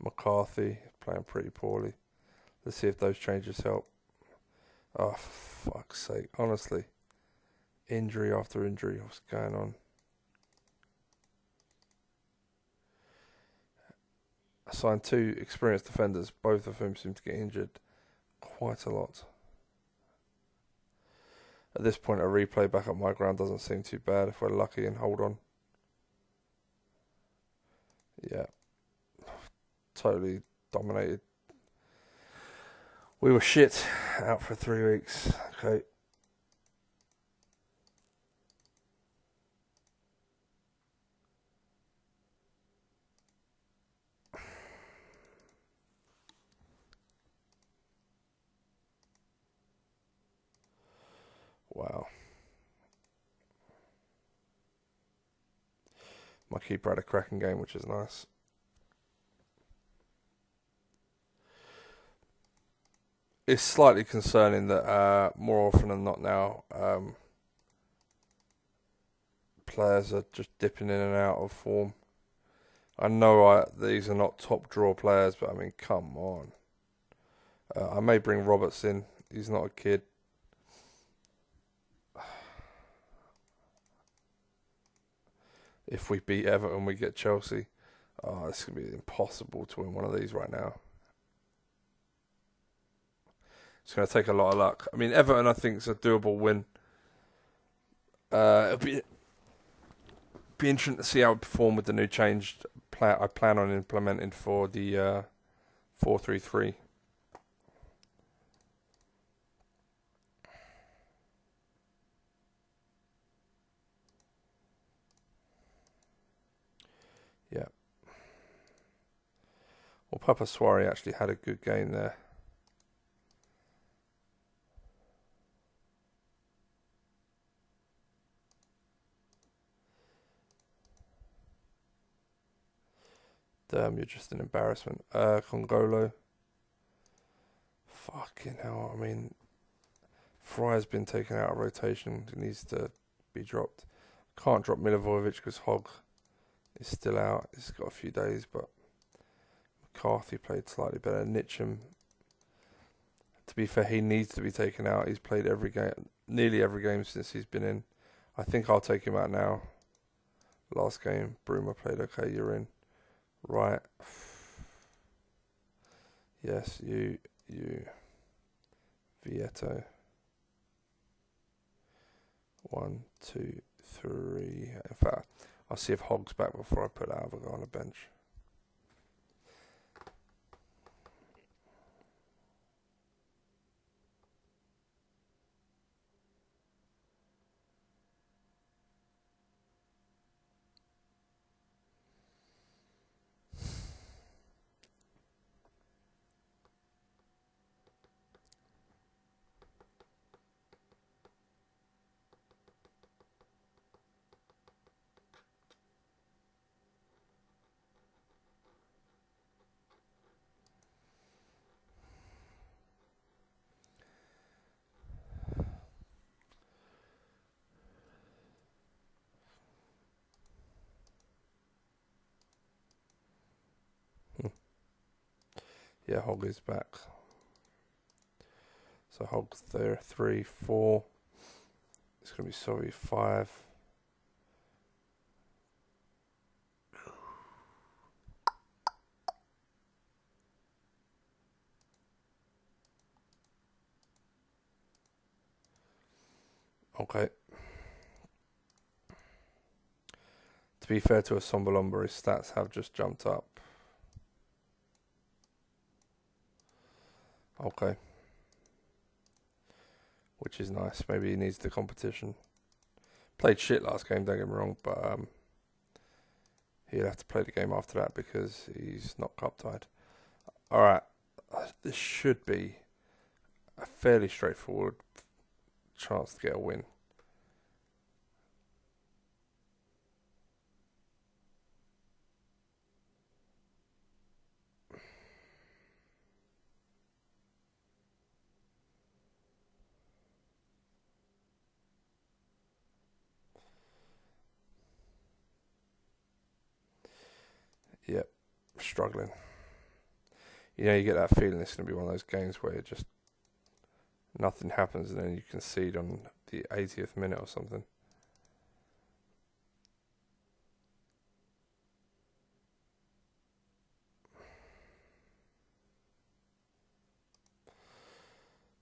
McCarthy playing pretty poorly. Let's see if those changes help. Oh, for fuck's sake. Honestly. Injury after injury. What's going on? I signed two experienced defenders, both of whom seem to get injured quite a lot. At this point, a replay back at my ground doesn't seem too bad if we're lucky and hold on. Yeah. Totally dominated. We were shit. Out for 3 weeks. Okay. Wow. My keeper had a cracking game, which is nice. It's slightly concerning that more often than not now, players are just dipping in and out of form. I know these are not top draw players, but I mean, come on. I may bring Roberts in. He's not a kid. If we beat Everton, we get Chelsea. Oh, it's going to be impossible to win one of these right now. It's going to take a lot of luck. I mean, Everton, I think, is a doable win. It'll be interesting to see how it perform with the new changed plan. I plan on implementing for the 4-3-3. Yeah. Well, Papa Soiree actually had a good game there. Damn, you're just an embarrassment. Congolo. Fucking hell. I mean, Fry's been taken out of rotation. He needs to be dropped. Can't drop Milivojevic because Hogg is still out. He's got a few days, but McCarthy played slightly better. Nitcham, to be fair, he needs to be taken out. He's played every game, nearly every game since he's been in. I think I'll take him out now. Last game, Bruma played okay. You're in. Right. Yes, you. Vieto. 1, 2, 3. In fact, I'll see if Hogg's back before I put Alvarez on the bench. Yeah, Hogg is back. So Hogg's there. 3, 4. It's going to be 5. Okay. To be fair to Assombalomba, his stats have just jumped up. Okay. Which is nice. Maybe he needs the competition. Played shit last game, don't get me wrong, but he'll have to play the game after that because he's not cup tied. Alright. This should be a fairly straightforward chance to get a win. Yep, struggling. You know, you get that feeling it's going to be one of those games where just nothing happens and then you concede on the 80th minute or something.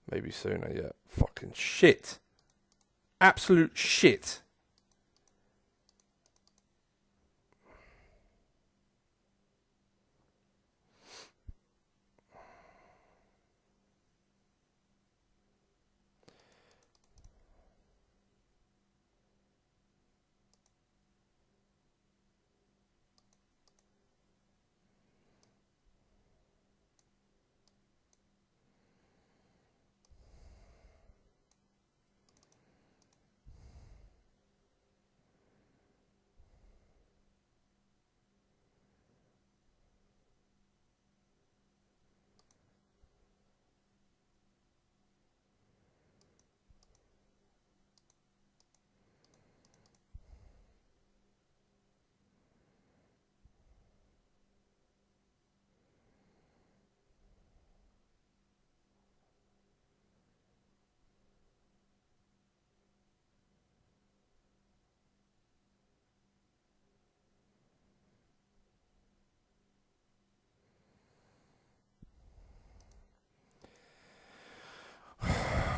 Maybe sooner, yeah. Fucking shit. Absolute shit.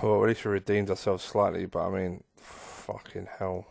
Well, at least we redeemed ourselves slightly, but I mean, fucking hell.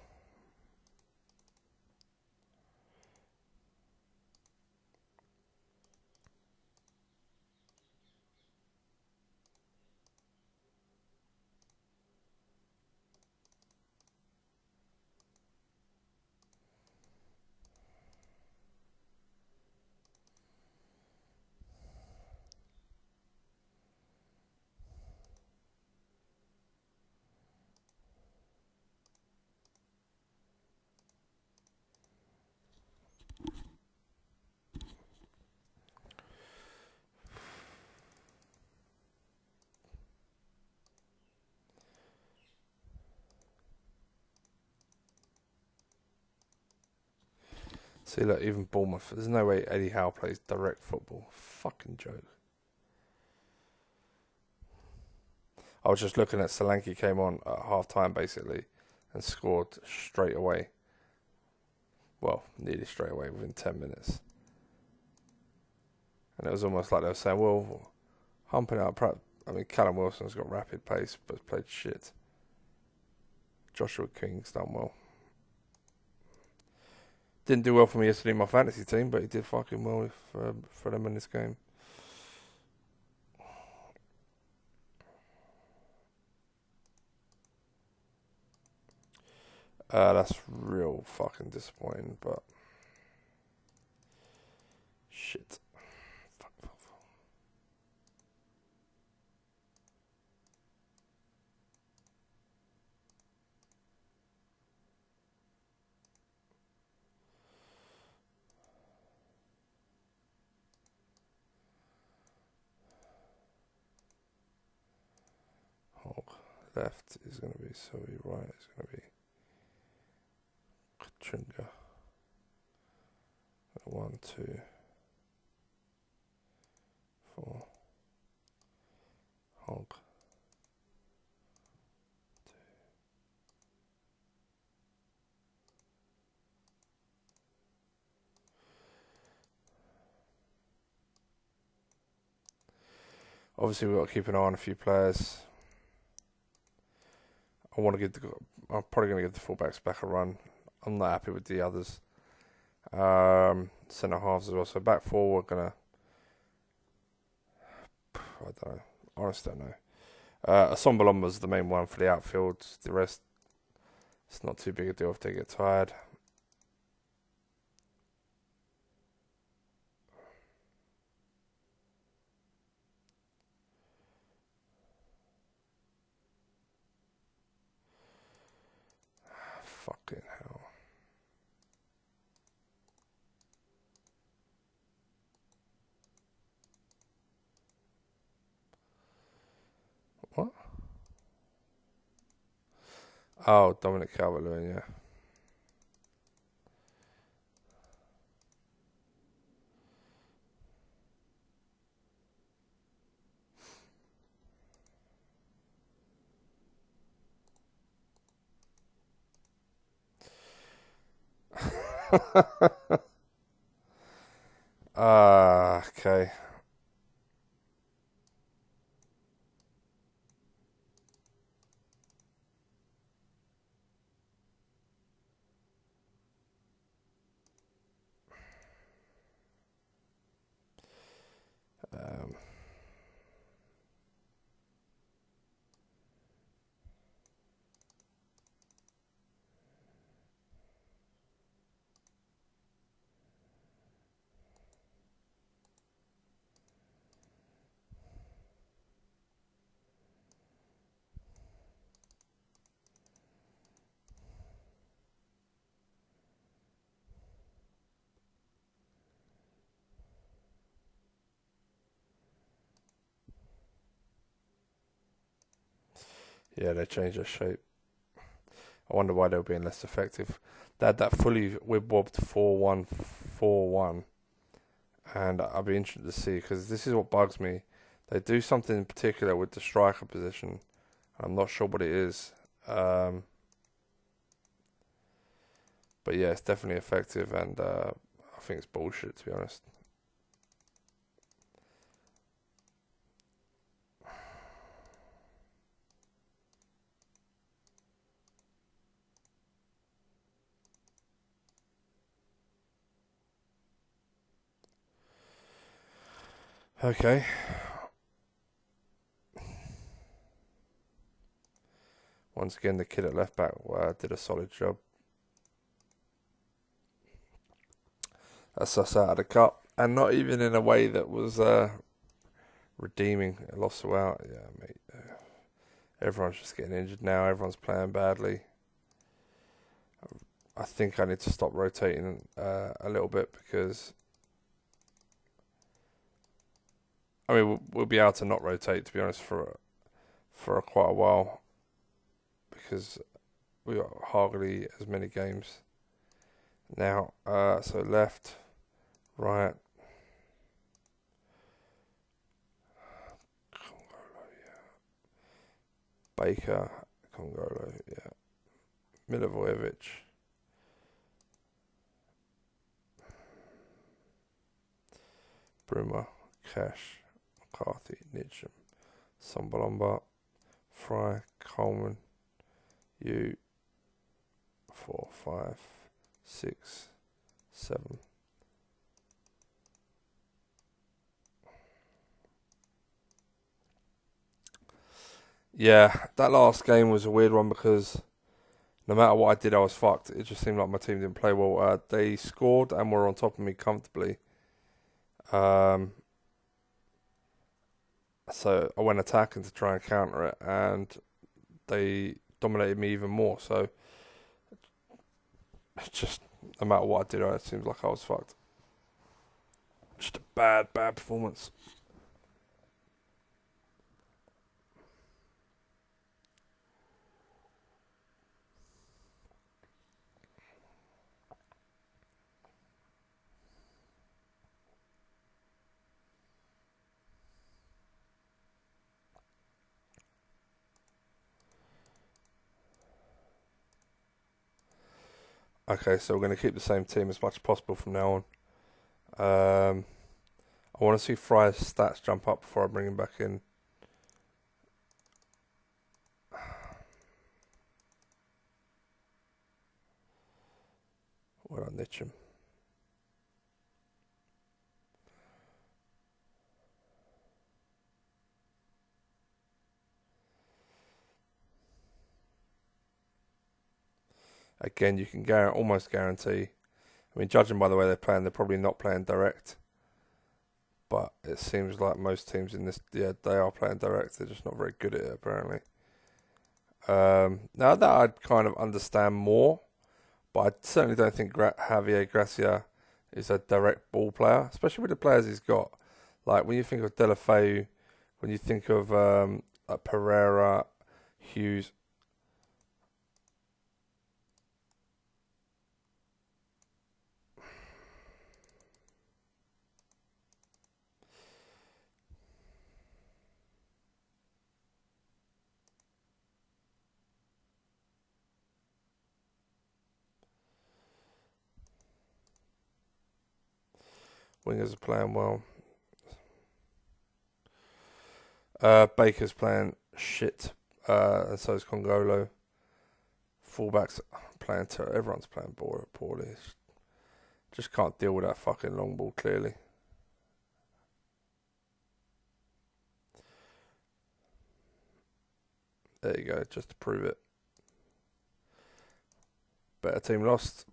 See, look, even Bournemouth. There's no way Eddie Howe plays direct football. Fucking joke. I was just looking at Solanke came on at half time basically and scored straight away. Well, nearly straight away within 10 minutes. And it was almost like they were saying, well, humping out. I mean, Callum Wilson's got rapid pace, but played shit. Joshua King's done well. Didn't do well for me yesterday in my fantasy team, but he did fucking well for them in this game. That's real fucking disappointing, but shit. Fuck. Hog left is going to be Sowie, right is going to be Kachunga. 1, 2, 4. Hog. Obviously, we've got to keep an eye on a few players. I'm probably going to give the fullbacks back a run. I'm not happy with the others. Centre halves as well. So back four, we're gonna. I don't know. Honestly, don't know. Assombalon was the main one for the outfield. The rest, it's not too big a deal if they get tired. Fucking hell. What? Oh, Dominic Calvert-Lewin, yeah. Okay. Yeah, they changed their shape. I wonder why they were being less effective. They had that fully whib-wobbed 4-1-4-1. And I'll be interested to see, because this is what bugs me. They do something in particular with the striker position. I'm not sure what it is. But yeah, it's definitely effective, and I think it's bullshit, to be honest. Okay. Once again, the kid at left back did a solid job. That's us out of the cup, and not even in a way that was redeeming. A loss or out, yeah, mate. Everyone's just getting injured now. Everyone's playing badly. I think I need to stop rotating a little bit because I mean we'll be able to not rotate, to be honest, for quite a while because we got hardly as many games now. So left, right. Baker, Congolo, yeah. Milivojevic. Bruma, Cash, McCarthy, Nitcham, Sombalomba, Fry, Coleman, you, 4, 5, 6, 7. Yeah, that last game was a weird one because no matter what I did, I was fucked. It just seemed like my team didn't play well. They scored and were on top of me comfortably. So I went attacking to try and counter it, and they dominated me even more. So just no matter what I did, it seems like I was fucked. Just a bad performance. Okay, so we're going to keep the same team as much as possible from now on. I want to see Fry's stats jump up before I bring him back in. Well, I'll niche him. Again, you can almost guarantee. I mean, judging by the way they're playing, they're probably not playing direct. But it seems like most teams in this, yeah, they are playing direct. They're just not very good at it, apparently. Now that I'd kind of understand more, but I certainly don't think Javier Gracia is a direct ball player, especially with the players he's got. Like when you think of Delafeu, when you think of like Pereira, Hughes. Wingers are playing well. Baker's playing shit, and so is Congolo. Fullbacks playing everyone's playing poorly. Just can't deal with that fucking long ball, clearly. There you go, just to prove it. Better team lost.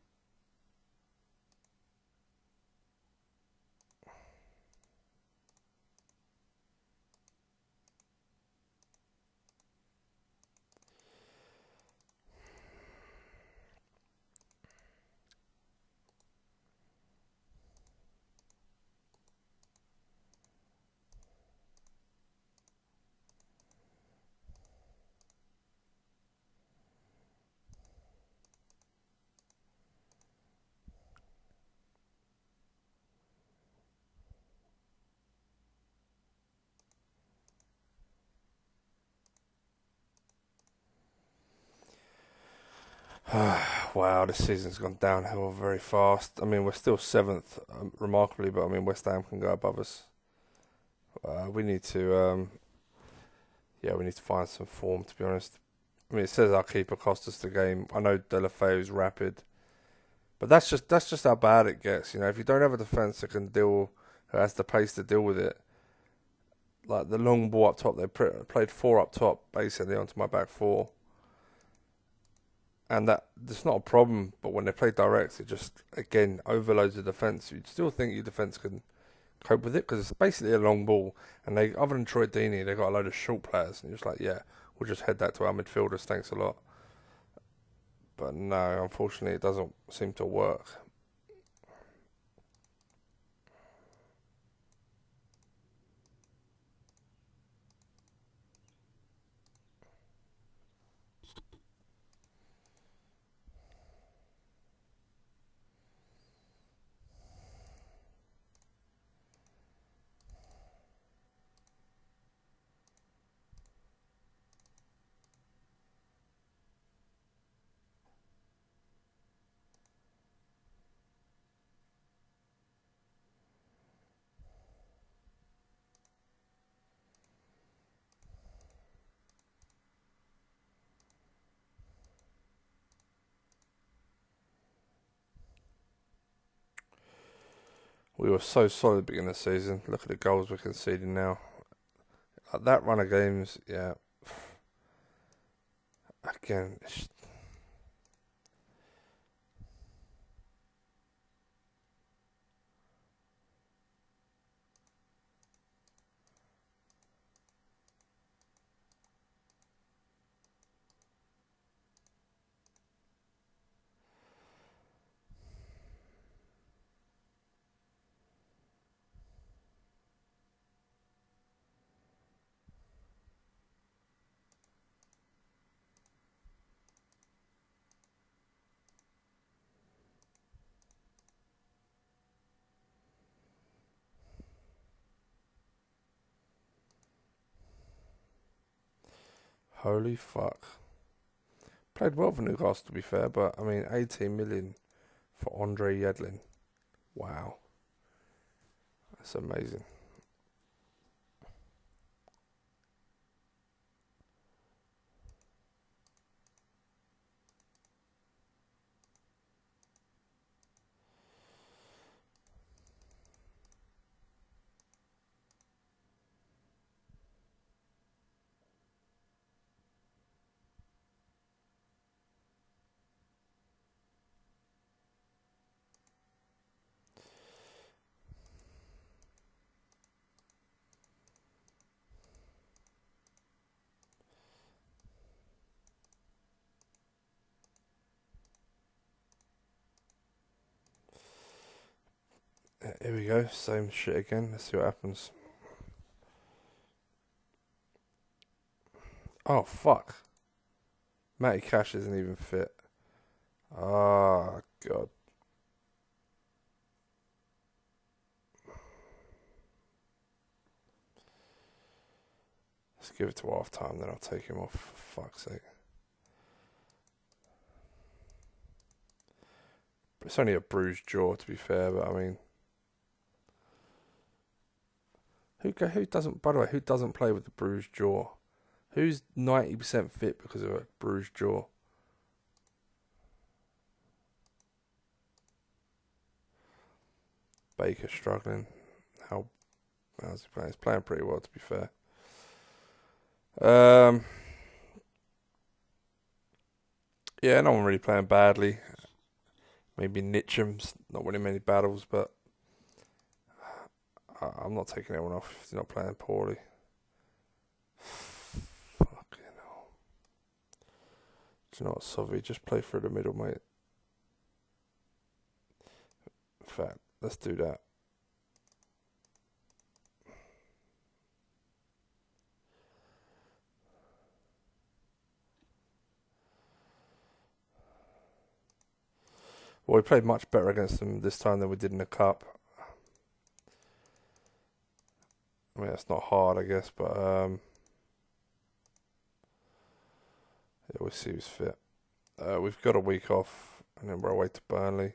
Wow, this season's gone downhill very fast. I mean, we're still seventh, remarkably, but I mean, West Ham can go above us. We need to, yeah, we need to find some form. To be honest, I mean, it says our keeper cost us the game. I know Delafeu's rapid, but that's just how bad it gets. You know, if you don't have a defence that can deal, that has the pace to deal with it, like the long ball up top. They played four up top, basically onto my back four, and that's not a problem. But when they play direct, it just again overloads the defense. You'd still think your defense can cope with it because it's basically a long ball, and they other than Troy Deeney, they got a load of short players, and you're just like, yeah, we'll just head that to our midfielders. Thanks a lot. But no, unfortunately, it doesn't seem to work. We were so solid at the beginning of the season. Look at the goals we're conceding now. Like that run of games, yeah. Again, holy fuck. Played well for Newcastle, to be fair, but I mean, 18 million for Andre Yedlin. Wow, that's amazing. Here we go, same shit again. Let's see what happens. Oh fuck, Matty Cash isn't even fit. Ah, God. Let's give it to half time, then I'll take him off, for fuck's sake. But it's only a bruised jaw, to be fair, but I mean, who doesn't, by the way, who doesn't play with a bruised jaw? Who's 90% fit because of a bruised jaw? Baker struggling. How's he playing? He's playing pretty well, to be fair. Um, yeah, no one really playing badly. Maybe Nitcham's not winning many battles, but I'm not taking anyone off if they're not playing poorly. Fucking hell. Do you know what, Sovey? Just play through the middle, mate. In fact, let's do that. Well, we played much better against them this time than we did in the cup. I mean, that's not hard, I guess, but yeah, we'll see who's fit. We've got a week off, and then we're away to Burnley.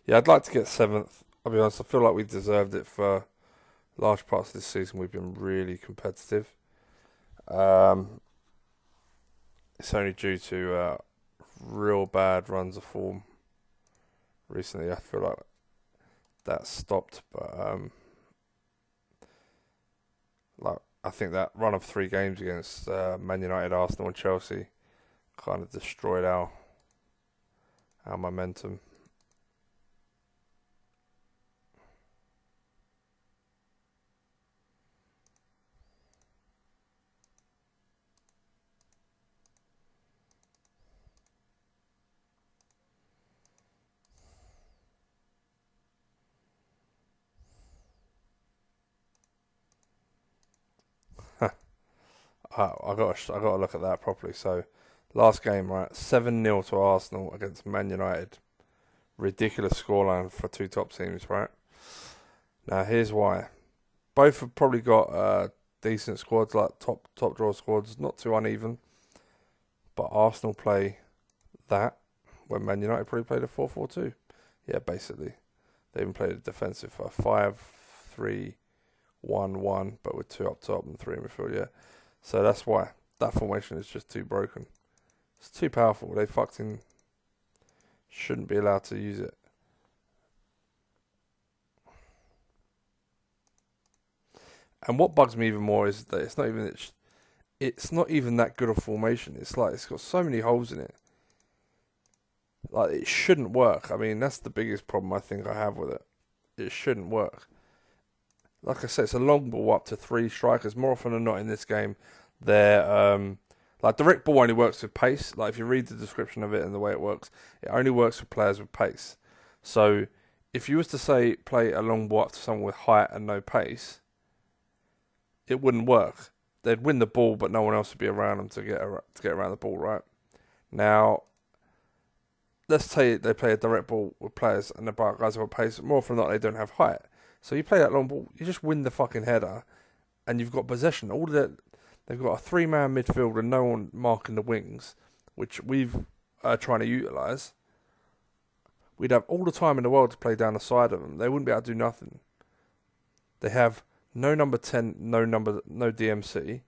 Yeah, I'd like to get seventh. I'll be honest, I feel like we deserved it for large parts of this season. We've been really competitive. Um, it's only due to real bad runs of form recently. I feel like that stopped, but like I think that run of 3 games against Man United, Arsenal, and Chelsea kind of destroyed our momentum. I got to look at that properly. So, last game, right, 7-0 to Arsenal against Man United. Ridiculous scoreline for two top teams, right? Now, here's why. Both have probably got decent squads, like top draw squads, not too uneven. But Arsenal play that when Man United probably played a 4-4-2. Yeah, basically. They even played a defensive 5-3-1-1, but with 2 up top and 3 in midfield, yeah. So that's why. That formation is just too broken. It's too powerful. They fucking shouldn't be allowed to use it. And what bugs me even more is that it's not even that good a formation. It's like it's got so many holes in it. Like it shouldn't work. I mean, that's the biggest problem I think I have with it. It shouldn't work. Like I said, it's a long ball up to 3 strikers. More often than not in this game, they're like direct ball only works with pace. Like if you read the description of it and the way it works, it only works for players with pace. So if you was to say play a long ball up to someone with height and no pace, it wouldn't work. They'd win the ball, but no one else would be around them to get around the ball. Right now, let's say they play a direct ball with players and the guys have a pace. More often than not, they don't have height. So you play that long ball, you just win the fucking header, and you've got possession. They've got a 3-man midfield and no one marking the wings, which we've trying to utilise. We'd have all the time in the world to play down the side of them. They wouldn't be able to do nothing. They have no number 10, no DMC.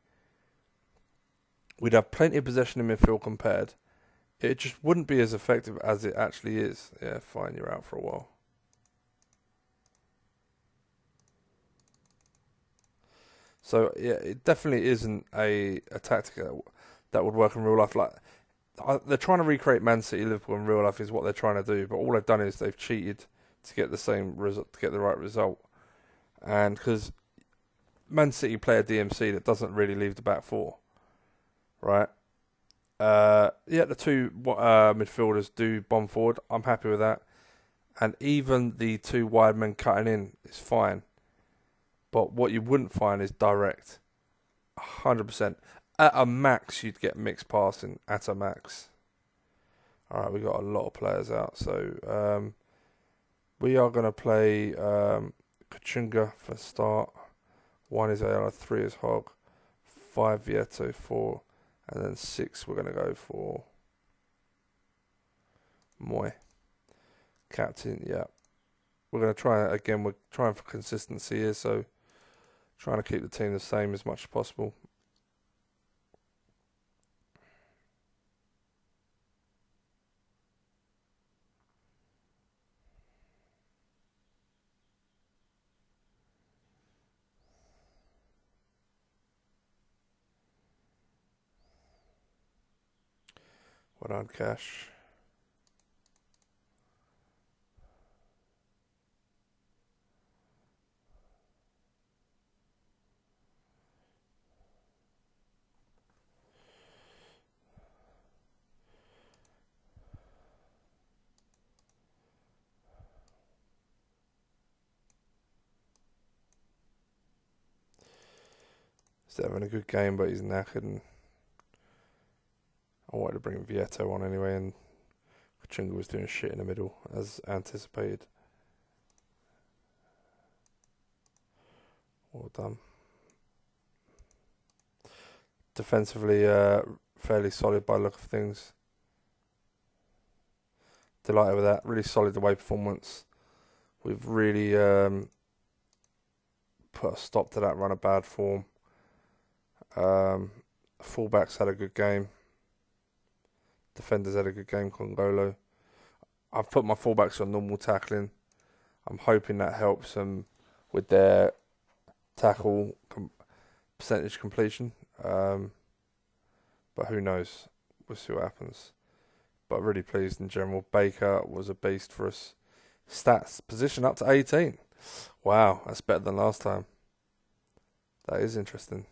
We'd have plenty of possession in midfield compared. It just wouldn't be as effective as it actually is. Yeah, fine, you're out for a while. So yeah, it definitely isn't a tactic that would work in real life. Like they're trying to recreate Man City, Liverpool in real life is what they're trying to do, but all they've done is they've cheated to get the same result, to get the right result. And because Man City play a DMC that doesn't really leave the back four, right? Yeah, the 2 midfielders do bomb forward. I'm happy with that, and even the 2 wide men cutting in is fine. But what you wouldn't find is direct. 100%. At a max, you'd get mixed passing. At a max. Alright, we got a lot of players out. So, we are going to play Kachunga for start. 1 is Ayala, 3 is Hogg. 5 Vieto, 4. And then 6 we're going to go for Moy. Captain, yeah. We're going to try, again, we're trying for consistency here. So, trying to keep the team the same as much as possible. Well done, Cash. He's having a good game, but he's knackered. And I wanted to bring Vieto on anyway, and Kachunga was doing shit in the middle, as anticipated. Well done. Defensively, fairly solid by the look of things. Delighted with that. Really solid away performance. We've really put a stop to that run of bad form. Fullbacks had a good game. Defenders had a good game. Congolo. I've put my fullbacks on normal tackling. I'm hoping that helps them with their tackle percentage completion. But who knows? We'll see what happens. But really pleased in general. Baker was a beast for us. Stats position up to 18. Wow, that's better than last time. That is interesting.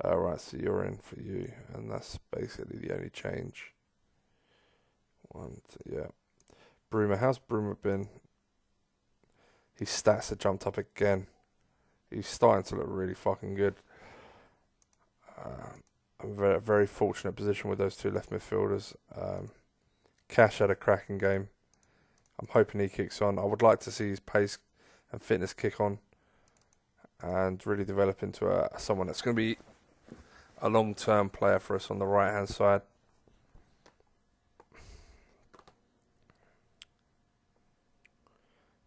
Right, so you're in for you, and that's basically the only change. Yeah. Bruma, how's Bruma been? His stats have jumped up again. He's starting to look really fucking good. I'm very, very fortunate position with those two left midfielders. Cash had a cracking game. I'm hoping he kicks on. I would like to see his pace and fitness kick on and really develop into someone that's going to be a long-term player for us on the right-hand side.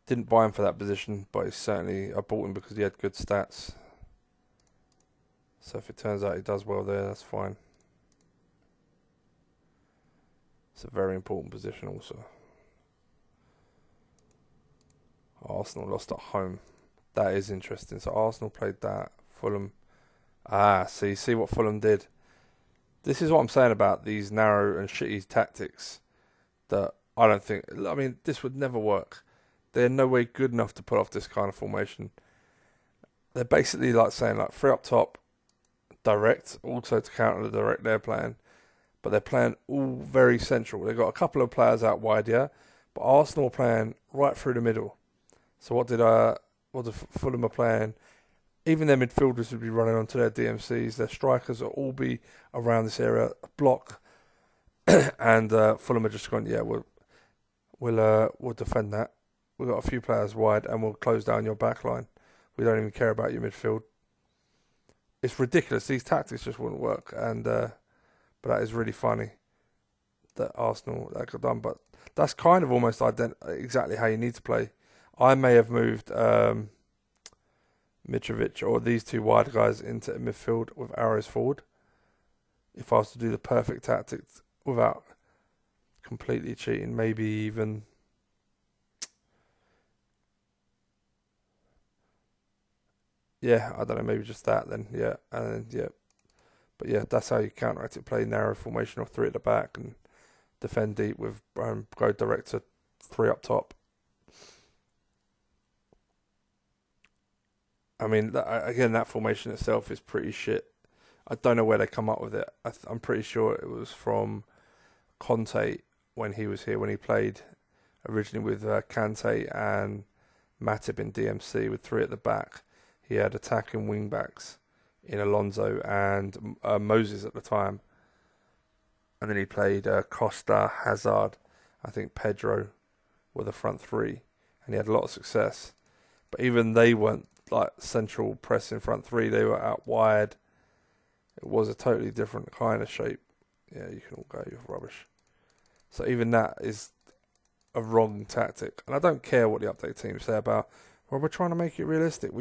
Didn't buy him for that position, but I bought him because he had good stats. So if it turns out he does well there, that's fine. It's a very important position also. Arsenal lost at home. That is interesting. So Arsenal played that. Fulham. See what Fulham did. This is what I'm saying about these narrow and shitty tactics that I don't think... I mean, this would never work. They're no way good enough to pull off this kind of formation. They're basically like saying, like, 3 up top, direct, also to counter the direct they're playing. But they're playing all very central. They've got a couple of players out wide, yeah? But Arsenal are playing right through the middle. So what Fulham are playing... Even their midfielders would be running onto their DMCs. Their strikers will all be around this area, block, and Fulham are just going, yeah, we'll defend that. We've got a few players wide, and we'll close down your back line. We don't even care about your midfield. It's ridiculous. These tactics just wouldn't work, and but that is really funny that Arsenal that got done. But that's kind of almost exactly how you need to play. I may have moved. Mitrovic or these two wide guys into midfield with arrows forward. If I was to do the perfect tactics without completely cheating, maybe even I don't know, maybe just that then, But yeah, that's how you counteract it. Play narrow formation of 3 at the back and defend deep with go direct to 3 up top. I mean, that formation itself is pretty shit. I don't know where they come up with it. I'm pretty sure it was from Conte when he was here, when he played originally with Kante and Matip in DMC with 3 at the back. He had attacking wing backs in Alonso and Moses at the time. And then he played Costa, Hazard, I think Pedro were the front 3. And he had a lot of success. But even they weren't like central press in front 3, they were out wide. It was a totally different kind of shape. Yeah, you can all go, you're rubbish. So even that is a wrong tactic. And I don't care what the update team say about, well, we're trying to make it realistic.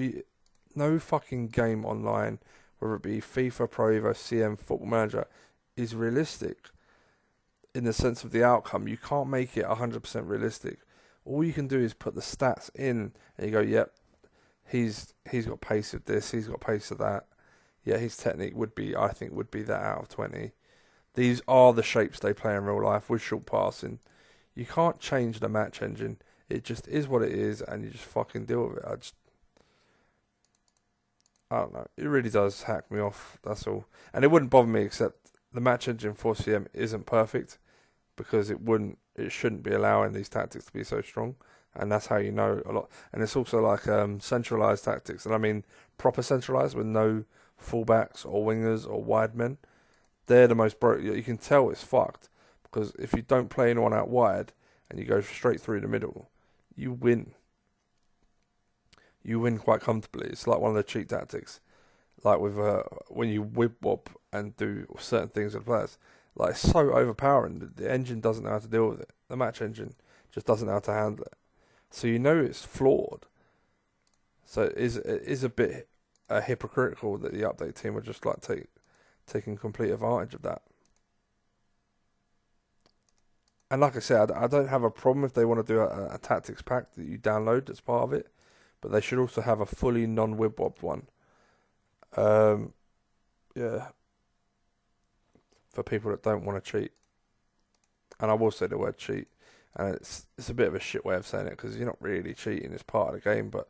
No fucking game online, whether it be FIFA, Pro Evo, CM, Football Manager, is realistic in the sense of the outcome. You can't make it 100% realistic. All you can do is put the stats in and you go, yep, he's got pace of this, he's got pace of that. Yeah, his technique would be that out of 20. These are the shapes they play in real life with short passing. You can't change the match engine. It just is what it is, and you just fucking deal with it. I don't know. It really does hack me off, that's all. And it wouldn't bother me, except the match engine for CM isn't perfect, because it shouldn't be allowing these tactics to be so strong. And that's how you know a lot. And it's also like centralised tactics. And I mean proper centralised with no fullbacks or wingers or wide men. They're the most broke. You can tell it's fucked. Because if you don't play anyone out wide and you go straight through the middle, you win. You win quite comfortably. It's like one of the cheat tactics. Like with when you whip wop and do certain things with players. Like, it's so overpowering. The engine doesn't know how to deal with it. The match engine just doesn't know how to handle it. So you know it's flawed. So it is a bit hypocritical that the update team are just like taking complete advantage of that. And like I said, I don't have a problem if they want to do a tactics pack that you download as part of it, but they should also have a fully non-wibwob one. Yeah, for people that don't want to cheat. And I will say the word cheat, and it's a bit of a shit way of saying it because you're not really cheating; it's part of the game. But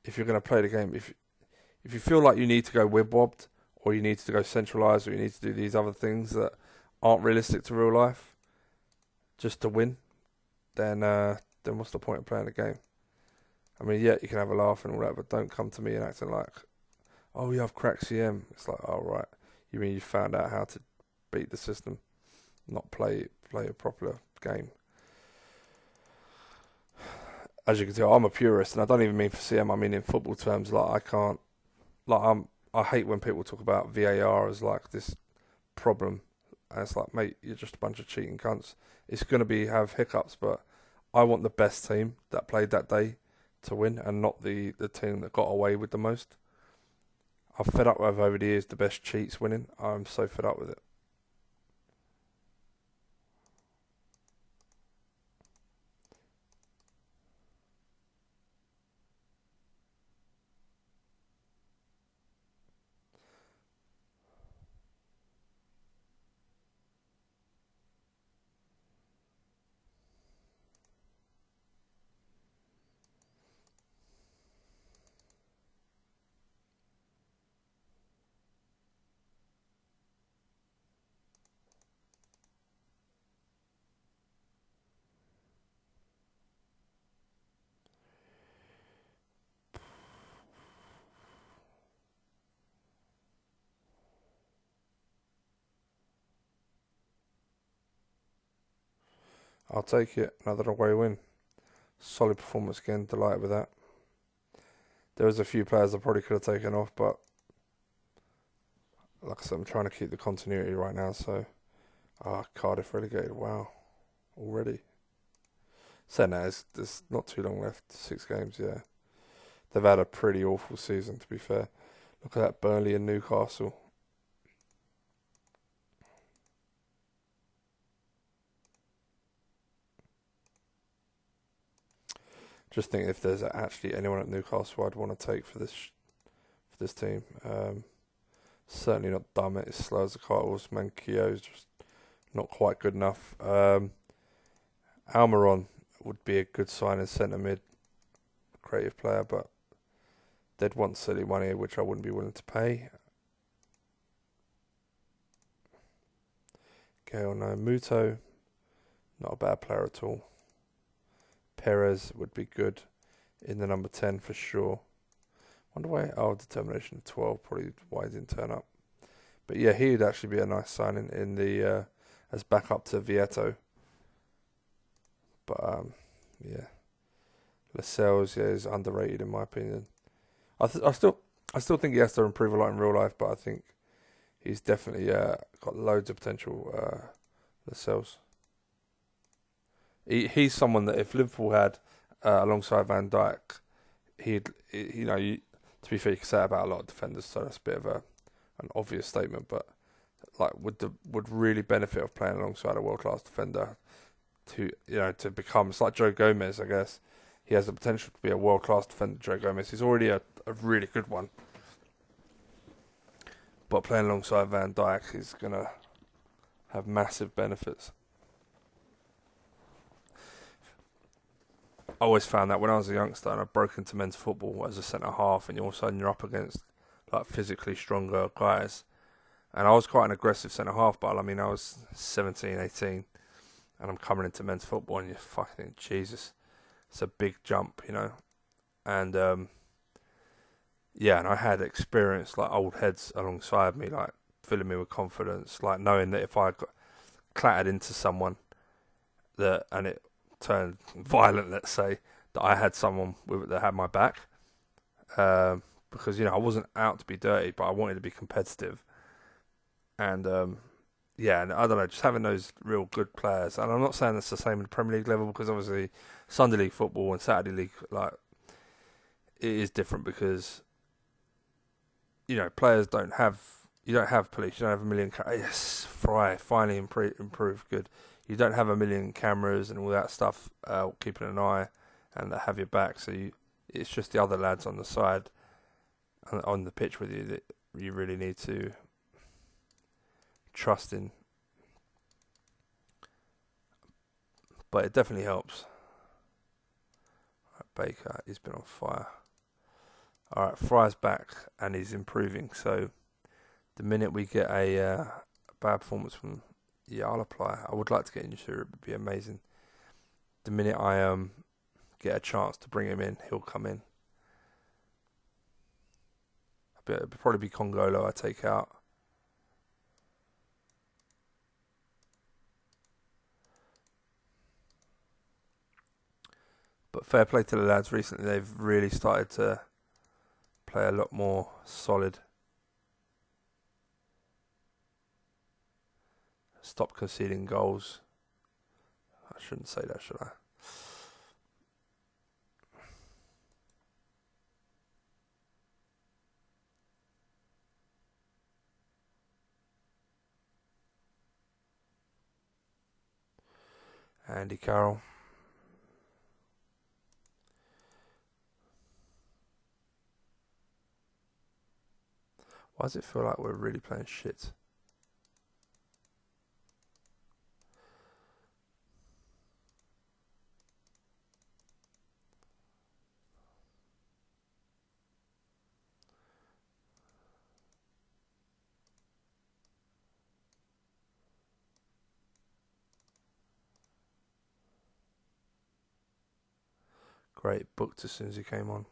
if you're going to play the game, if you feel like you need to go wibwobbed, or you need to go centralized, or you need to do these other things that aren't realistic to real life, just to win, then what's the point of playing the game? I mean, yeah, you can have a laugh and all that, but don't come to me and acting like, oh, you have cracked CM. It's like, oh, right. You mean you found out how to beat the system, not play a proper game. As you can tell, I'm a purist, and I don't even mean for CM. I mean in football terms. Like I can't, I hate when people talk about VAR as like this problem, and it's like, mate, you're just a bunch of cheating cunts. It's going to have hiccups, but I want the best team that played that day to win, and not the team that got away with the most. I've fed up with over the years the best cheats winning. I'm so fed up with it. I'll take it. Another away win. Solid performance again. Delighted with that. There was a few players I probably could have taken off, but like I said, I'm trying to keep the continuity right now. So, Cardiff relegated. Wow, already. Saying that, there's not too long left. 6 games, yeah. They've had a pretty awful season, to be fair. Look at that, Burnley and Newcastle. Just think if there's actually anyone at Newcastle I'd want to take for this team. Certainly not Dummett. It's slow as the Cardinals. Mankio's just not quite good enough. Almiron would be a good sign in centre mid, creative player, but they'd want silly money, which I wouldn't be willing to pay. Gale, no. Muto, not a bad player at all. Perez would be good in the number 10 for sure. Wonder why. Oh, determination of 12. Probably why he didn't turn up. But yeah, he would actually be a nice signing in the as backup to Vieto. But yeah, Lascelles, yeah, is underrated in my opinion. I still think he has to improve a lot in real life, but I think he's definitely got loads of potential. Lascelles. He's someone that if Liverpool had alongside Van Dijk, to be fair, you can say that about a lot of defenders, so that's a bit of an obvious statement, but like would really benefit of playing alongside a world class defender to become. It's like Joe Gomez, I guess. He has the potential to be a world class defender. Joe Gomez, he's already a really good one, but playing alongside Van Dijk is gonna have massive benefits. I always found that when I was a youngster and I broke into men's football as a centre half, and all of a sudden you're up against like physically stronger guys, and I was quite an aggressive centre half, but I mean I was 17, 18, and I'm coming into men's football, and you're fucking Jesus, it's a big jump, and yeah, and I had experience like old heads alongside me, like filling me with confidence, like knowing that if I got clattered into someone and it turned violent, let's say, that I had someone that had my back, because I wasn't out to be dirty, but I wanted to be competitive, and yeah, and I don't know, just having those real good players, and I'm not saying it's the same in the Premier League level, because obviously Sunday League football and Saturday League, like, it is different because players don't have. You don't have police. You don't have a million. Yes, Fry finally improved. Good. You don't have a million cameras and all that stuff. Keeping an eye and that have your back. So it's just the other lads on the side, on the pitch with you, that you really need to trust in. But it definitely helps. Right, Baker, he's been on fire. Alright, Fry's back and he's improving. So the minute we get a bad performance from, I'll apply. I would like to get into it. It would be amazing. The minute I get a chance to bring him in, he'll come in. It'll probably be Congolo I take out. But fair play to the lads. Recently, they've really started to play a lot more solid. Stop conceding goals. I shouldn't say that, should I? Andy Carroll. Why does it feel like we're really playing shit? Great, booked as soon as he came on.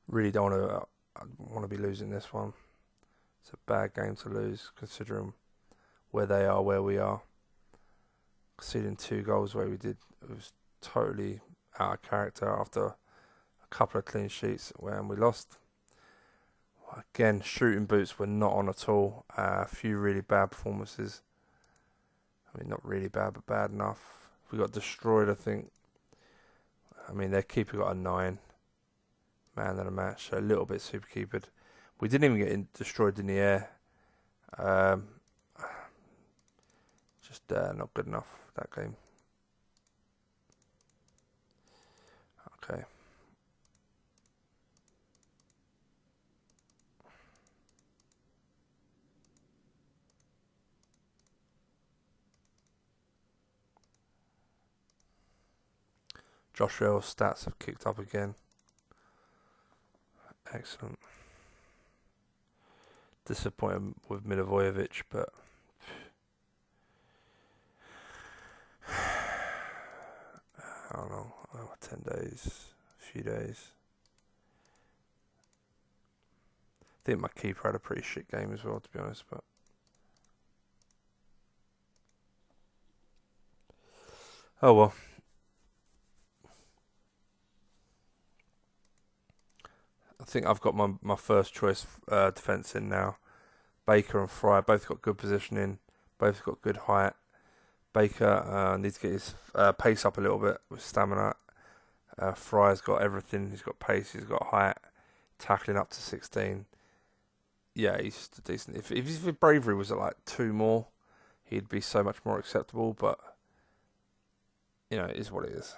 Really don't want to. I want to be losing this one. It's a bad game to lose, considering where they are, where we are. Conceding 2 goals where we did, it was totally out of character after a couple of clean sheets when we lost. Again, shooting boots were not on at all. A few really bad performances. I mean, not really bad, but bad enough. We got destroyed, I think. I mean, their keeper got a 9. Man of the match, so a little bit super keepered. We didn't even get destroyed in the air. Just not good enough, that game. Okay. Josh Rell's stats have kicked up again. Excellent. Disappointed with Milivojevic, but I don't know, 10 days, a few days. I think my keeper had a pretty shit game as well, to be honest, but oh well. I think I've got my first choice defence in now. Baker and Fry both got good positioning, both got good height. Baker needs to get his pace up a little bit with stamina. Fry's got everything. He's got pace, he's got height, tackling up to 16. Yeah, he's decent. If his bravery was at like 2 more, he'd be so much more acceptable, but it is what it is.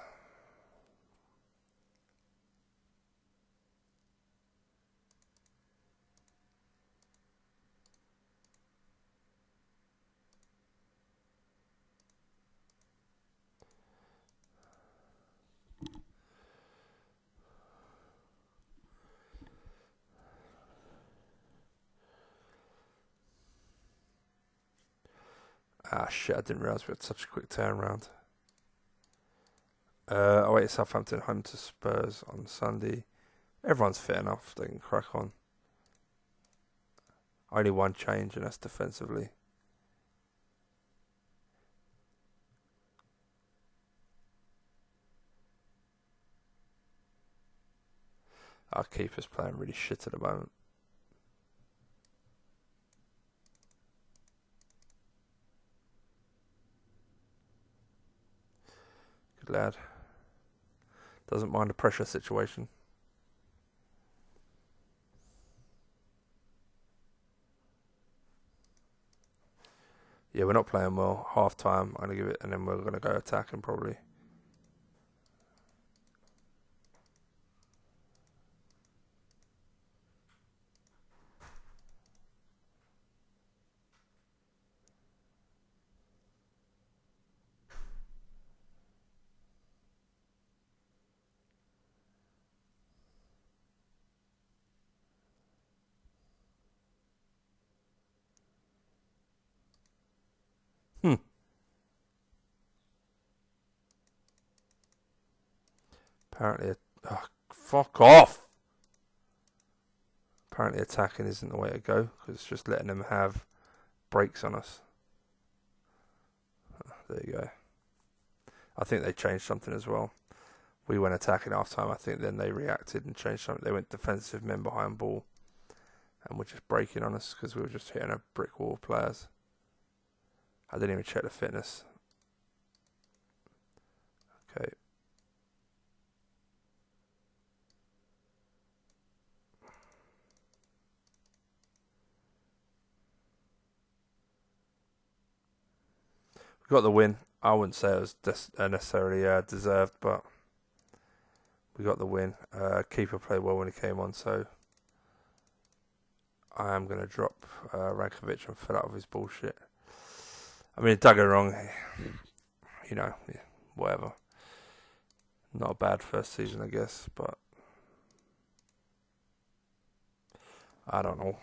Ah, shit, I didn't realise we had such a quick turnaround. Away Southampton, home to Spurs on Sunday. Everyone's fit enough, they can crack on. Only one change, and that's defensively. Our keeper's playing really shit at the moment. Good lad. Doesn't mind a pressure situation. Yeah, we're not playing well. Half time, I'm gonna give it, and then we're gonna go attacking probably. Apparently, fuck off. Apparently, attacking isn't the way to go because it's just letting them have breaks on us. There you go. I think they changed something as well. We went attacking half time. I think then they reacted and changed something. They went defensive men behind ball, and were just breaking on us because we were just hitting a brick wall of players. I didn't even check the fitness. Okay. We got the win. I wouldn't say it was necessarily deserved, but we got the win. Keeper played well when he came on, so I am going to drop Rankovic and fill out of his bullshit. I mean, don't get me wrong, you know, yeah, whatever. Not a bad first season, I guess, but I don't know.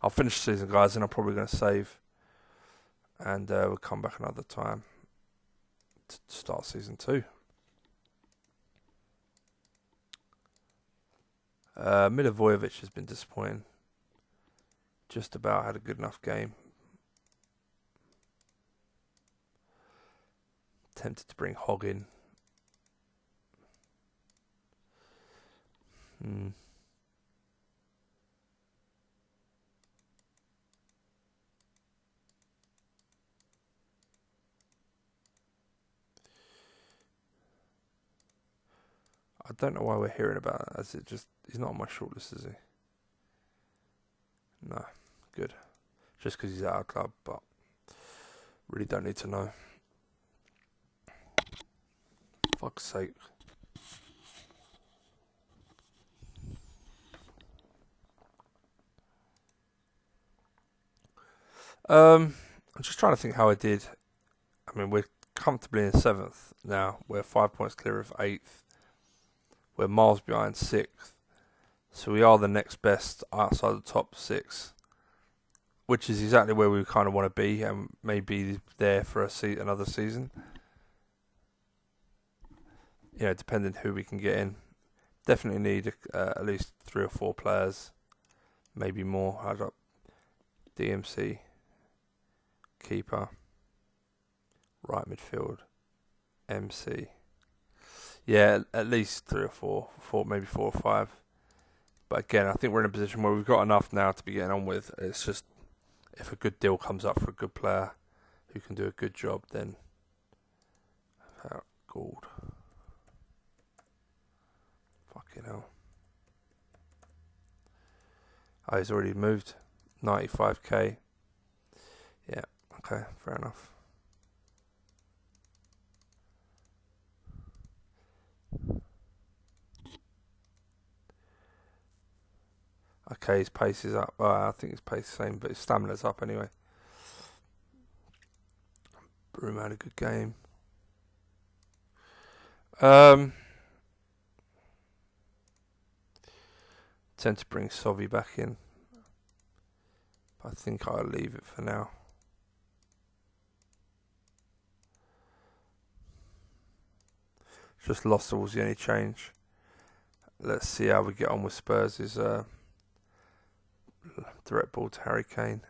I'll finish the season, guys, and I'm probably going to save, and we'll come back another time to start season 2. Milivojevic has been disappointing. Just about had a good enough game. Tempted to bring Hogg in. I don't know why we're hearing about it, as it just, he's not on my shortlist, is he? No, good. Just because he's at our club, but really don't need to know. Fuck's sake. I'm just trying to think how I did. I mean, we're comfortably in 7th now. We're 5 points clear of 8th. We're miles behind 6th. So we are the next best outside the top 6. Which is exactly where we kind of want to be and maybe there for another season. You know, depending who we can get in. Definitely need at least 3 or 4 players. Maybe more. I got DMC, keeper, right midfield, MC. Yeah, at least 3 or 4, maybe 4 or 5. But again, I think we're in a position where we've got enough now to be getting on with. It's just if a good deal comes up for a good player who can do a good job, then gold. Fucking hell. Oh, he's already moved. 95k. Yeah, okay, fair enough. Okay, his pace is up. I think his pace is the same, but his stamina's up anyway. Broom had a good game. Tend to bring Sovi back in. I think I'll leave it for now. Just lost was the only change. Let's see how we get on with Spurs' direct ball to Harry Kane.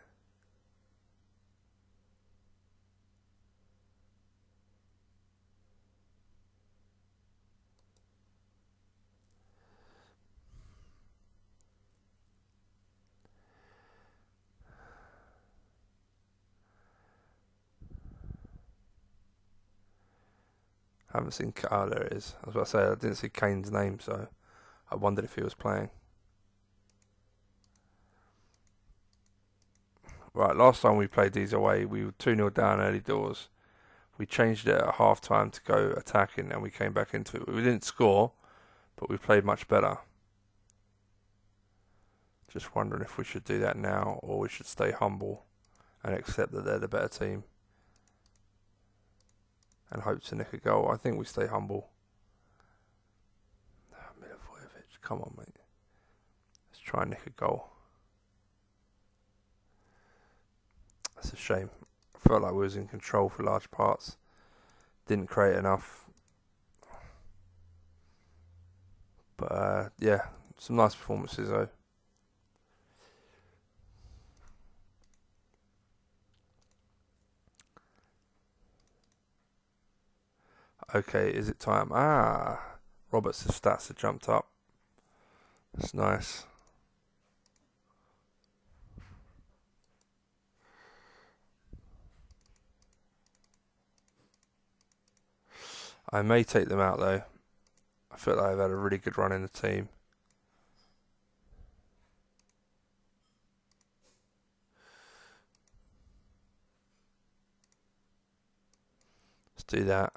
I haven't seen. Oh, there it is. I was about to say I didn't see Kane's name, so I wondered if he was playing. Right, last time we played these away, we were 2-0 down early doors. We changed it at half time to go attacking, and we came back into it. We didn't score, but we played much better. Just wondering if we should do that now, or we should stay humble and accept that they're the better team and hope to nick a goal. I think we stay humble. Milivojevic, come on, mate. Let's try and nick a goal. That's a shame. I felt like we was in control for large parts. Didn't create enough. But yeah, some nice performances though. Okay, is it time? Roberts' stats have jumped up. That's nice. I may take them out though. I feel like I've had a really good run in the team. Let's do that.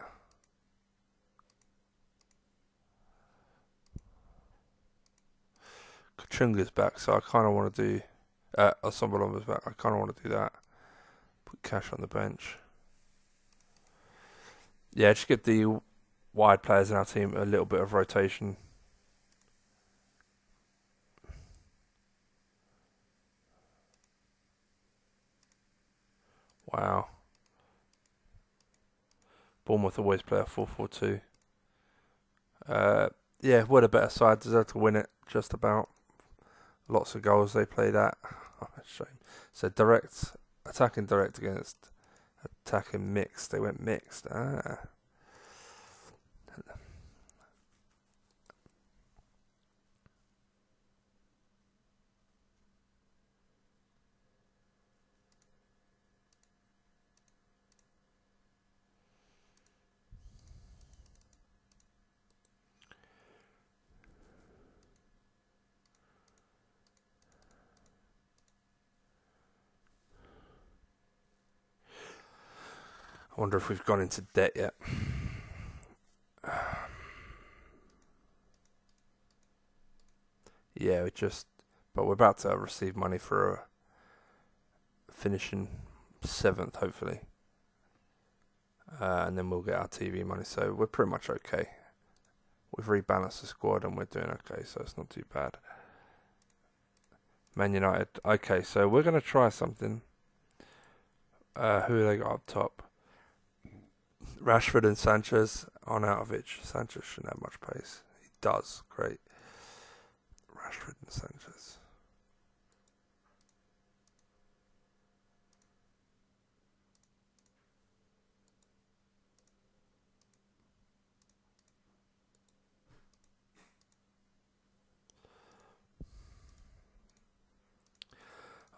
Kachunga's back, so I kind of want to do. Asombalomba's back. I kind of want to do that. Put Cash on the bench. Yeah, just give the wide players in our team a little bit of rotation. Wow. Bournemouth always play a 4-4-2. Yeah, we're the better side. Deserve to win it, just about. Lots of goals they played at. Oh, shame. So attacking direct against attacking mixed. They went mixed. I wonder if we've gone into debt yet. Yeah, but we're about to receive money for finishing 7th, hopefully. And then we'll get our TV money, so we're pretty much okay. We've rebalanced the squad and we're doing okay, so it's not too bad. Man United, okay, so we're going to try something. Who have they got up top? Rashford and Sanchez. Arnautovic. Sanchez shouldn't have much pace. He does, great. Rashford and Sanchez.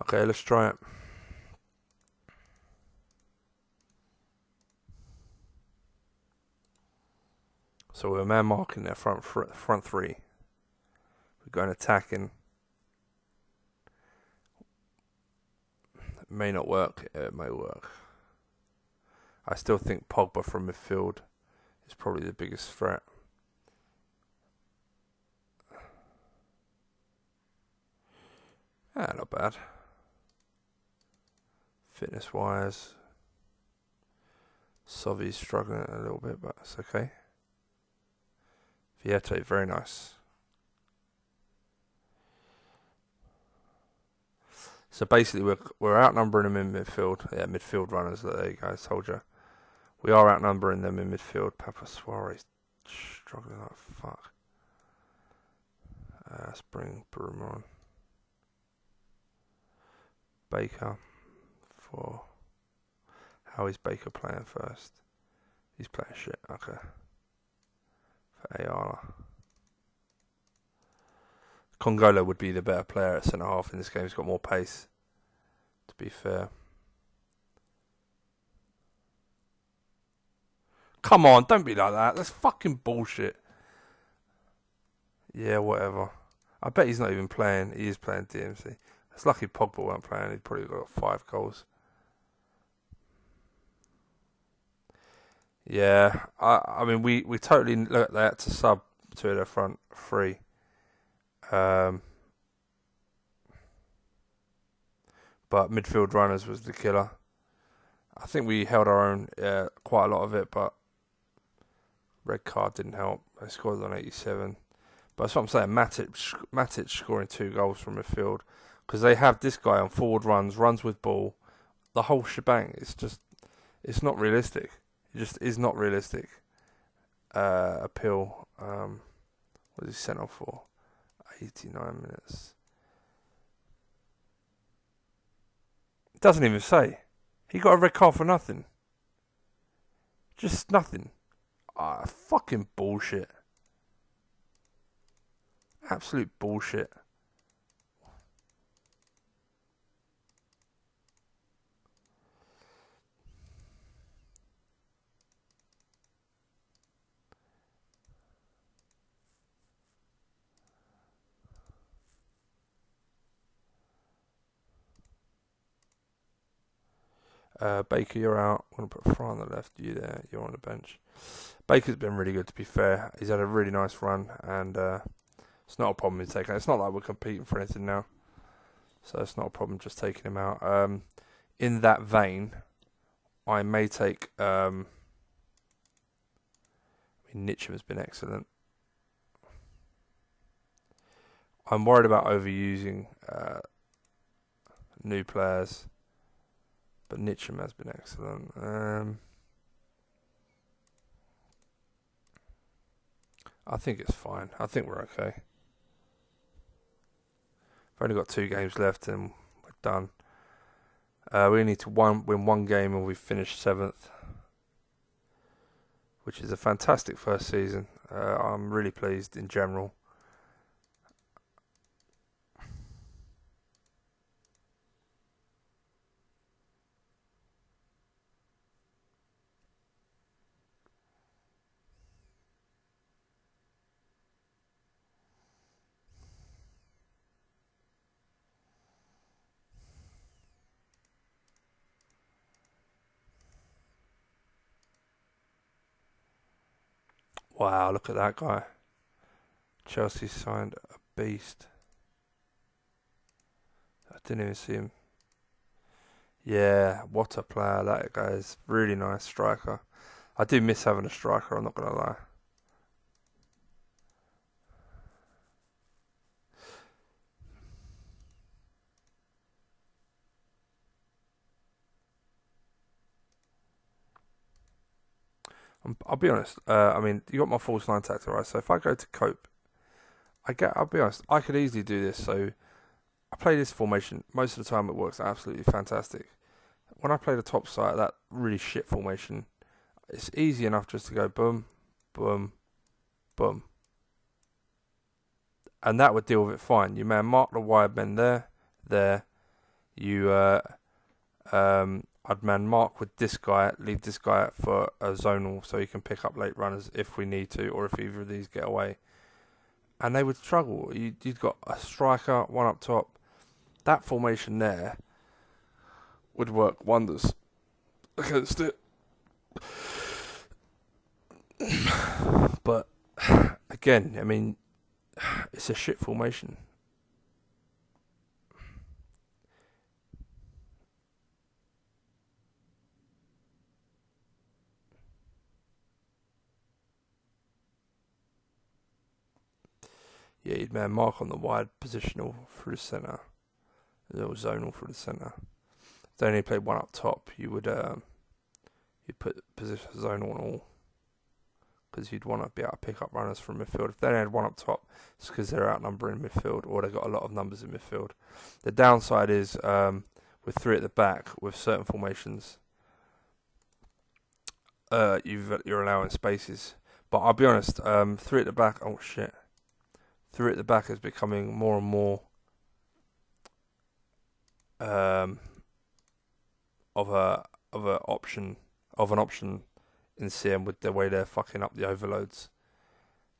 Okay, let's try it. So we're man marking their front three. We're going attacking. It may not work. It may work. I still think Pogba from midfield is probably the biggest threat. Not bad. Fitness wise, Sovi's struggling a little bit, but it's okay. Viete, very nice. So basically, we're outnumbering them in midfield. Yeah, midfield runners. There you go. I told you. We are outnumbering them in midfield. Papa Suarez struggling like fuck. Let's bring Bruma on. Baker for... How is Baker playing first? He's playing shit, okay. For Ayala. Congolo would be the better player at centre half in this game. He's got more pace, to be fair. Come on, don't be like that. That's fucking bullshit. Yeah, whatever. I bet he's not even playing. He is playing DMC. It's lucky Pogba weren't playing. He'd probably got 5 goals. Yeah, I mean, we totally looked at to sub to the front 3. But midfield runners was the killer. I think we held our own quite a lot of it, but red card didn't help. They scored on 87. But that's what I'm saying. Matic scoring 2 goals from midfield because they have this guy on forward runs with ball, the whole shebang. It's not realistic. It just is not realistic. Appeal. What is he sent off for? 89 minutes. It doesn't even say. He got a red card for nothing. Just nothing. Fucking bullshit. Absolute bullshit. Baker, you're out. I'm going to put Fry on the left. You there. You're on the bench. Baker's been really good, to be fair. He's had a really nice run, and it's not a problem in taking. It's not like we're competing for anything now, so it's not a problem just taking him out. In that vein, I may take. Nitcham has been excellent. I'm worried about overusing new players, but Nitcham has been excellent. I think it's fine. I think we're okay. We've only got 2 games left and we're done. We need to win 1 game and we've finished 7th, which is a fantastic first season. I'm really pleased in general. Wow, look at that guy. Chelsea signed a beast. I didn't even see him. Yeah, what a player. That guy is really nice striker. I do miss having a striker, I'm not going to lie. I'll be honest. I mean, you got my false 9 tactic, right? So if I go to cope, I'll be honest. I could easily do this. So I play this formation. Most of the time, it works absolutely fantastic. When I play the top side, that really shit formation, it's easy enough just to go boom, boom, boom, and that would deal with it fine. You man mark the wide men there. You I'd man mark with this guy, leave this guy for a zonal so he can pick up late runners if we need to, or if either of these get away. And they would struggle. You'd got a striker, one up top. That formation there would work wonders against it. But again, I mean, it's a shit formation. Yeah, you'd man mark on the wide positional through the centre, a little zonal through the centre. If they only played one up top, you would you'd put position zonal on all. because you'd want to be able to pick up runners from midfield. If they only had one up top, it's because they're outnumbering midfield, or they've got a lot of numbers in midfield. The downside is with 3 at the back, with certain formations, you're allowing spaces. But I'll be honest, 3 at the back, 3 at the back is becoming more and more of an option in CM, with the way they're fucking up the overloads.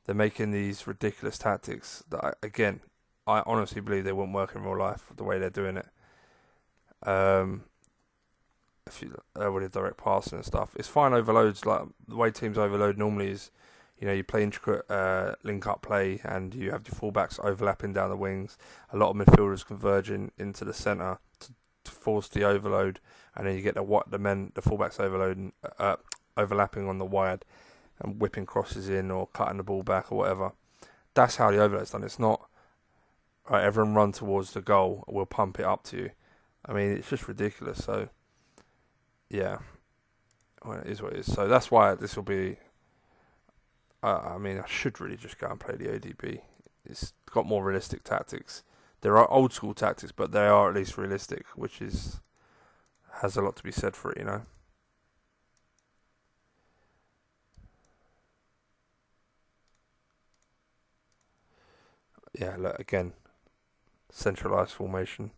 They're making these ridiculous tactics that, I honestly believe they wouldn't work in real life the way they're doing it. If you with direct passing and stuff, it's fine overloads. Like the way teams overload normally is, you play intricate link-up play, and you have your fullbacks overlapping down the wings. A lot of midfielders converging into the centre to force the overload, and then you get the fullbacks overlapping on the wide and whipping crosses in or cutting the ball back or whatever. That's how the overload's done. It's not, right, everyone run towards the goal, we'll pump it up to you. I mean, it's just ridiculous. So, yeah, well, it is what it is. So that's why this will be. I should really just go and play the ODB. It's got more realistic tactics. There are old school tactics, but they are at least realistic, which has a lot to be said for it, Yeah, look, again, centralised formation.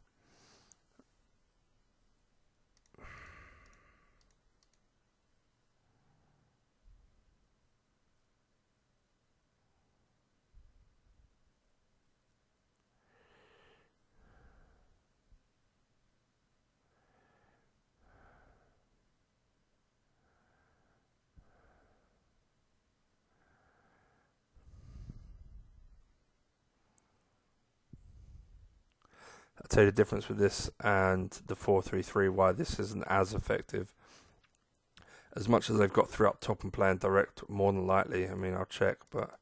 I'll tell you the difference with this and the 4-3-3, why this isn't as effective. As much as they've got 3 up top and playing direct, more than likely, I'll check, but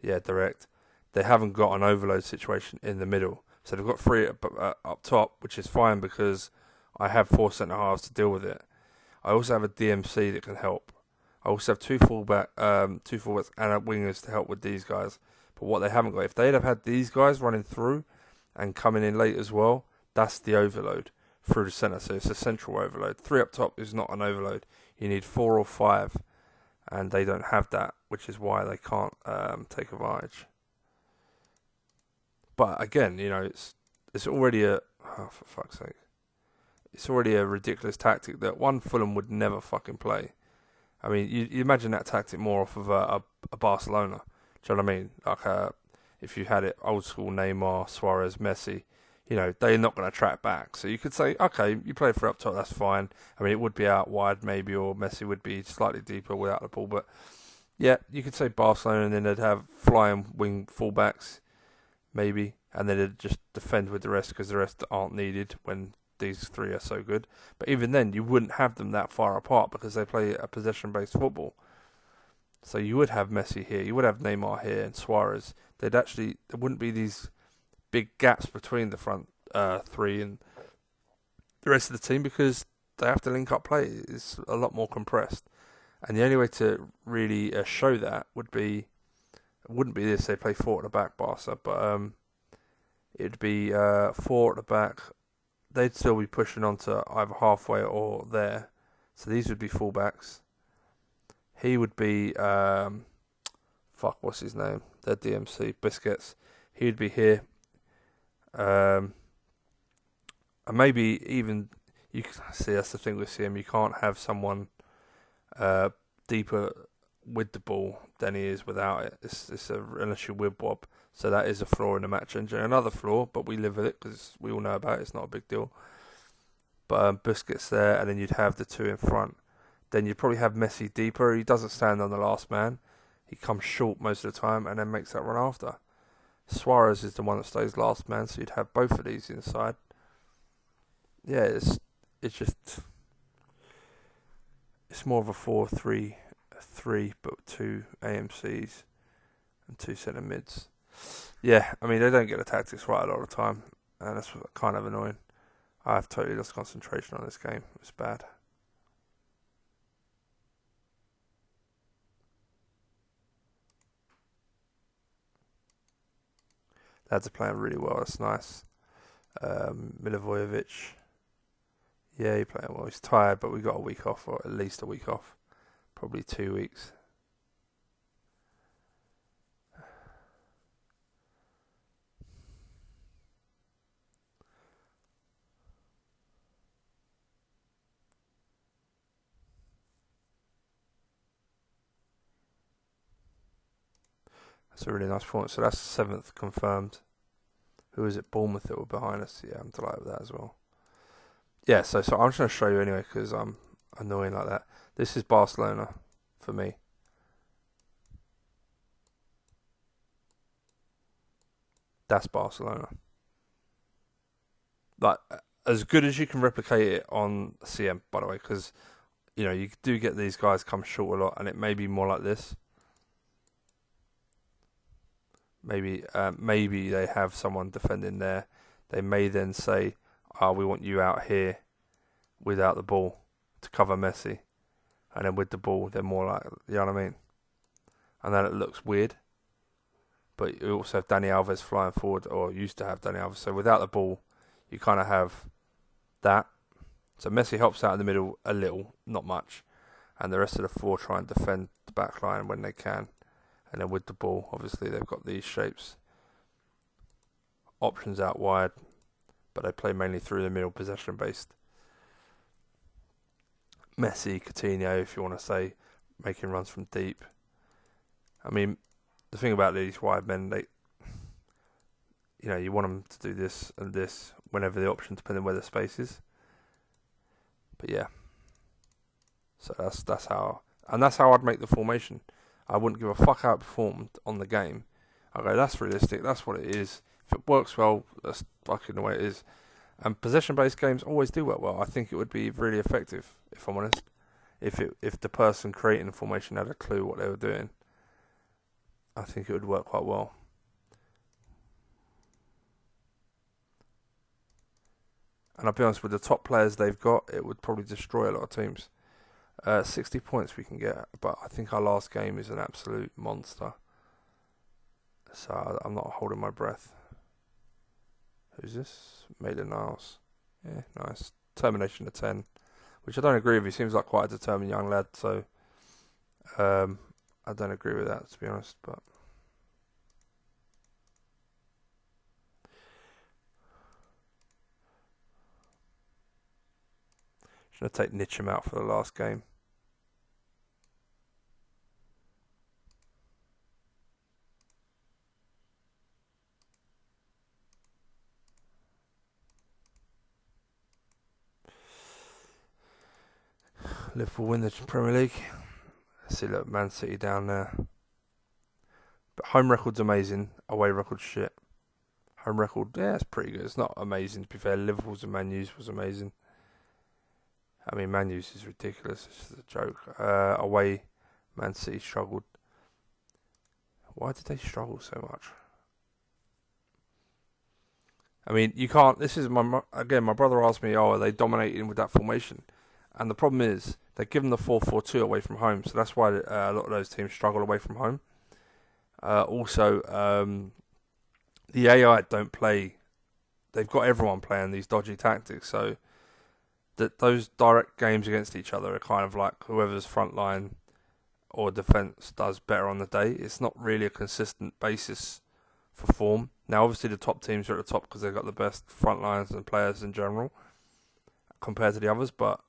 yeah, direct, they haven't got an overload situation in the middle. So they've got 3 up top, which is fine because I have 4 centre halves to deal with it. I also have a DMC that can help. I also have two fullbacks and a wingers to help with these guys. But what they haven't got, if they'd have had these guys running through and coming in late as well, that's the overload through the centre. So it's a central overload. 3 up top is not an overload. You need 4 or 5, and they don't have that, which is why they can't take advantage. But again, it's already for fuck's sake, it's already a ridiculous tactic that Fulham would never fucking play. You imagine that tactic more off of a Barcelona. Do you know what I mean? Like if you had it old school Neymar, Suarez, Messi, they're not going to track back. So you could say, okay, you play 3 up top, that's fine. It would be out wide maybe, or Messi would be slightly deeper without the ball. But yeah, you could say Barcelona, and then they'd have flying wing fullbacks, maybe, and then they'd just defend with the rest because the rest aren't needed when these 3 are so good. But even then, you wouldn't have them that far apart because they play a possession-based football. So you would have Messi here, you would have Neymar here, and Suarez. There wouldn't be these big gaps between the front 3 and the rest of the team because they have to link up play. It's a lot more compressed. And the only way to really show that wouldn't be this. They play 4 at the back, Barca, but it'd be 4 at the back. They'd still be pushing onto either halfway or there. So these would be fullbacks. He would be what's his name? Their DMC, Busquets. He would be here. And maybe even you can see, that's the thing with CM. You can't have someone deeper with the ball than he is without it. Unless you're with Bob. So that is a flaw in the match engine. Another flaw, but we live with it because we all know about it. It's not a big deal. But Busquets there, and then you'd have the 2 in front. Then you'd probably have Messi deeper. He doesn't stand on the last man. He comes short most of the time and then makes that run after. Suarez is the one that stays last man, so you'd have both of these inside. Yeah, it's more of a 4-3-3, but 2 AMCs and 2 centre mids. Yeah, they don't get the tactics right a lot of the time, and that's kind of annoying. I've totally lost concentration on this game. It's bad. Lads are playing really well. That's nice. Milivojevic. Yeah, he's playing well. He's tired, but we got a week off, or at least a week off. Probably 2 weeks. That's a really nice point. So that's 7th confirmed. Who is it? Bournemouth that were behind us. Yeah, I'm delighted with that as well. Yeah, so I'm just going to show you anyway because I'm annoying like that. This is Barcelona for me. That's Barcelona. Like, as good as you can replicate it on CM, by the way, because, you know, you do get these guys come short a lot, and it may be more like this. Maybe they have someone defending there. They may then say, we want you out here without the ball to cover Messi. And then with the ball, they're more like, you know what I mean? And then it looks weird. But you also have Dani Alves flying forward, or used to have Dani Alves. So without the ball, you kind of have that. So Messi helps out in the middle a little, not much. And the rest of the 4 try and defend the back line when they can. And then with the ball, obviously they've got these shapes. Options out wide, but they play mainly through the middle, possession based. Messi, Coutinho, if you want to say, making runs from deep. I mean, the thing about these wide men, you want them to do this and this whenever the option, depending where the space is. But yeah, so that's how I'd make the formation. I wouldn't give a fuck how it performed on the game. I go, that's realistic. That's what it is. If it works well, that's fucking the way it is. And possession-based games always do work well. I think it would be really effective, if I'm honest. If the person creating the formation had a clue what they were doing, I think it would work quite well. And I'll be honest, with the top players they've got, it would probably destroy a lot of teams. 60 points we can get, but I think our last game is an absolute monster. So I'm not holding my breath. Who's this? Maitland-Niles. Yeah, nice. Termination to 10, which I don't agree with. He seems like quite a determined young lad, so I don't agree with that, to be honest. But I'm going to take Nitcham out for the last game. Liverpool win the Premier League. See, look, Man City down there. But home record's amazing. Away record's shit. Home record, yeah, it's pretty good. It's not amazing, to be fair. Liverpool's and Man U's was amazing. I mean, Man U's is ridiculous. It's just a joke. Away, Man City struggled. Why did they struggle so much? I mean, you can't. This is my brother asked me, are they dominating with that formation? And the problem is, they give them the 4-4-2 away from home, so that's why a lot of those teams struggle away from home. Also, the AI don't play. They've got everyone playing these dodgy tactics, so that those direct games against each other are kind of like whoever's front line or defence does better on the day. It's not really a consistent basis for form. Now, obviously, the top teams are at the top because they've got the best front lines and players in general compared to the others, but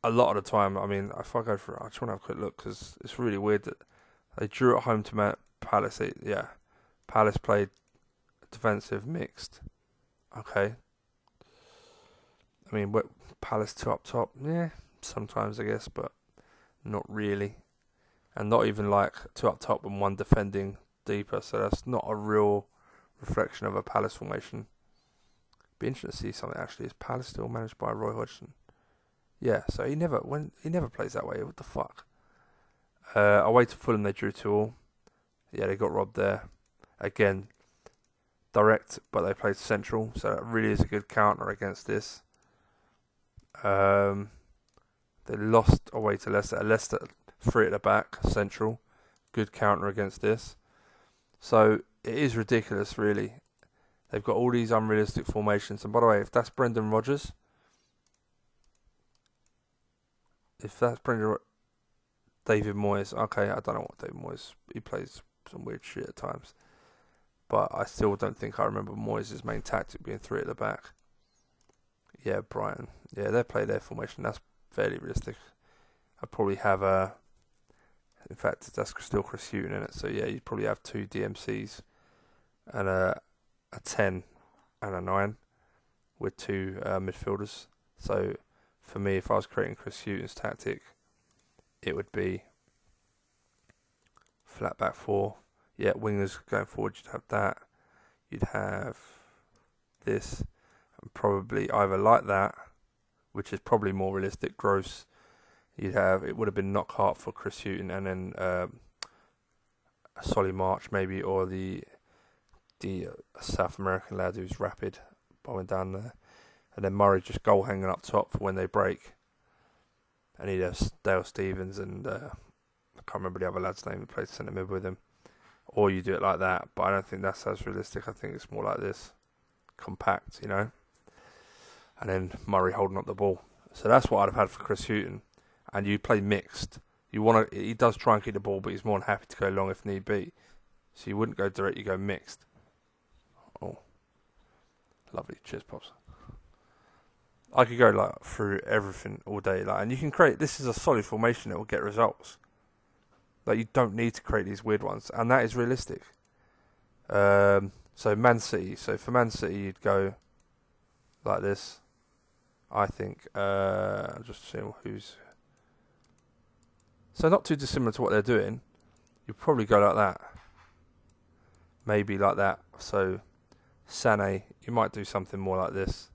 a lot of the time, I mean, if I go for it, I just want to have a quick look because it's really weird that they drew at home to Palace. Palace played defensive mixed. Okay. I mean, Palace 2 up top, yeah, sometimes I guess, but not really. And not even like 2 up top and 1 defending deeper, so that's not a real reflection of a Palace formation. Be interesting to see something actually. Is Palace still managed by Roy Hodgson? Yeah, so he never plays that way. What the fuck? Away to Fulham, they drew 2-2. Yeah, they got robbed there. Again, direct, but they played central, so that really is a good counter against this. They lost away to Leicester. Leicester 3 at the back, central. Good counter against this. So it is ridiculous, really. They've got all these unrealistic formations. And by the way, if that's Brendan Rodgers, David Moyes, okay, I don't know what David Moyes, he plays some weird shit at times. But I still don't think I remember Moyes' main tactic being 3 at the back. Yeah, Brighton. Yeah, they play their formation. That's fairly realistic. I'd probably have in fact, that's still Chris Hughton in it. So yeah, you'd probably have 2 DMCs and a 10 and a 9 with 2 midfielders. So for me, if I was creating Chris Hughton's tactic, it would be flat back 4. Yeah, wingers going forward, you'd have that. You'd have this, and probably either like that, which is probably more realistic, Gross. It would have been Knockhart for Chris Hughton, and then a Solly March maybe, or the South American lad who's rapid, bombing down there. And then Murray just goal hanging up top for when they break. And he'd have Dale Stevens and I can't remember the other lad's name who played centre mid with him. Or you do it like that, but I don't think that's as realistic. I think it's more like this, compact, and then Murray holding up the ball. So that's what I'd have had for Chris Hughton. And you play mixed. He does try and keep the ball, but he's more than happy to go long if need be. So you wouldn't go direct, you go mixed. Oh, lovely, cheers, pops. I could go through everything all day, and you can create. This is a solid formation that will get results. You don't need to create these weird ones, and that is realistic. So Man City. So for Man City, you'd go like this. I think. I'm just seeing who's. So not too dissimilar to what they're doing. You'd probably go like that. Maybe like that. So Sané, you might do something more like this.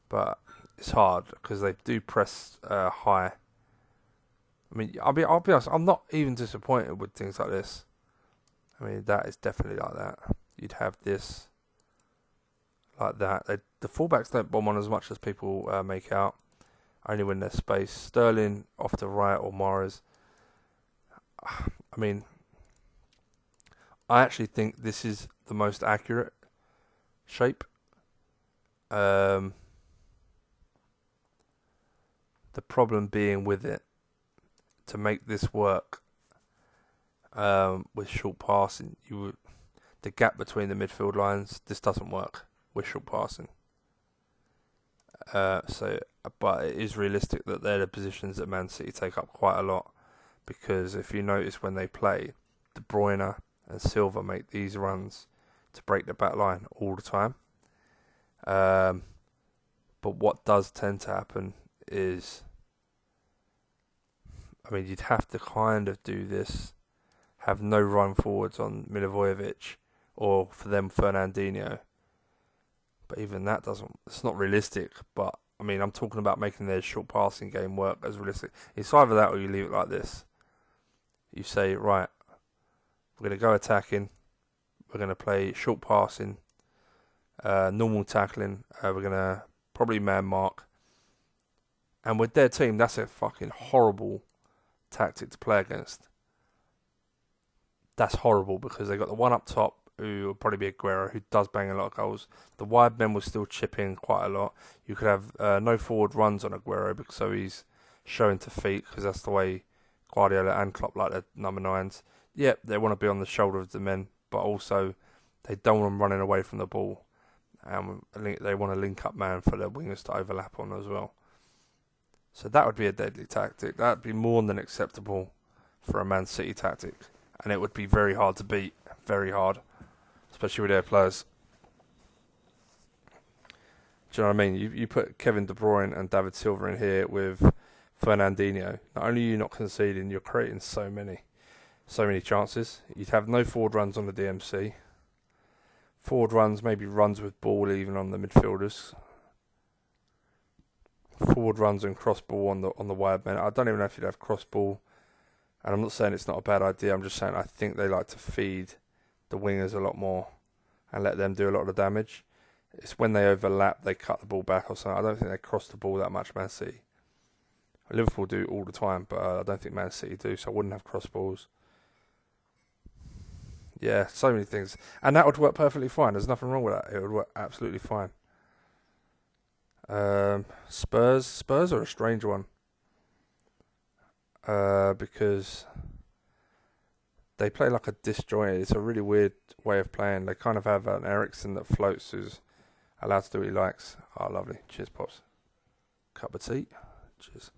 But it's hard because they do press high. I mean, I'll be honest, I'm not even disappointed with things like this. I mean, that is definitely like that. You'd have this like that. The fullbacks don't bomb on as much as people make out. Only when there's space. Sterling off to right or Mahrez. I mean, I actually think this is the most accurate shape. The problem being with it, to make this work with short passing, the gap between the midfield lines, this doesn't work with short passing. But it is realistic that they're the positions that Man City take up quite a lot, because if you notice when they play, De Bruyne and Silva make these runs to break the back line all the time. But what does tend to happen is, I mean, you'd have to kind of do this, have no run forwards on Milivojevic, or for them Fernandinho. But even that it's not realistic. But, I mean, I'm talking about making their short passing game work as realistic. It's either that or you leave it like this. You say, right, we're going to go attacking, we're going to play short passing, normal tackling, we're going to probably man mark. And with their team, that's a fucking horrible tactic to play against. That's horrible because they got the one up top who will probably be Aguero, who does bang a lot of goals. The wide men will still chip in quite a lot. You could have no forward runs on Aguero because so he's showing to feet, because that's the way Guardiola and Klopp like their number 9s. Yep, they want to be on the shoulder of the men, but also they don't want them running away from the ball. And they want a link-up man for their wingers to overlap on as well. So that would be a deadly tactic. That would be more than acceptable for a Man City tactic. And it would be very hard to beat. Very hard. Especially with their players. Do you know what I mean? You put Kevin De Bruyne and David Silva in here with Fernandinho. Not only are you not conceding, you're creating so many chances. You'd have no forward runs on the DMC. Forward runs, maybe runs with ball even on the midfielders. Forward runs and cross ball on the wide men. I don't even know if you'd have cross ball. And I'm not saying it's not a bad idea. I'm just saying I think they like to feed the wingers a lot more and let them do a lot of the damage. It's when they overlap, they cut the ball back or something. I don't think they cross the ball that much, Man City. Liverpool do all the time, but I don't think Man City do, so I wouldn't have cross balls. Yeah, so many things. And that would work perfectly fine. There's nothing wrong with that. It would work absolutely fine. Spurs are a strange one. Because they play like a disjointed. It's a really weird way of playing. They kind of have an Ericsson that floats, who's allowed to do what he likes. Oh, lovely. Cheers, pops. Cup of tea. Cheers.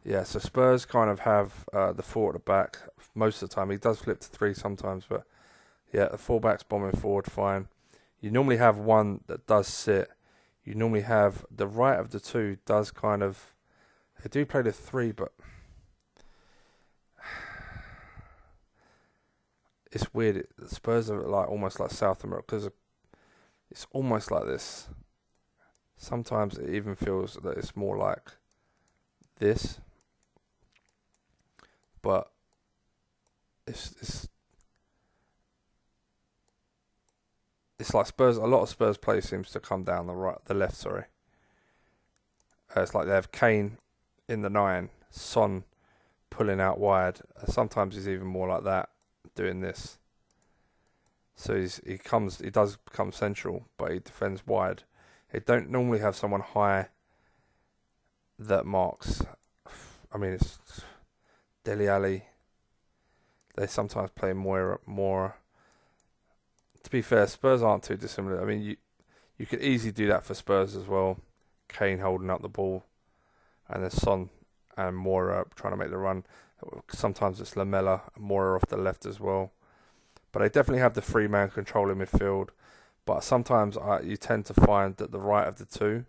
Yeah, so Spurs kind of have the four at the back most of the time. He does flip to three sometimes, but yeah, the fullback's bombing forward fine. You normally have one that does sit. You normally have the right of the two does kind of. They do play the three, but it's weird. Spurs are like almost like South America because it's almost like this. Sometimes it even feels that it's more like this, but it's like Spurs. A lot of Spurs play seems to come down the left. Sorry, it's like they have Kane in the 9, Son pulling out wide. Sometimes he's even more like that, doing this. So he does come central, but he defends wide. They don't normally have someone high that marks. I mean, it's Dele Alli. They sometimes play more. To be fair, Spurs aren't too dissimilar. I mean, you could easily do that for Spurs as well. Kane holding up the ball, and then Son and Moura trying to make the run. Sometimes it's Lamela and Moura off the left as well. But they definitely have the three-man control in midfield. But sometimes you tend to find that the right of the two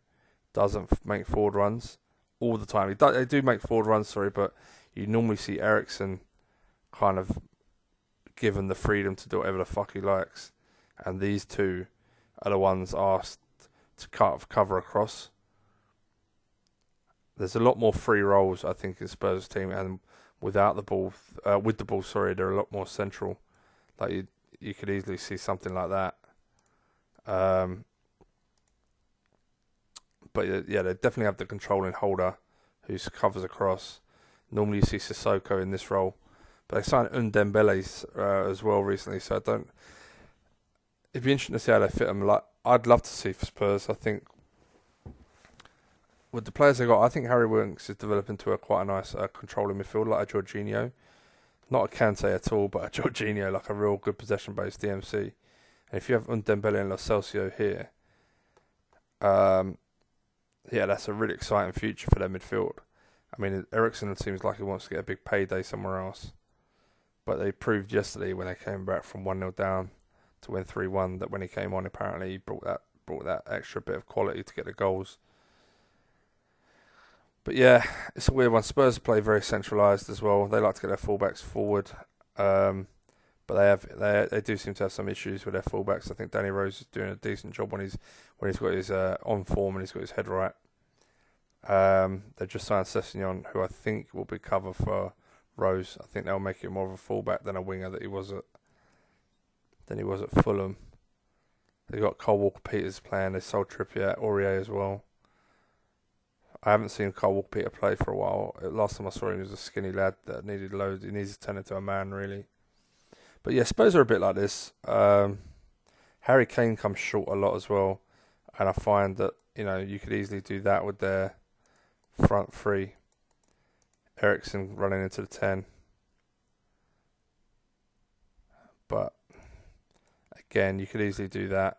doesn't make forward runs all the time. They do make forward runs, but you normally see Ericsson kind of given the freedom to do whatever the fuck he likes. And these two are the ones asked to cover across. There's a lot more free rolls, I think, in Spurs team, and without the ball, with the ball, they're a lot more central. Like you could easily see something like that. But yeah, they definitely have the controlling holder who covers across. Normally you see Sissoko in this role, but they signed Undembele as well recently, so it'd be interesting to see how they fit them. Like I'd love to see for Spurs. I think with the players they got, I think Harry Winks is developing to quite a nice controlling midfield, like a Jorginho. Not a Kante at all, but a Jorginho, like a real good possession-based DMC. And if you have Undembele and Lo Celso here, yeah, that's a really exciting future for their midfield. I mean, Ericsson seems like he wants to get a big payday somewhere else. But they proved yesterday when they came back from 1-0 down to win 3-1 that when he came on, apparently he brought that extra bit of quality to get the goals. But yeah, it's a weird one. Spurs play very centralised as well. They like to get their fullbacks forward, but they do seem to have some issues with their fullbacks. I think Danny Rose is doing a decent job when he's got his on form and he's got his head right. They've just signed Sessegnon, who I think will be cover for Rose. I think they'll make it more of a fullback than a winger that he was at Fulham. They've got Cole Walker-Peters playing. They sold Trippier, Aurier as well. I haven't seen Cole Walker-Peters play for a while. Last time I saw him, he was a skinny lad that needed loads. He needs to turn into a man, really. But yeah, Spurs are a bit like this. Harry Kane comes short a lot as well, and I find that you could easily do that with their front three. Ericsson running into the 10, but again, you could easily do that.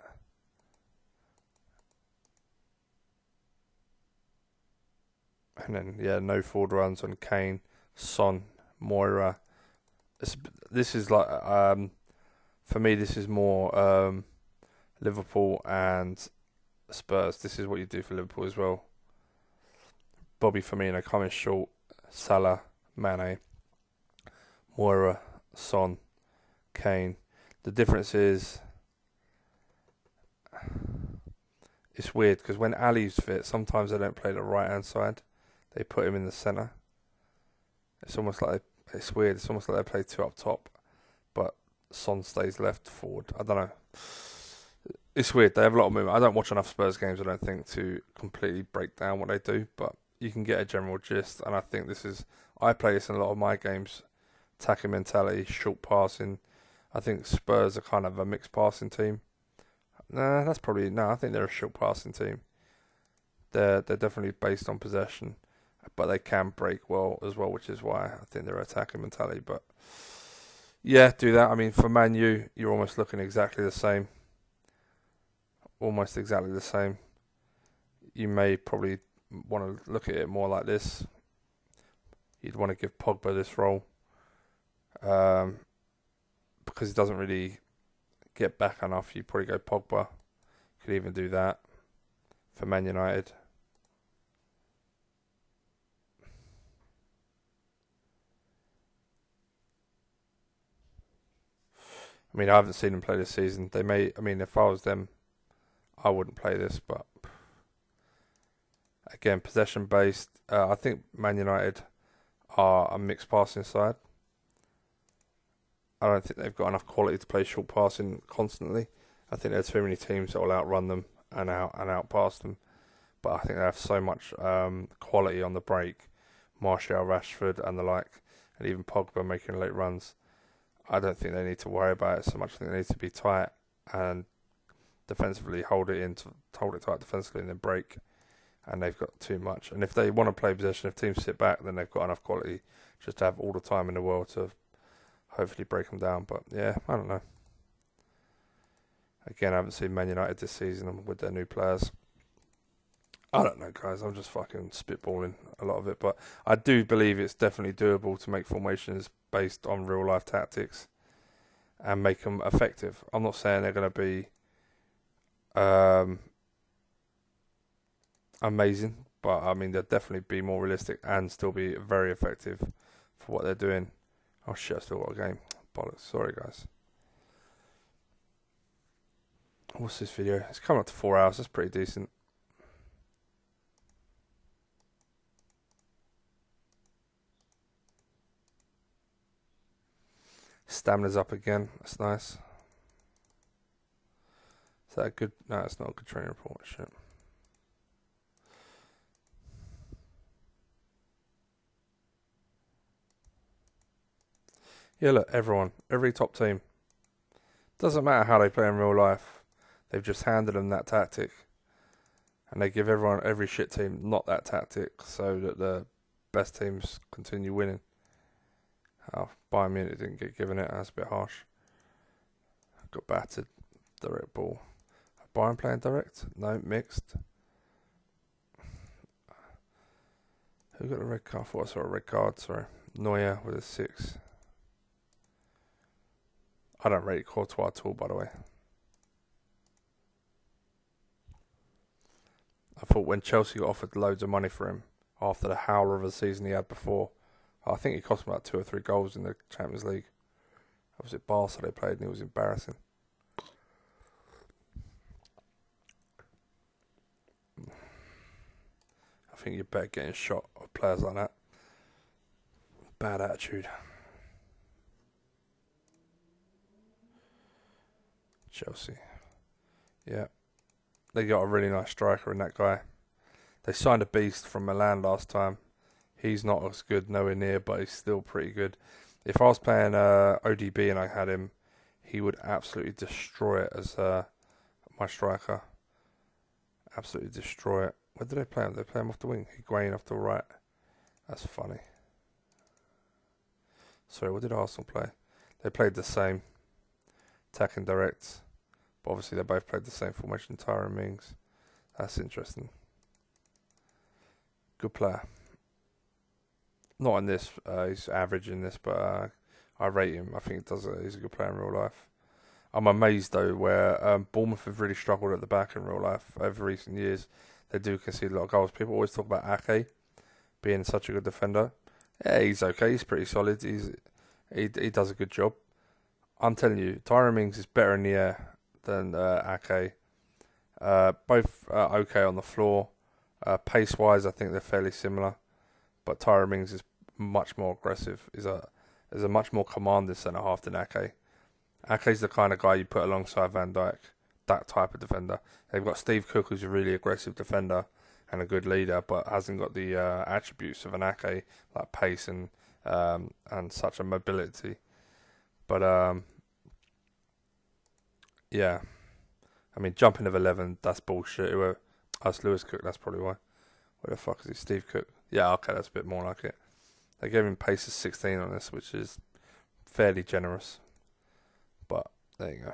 And then, yeah, no forward runs on Kane, Son, Moira. This is like, for me, this is more Liverpool and Spurs. This is what you do for Liverpool as well. Bobby Firmino coming short, Salah, Mane, Moira, Son, Kane. The difference is, it's weird because when Ali's fit, sometimes they don't play the right hand side. They put him in the centre. It's almost like it's weird. It's almost like they play two up top, but Son stays left forward. I don't know. It's weird. They have a lot of movement. I don't watch enough Spurs games, I don't think, to completely break down what they do, but you can get a general gist. And I think I play this in a lot of my games. Attacking mentality, short passing. I think Spurs are kind of a mixed passing team. Nah, that's probably no. I think they're a short passing team. They're definitely based on possession, but they can break well as well, which is why I think they're attacking mentality. But yeah, do that. I mean, for Man U, you're almost looking exactly the same. Almost exactly the same. You may probably want to look at it more like this. You'd want to give Pogba this role because he doesn't really get back enough. You'd probably go Pogba. Could even do that for Man United. I mean, I haven't seen them play this season. They may. I mean, if I was them, I wouldn't play this. But again, possession based. I think Man United are a mixed passing side. I don't think they've got enough quality to play short passing constantly. I think there's too many teams that will outrun them and outpass them. But I think they have so much quality on the break. Martial, Rashford, and the like, and even Pogba making late runs. I don't think they need to worry about it so much. I think they need to be tight and defensively hold it tight defensively and then break. And they've got too much. And if they want to play possession, if teams sit back, then they've got enough quality just to have all the time in the world to hopefully break them down. But yeah, I don't know. Again, I haven't seen Man United this season with their new players. I don't know, guys. I'm just fucking spitballing a lot of it. But I do believe it's definitely doable to make formations based on real life tactics and make them effective. I'm not saying they're going to be amazing, but I mean, they'll definitely be more realistic and still be very effective for what they're doing. Oh shit, I still got a game. Bollocks. Sorry, guys. What's this video? It's coming up to 4 hours. That's pretty decent. Stamina's up again. That's nice. Is that a good? No, it's not a good training report. Shit. Yeah, look, every top team. Doesn't matter how they play in real life. They've just handed them that tactic. And they give every shit team not that tactic so that the best teams continue winning. Oh, Bayern Munich didn't get given it. That's a bit harsh. Got battered. Direct ball. Bayern playing direct? No, mixed. Who got a red card? I thought I saw a red card, sorry. Neuer with a 6. I don't rate Courtois at all, by the way. I thought when Chelsea got offered loads of money for him after the howler of a season he had before, I think he cost him about 2 or 3 goals in the Champions League. That was at Barca they played and it was embarrassing. I think you're better getting shot of players like that. Bad attitude. Chelsea. Yeah. They got a really nice striker in that guy. They signed a beast from Milan last time. He's not as good, nowhere near, but he's still pretty good. If I was playing ODB and I had him, he would absolutely destroy it as my striker. Absolutely destroy it. Where did they play him? They play him off the wing. Higuain off the right. That's funny. Sorry, what did Arsenal play? They played the same. Attacking direct. But obviously they both played the same formation, Tyrone Mings. That's interesting. Good player. Not in this, he's average in this, but I rate him. I think he's a good player in real life. I'm amazed though where Bournemouth have really struggled at the back in real life over recent years. They do concede a lot of goals. People always talk about Ake being such a good defender. Yeah, he's okay. He's pretty solid. He does a good job. I'm telling you, Tyrone Mings is better in the air than Ake. Both okay on the floor. Pace-wise, I think they're fairly similar. But Tyrone Mings is much more aggressive. Is a much more commanding centre half than Ake. Ake's the kind of guy you put alongside Van Dijk. That type of defender. They've got Steve Cook, who's a really aggressive defender and a good leader, but hasn't got the attributes of an Ake, like pace and such a mobility. But Yeah. I mean, jumping of 11, that's bullshit. Whoever, that's Lewis Cook, that's probably why. Where the fuck is he? Steve Cook. Yeah, okay, that's a bit more like it. They gave him pace of 16 on this, which is fairly generous. But there you go.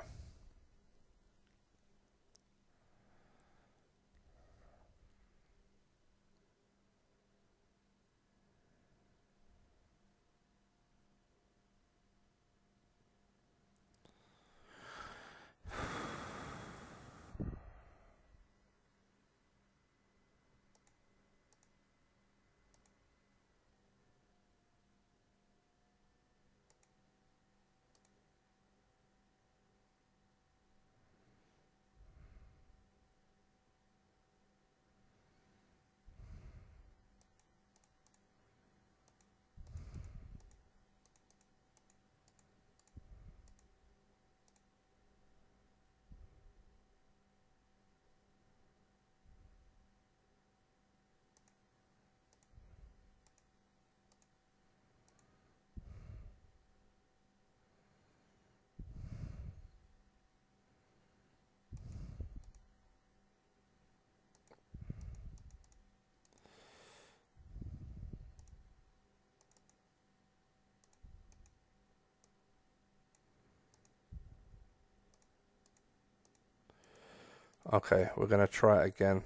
Okay, we're going to try it again.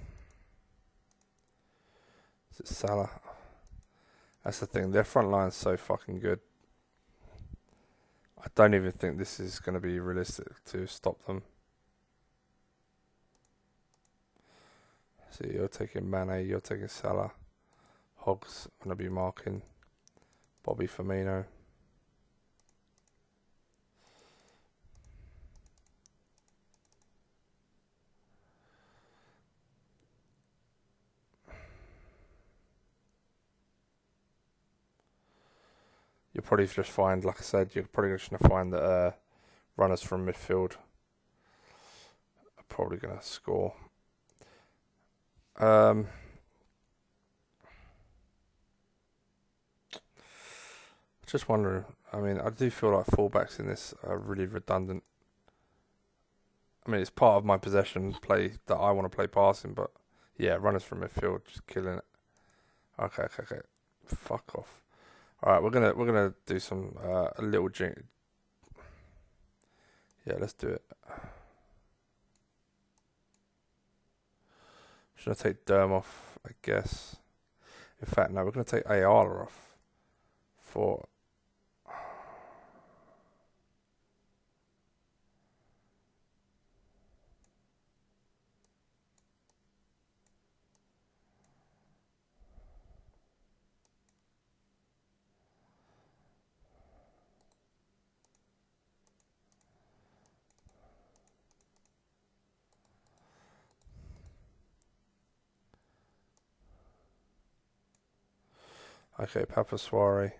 Is it Salah? That's the thing. Their front line's so fucking good. I don't even think this is going to be realistic to stop them. So you're taking Mane, you're taking Salah. Hogg's going to be marking Bobby Firmino. You'll probably just find, like I said, you're probably just going to find that runners from midfield are probably going to score. Just wondering. I mean, I do feel like fullbacks in this are really redundant. I mean, it's part of my possession play that I want to play passing, but yeah, runners from midfield just killing it. Okay. Fuck off. All right, we're gonna do some a little jing. Yeah, let's do it. Should I take Derm off? I guess. In fact, no, we're gonna take Ayala off for. Okay, Papa Soiree.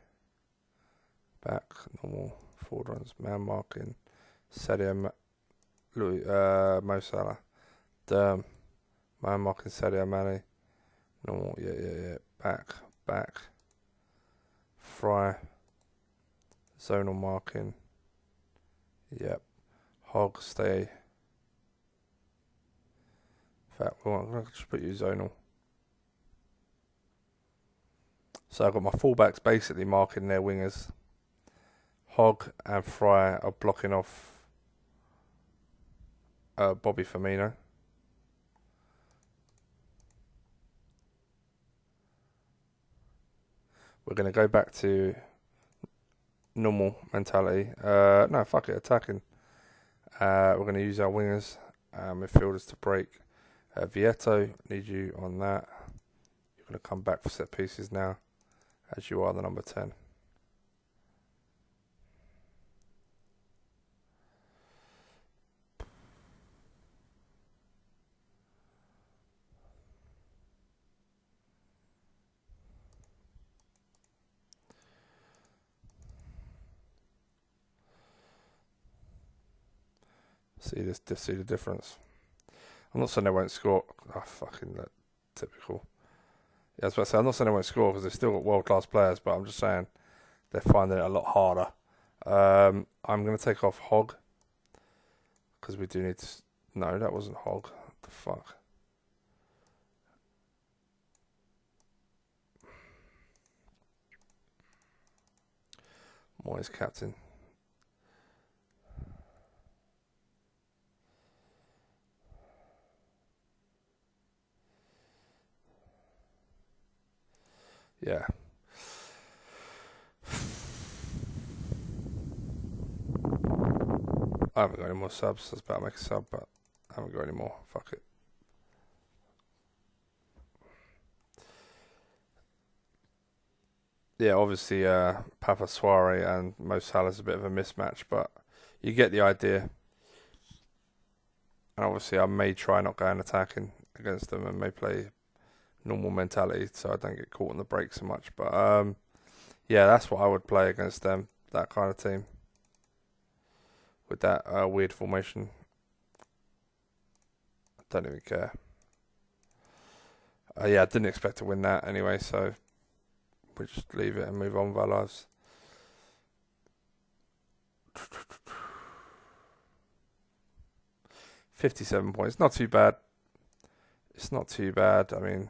Back, normal, forward runs, man marking, Sadio, Mo Salah, Derm, man marking Sadio Mane, normal, yeah, back, Fry, zonal marking, yep, Hog, stay. In fact, I'm going to just put you zonal. So I've got my fullbacks basically marking their wingers. Hog and Fry are blocking off Bobby Firmino. We're going to go back to normal mentality. No, fuck it, attacking. We're going to use our wingers and midfielders to break. Vieto, need you on that. You're going to come back for set pieces now, as you are the number 10. See the difference. I'm not saying they won't score. Oh, fucking that typical. Yeah, I was about to say, I'm not saying they won't score because they've still got world class players, but I'm just saying they're finding it a lot harder. I'm going to take off Hog Because we do need to... No, that wasn't Hog. What the fuck? Moyes captain. Yeah. I haven't got any more subs. I was about to make a sub, but I haven't got any more. Fuck it. Yeah, obviously, Papa Soare and Mo Salah's a bit of a mismatch, but you get the idea. And obviously, I may try not going attacking against them and may play normal mentality so I don't get caught on the break so much. But yeah, that's what I would play against them, that kind of team. With that weird formation. I don't even care. Yeah, I didn't expect to win that anyway, so we just leave it and move on with our lives. $57 points, not too bad. It's not too bad. I mean,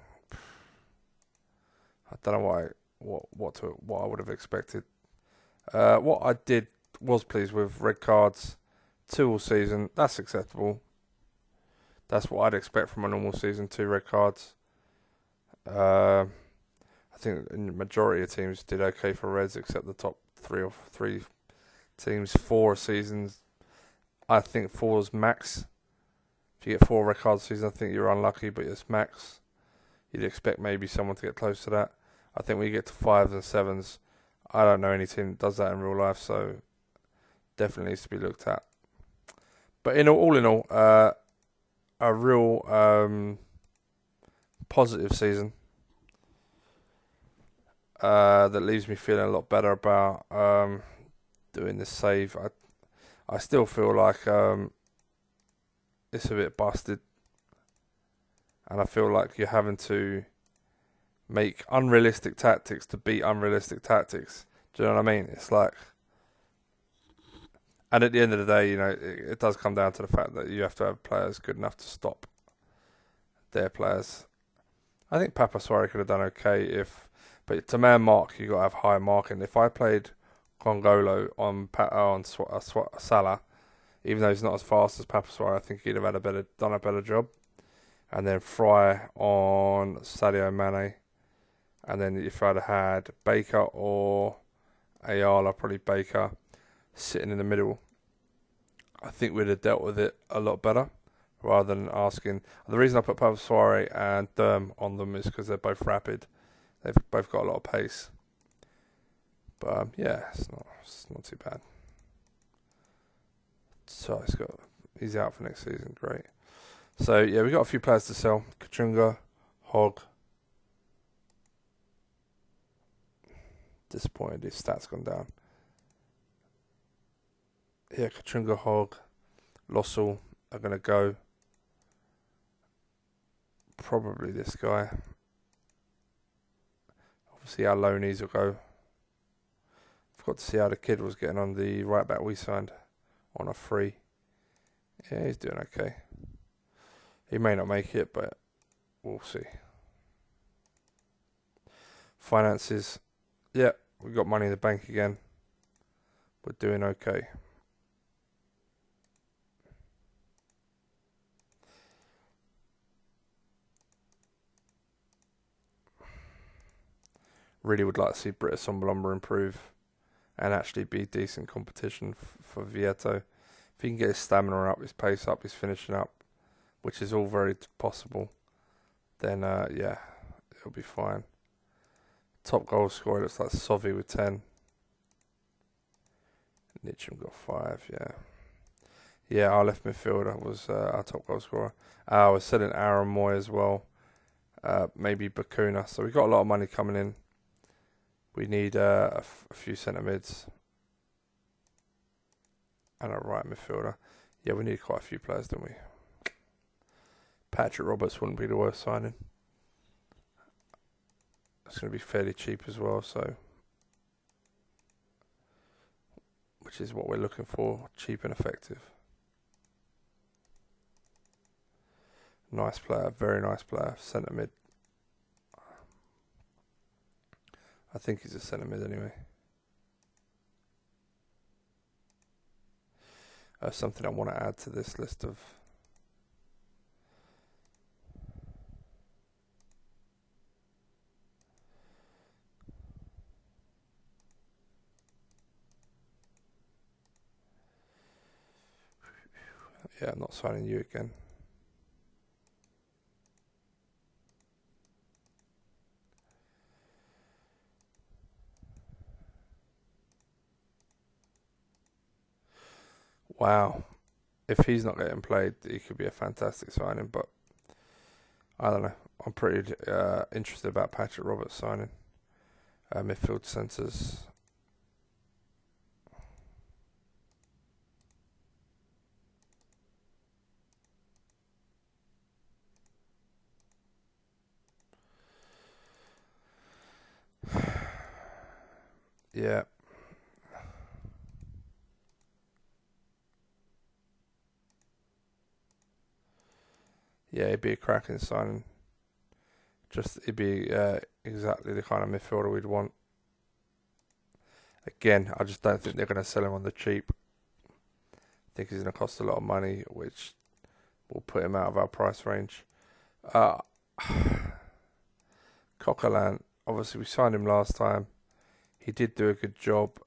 I don't know what I would have expected. What I was pleased with red cards, 2 all season. That's acceptable. That's what I'd expect from a normal season. 2 red cards. I think the majority of teams did okay for reds, except the top 3 teams. 4 seasons. I think 4's max. If you get 4 red cards a season, I think you're unlucky, but it's max. You'd expect maybe someone to get close to that. I think when you get to 5s and 7s, I don't know any team that does that in real life, so definitely needs to be looked at. But all in all, a real positive season that leaves me feeling a lot better about doing this save. I still feel like it's a bit busted, and I feel like you're having to make unrealistic tactics to beat unrealistic tactics. Do you know what I mean? It's like, and at the end of the day, it does come down to the fact that you have to have players good enough to stop their players. I think Papa Soare could have done okay but to man mark, you got to have high marking. If I played Congolo on Salah, even though he's not as fast as Papa Soare, I think he'd have done a better job. And then Fry on Sadio Mane. And then if I'd had Baker or Ayala, probably Baker, sitting in the middle, I think we'd have dealt with it a lot better rather than asking. The reason I put Papa Soare and Derm on them is because they're both rapid. They've both got a lot of pace. But yeah, it's not too bad. So he's out for next season. Great. So yeah, we got a few players to sell. Kachunga, Hogg. Disappointed his stats gone down. Yeah, Kachunga, Hogg, Lossell are gonna go. Probably this guy. Obviously our loanies will go. Forgot to see how the kid was getting on, the right back we signed on a free. Yeah, he's doing okay. He may not make it, but we'll see. Finances. Yeah, we've got money in the bank again. We're doing okay. Really would like to see British Lumber improve and actually be decent competition for Vieto. If he can get his stamina up, his pace up, his finishing up, which is all very possible, then yeah, it'll be fine. Top goal scorer looks like Sovi with 10. Nitcham got 5, yeah. Yeah, our left midfielder was our top goal scorer. I was selling Aaron Moy as well. Maybe Bakuna. So we got a lot of money coming in. We need a few centre mids and a right midfielder. Yeah, we need quite a few players, don't we? Patrick Roberts wouldn't be the worst signing. It's going to be fairly cheap as well, so which is what we're looking for, cheap and effective. Nice player, very nice player. Centre mid. I think he's a centre mid anyway. Something I want to add to this list of. Yeah, I'm not signing you again. Wow. If he's not getting played, he could be a fantastic signing, but I don't know. I'm pretty interested about Patrick Roberts signing. Midfield centres. Yeah. Yeah, it'd be a cracking signing. It'd be exactly the kind of midfielder we'd want. Again, I just don't think they're going to sell him on the cheap. I think he's going to cost a lot of money, which will put him out of our price range. Coquelin, obviously we signed him last time. He did do a good job.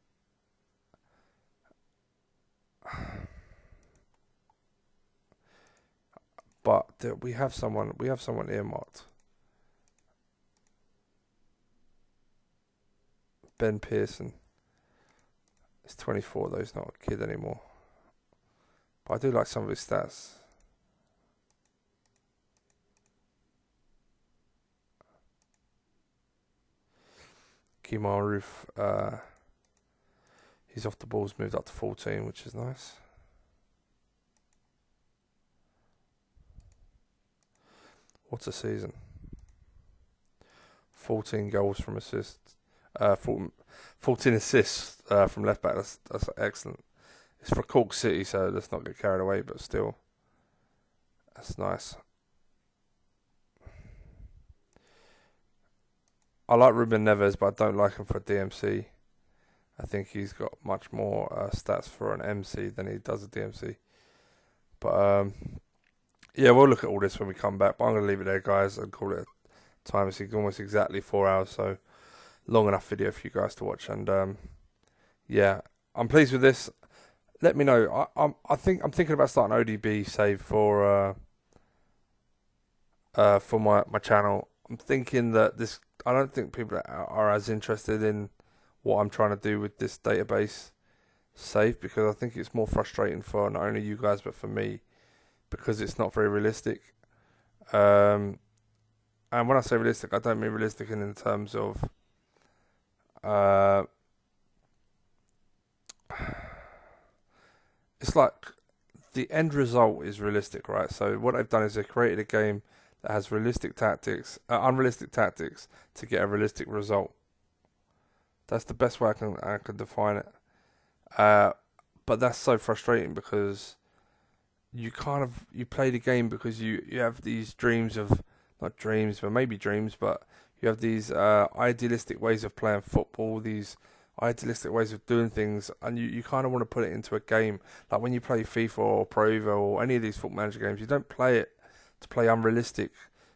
But we have someone earmarked. Ben Pearson. He's 24 though, he's not a kid anymore. But I do like some of his stats. Kemar Roof, he's off the balls, moved up to 14, which is nice. What a season. 14 goals from assists. 14 assists from left back. That's excellent. It's for Cork City, so let's not get carried away, but still, that's nice. I like Ruben Neves, but I don't like him for a DMC. I think he's got much more stats for an MC than he does a DMC. But yeah, we'll look at all this when we come back. But I'm going to leave it there, guys, and call it a time. It's almost exactly 4 hours, so long enough video for you guys to watch. And yeah, I'm pleased with this. Let me know. I'm thinking about starting ODB save for my channel. I'm thinking that this. I don't think people are as interested in what I'm trying to do with this database save, because I think it's more frustrating for not only you guys but for me, because it's not very realistic. And when I say realistic, I don't mean realistic in terms of it's like the end result is realistic, right? So what they've done is they've created a game that has realistic tactics, unrealistic tactics to get a realistic result. That's the best way I can define it. But that's so frustrating because you play the game because you have these dreams of, not dreams, but maybe dreams, but you have these idealistic ways of playing football, these idealistic ways of doing things, and you kind of want to put it into a game. Like when you play FIFA or Pro Evo or any of these football manager games, you don't play it to play unrealistic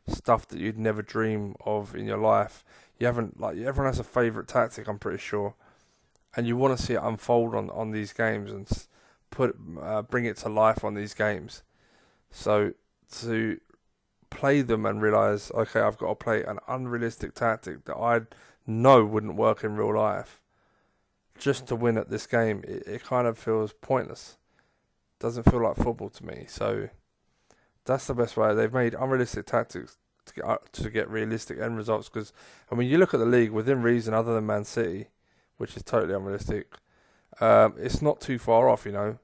stuff that you'd never dream of in your life. You haven't, like, everyone has a favourite tactic, I'm pretty sure, and you want to see it unfold on these games and bring it to life on these games. So to play them and realise, okay, I've got to play an unrealistic tactic that I know wouldn't work in real life just to win at this game, it kind of feels pointless. Doesn't feel like football to me. So that's the best way. They've made unrealistic tactics to get realistic end results. Because I mean, you look at the league within reason, other than Man City, which is totally unrealistic. It's not too far off, you know.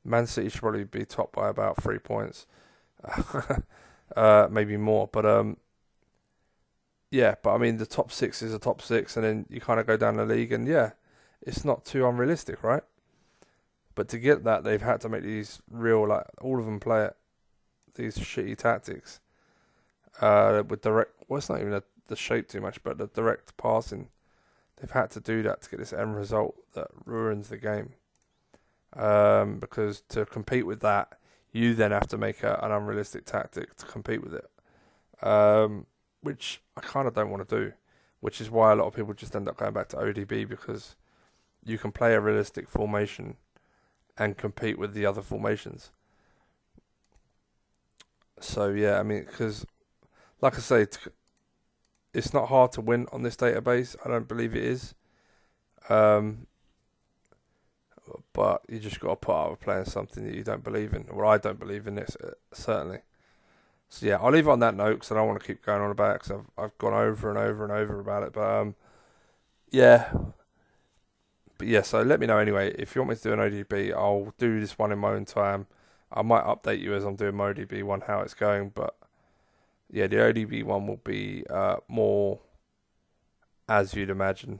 Man City should probably be top by about 3 points, maybe more. But yeah. But I mean, the top 6 is a top 6, and then you kind of go down the league, and yeah, it's not too unrealistic, right? But to get that, they've had to make these real, like, all of them play it, these shitty tactics. with direct. Well, it's not even the shape too much, but the direct passing. They've had to do that to get this end result that ruins the game. Because to compete with that, you then have to make an unrealistic tactic to compete with it, which I kind of don't want to do, which is why a lot of people just end up going back to ODB because you can play a realistic formation and compete with the other formations. So yeah, I mean, because like I say, it's not hard to win on this database. I don't believe it is. Um, but you just got to put up with playing something that you don't believe in, or I don't believe in it, certainly. So yeah, I'll leave it on that note because I don't want to keep going on about it because I've gone over and over and over about it. But yeah, so let me know anyway. If you want me to do an ODB, I'll do this one in my own time. I might update you as I'm doing my ODB one how it's going, but yeah, the ODB one will be more as you'd imagine.